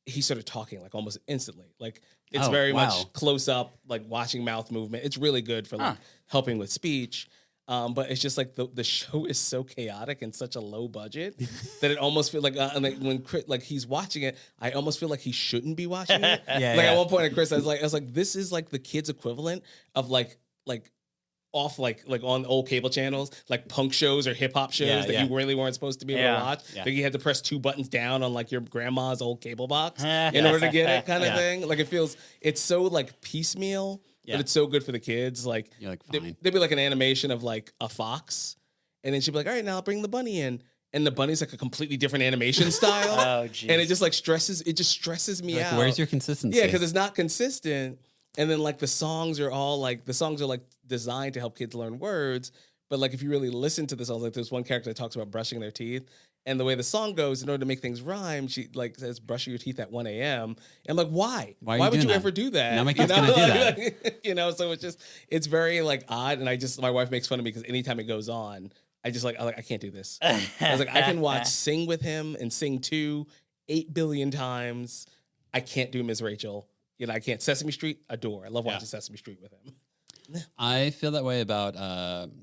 he started talking like almost instantly. Like it's very much close up, like watching mouth movement. It's really good for like helping with speech. But it's just like the show is so chaotic and such a low budget that it almost feels like when Chris, like he's watching it, I almost feel like he shouldn't be watching it. At one point, Chris, I was like, this is like the kids' equivalent of like off like on old cable channels, like punk shows or hip hop shows that you really weren't supposed to be able to watch. Yeah. Like you had to press 2 buttons down on like your grandma's old cable box in order to get it, kind of thing. Like it's so like piecemeal. Yeah. But it's so good for the kids. Like, there'd be like an animation of like a fox, and then she'd be like, all right, now I'll bring the bunny in. And the bunny's like a completely different animation style. And it just like stresses me out. Where's your consistency? Yeah, because it's not consistent. And then like the songs are like designed to help kids learn words. But like if you really listen to the songs, like there's one character that talks about brushing their teeth. And the way the song goes, in order to make things rhyme, she like says, brush your teeth at 1 a.m. And I'm like, why? Why would you ever do that? Now my kid's going to do that. So it's very like odd. And my wife makes fun of me because anytime it goes on, I can't do this. I was like, I can watch Sing with him and Sing 2 8 billion times. I can't do Miss Rachel. I can't. Sesame Street, adore. I love watching Sesame Street with him. I feel that way about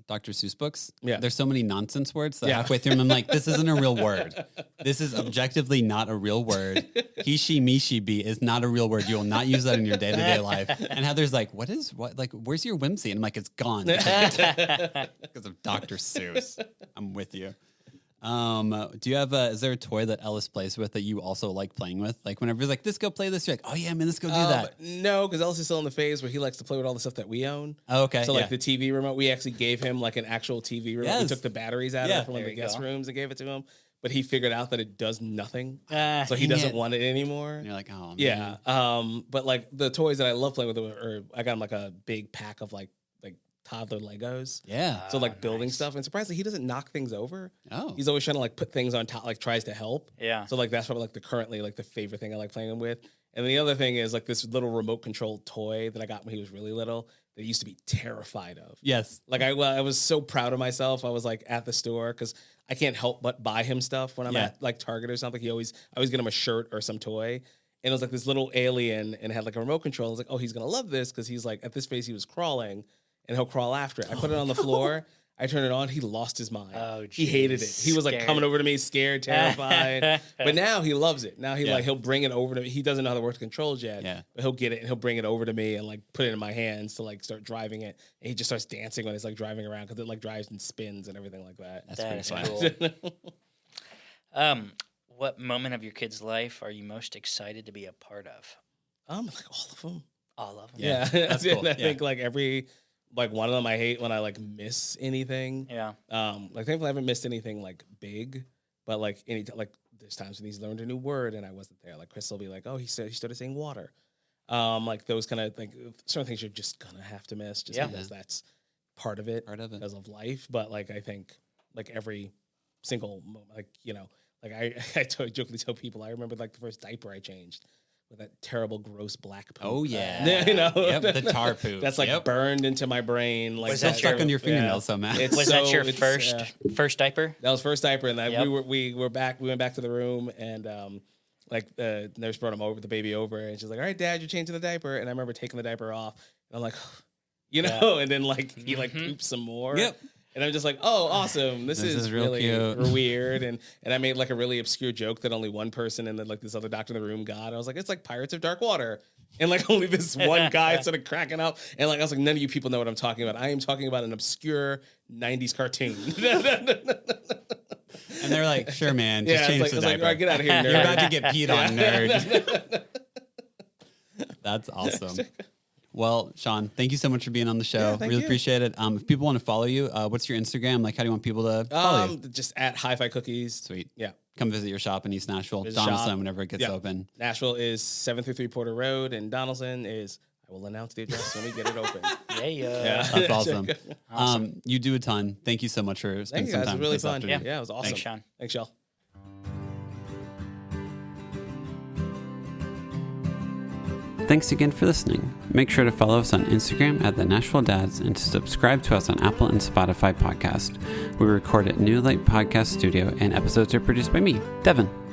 Dr. Seuss books. Yeah. There's so many nonsense words that halfway through I'm like, this isn't a real word. This is objectively not a real word. He, she, me, she, be is not a real word. You will not use that in your day-to-day life. And Heather's like, where's your whimsy? And I'm like, it's gone. Because of Dr. Seuss. I'm with you. Do you have is there a toy that Ellis plays with that you also like playing with? Like whenever he's like, this, go play this, you're like, oh yeah, man, let's go do that. No, because Ellis is still in the phase where he likes to play with all the stuff that we own. Oh, okay. So like the TV remote, we actually gave him like an actual TV remote. We took the batteries out of it from one of the guest rooms and gave it to him. but he figured out that it does nothing. So he doesn't want it anymore. And you're like, oh, man. Yeah. But like the toys that I love playing with, I got him like a big pack of like toddler Legos. Yeah. So like building stuff. And surprisingly, he doesn't knock things over. Oh. He's always trying to like put things on top, like tries to help. Yeah. So like that's probably like the favorite thing I like playing with. And then the other thing is like this little remote controlled toy that I got when he was really little that he used to be terrified of. Yes. Like I was so proud of myself. I was like at the store because I can't help but buy him stuff when I'm at like Target or something. I always get him a shirt or some toy. And it was like this little alien and had like a remote control. I was like, oh, he's going to love this because he's like, at this phase, he was crawling and he'll crawl after it. I put it on the floor. I turned it on. He lost his mind. Oh, geez. He hated it. He was like coming over to me, scared, terrified. But now he loves it. Now he'll bring it over to me. He doesn't know how to work the controls yet. Yeah. But he'll get it and he'll bring it over to me and like put it in my hands to like start driving it. And he just starts dancing when he's like driving around because it like drives and spins and everything like that. That's pretty cool. What moment of your kid's life are you most excited to be a part of? Like all of them. All of them. Yeah. That's cool. I think like like one of them I hate when I like miss anything. Yeah. Like thankfully I haven't missed anything like big, but like like there's times when he's learned a new word and I wasn't there. Like Chris will be like, oh, he started saying water. Like those kind of like certain things you're just gonna have to miss just because that's part of it because of life. But like I think like every single moment, like like I jokingly tell people I remember like the first diaper I changed. With that terrible, gross black poop. Oh, yeah. Yep, the tar poop. That's like burned into my brain. Like was that stuck on your fingernails somehow? Was that your first diaper? That was first diaper. And we went back to the room and like the nurse brought the baby over and she's like, all right, Dad, you're changing the diaper. And I remember taking the diaper off. And I'm like, and then like he like poops some more. Yep. And I'm just like, oh, awesome. This is really cute. Weird. And I made like a really obscure joke that only one person and then like this other doctor in the room got. I was like, it's like Pirates of Dark Water. And like only this one guy started cracking up. And like I was like, none of you people know what I'm talking about. I am talking about an obscure 90s cartoon. And they're like, sure, man, just change the diaper. Like, all right, get out of here, nerd. You're about to get peed on, nerd. That's awesome. Well, Sean, thank you so much for being on the show. Really appreciate it. If people want to follow you, what's your Instagram? Like, how do you want people to follow you? Just at HiFi Cookies. Sweet. Yeah. Come visit your shop in East Nashville. Donaldson, whenever it gets open. Nashville is 733 Porter Road, and Donaldson is, I will announce the address when we get it open. Yeah. That's awesome. You do a ton. Thank you so much for spending some time. It was really fun. Yeah, it was awesome. Thanks, Sean. Thanks, y'all. Thanks again for listening. Make sure to follow us on Instagram at the Nashville Dads and to subscribe to us on Apple and Spotify podcast. We record at New Light Podcast Studio and episodes are produced by me, Devin.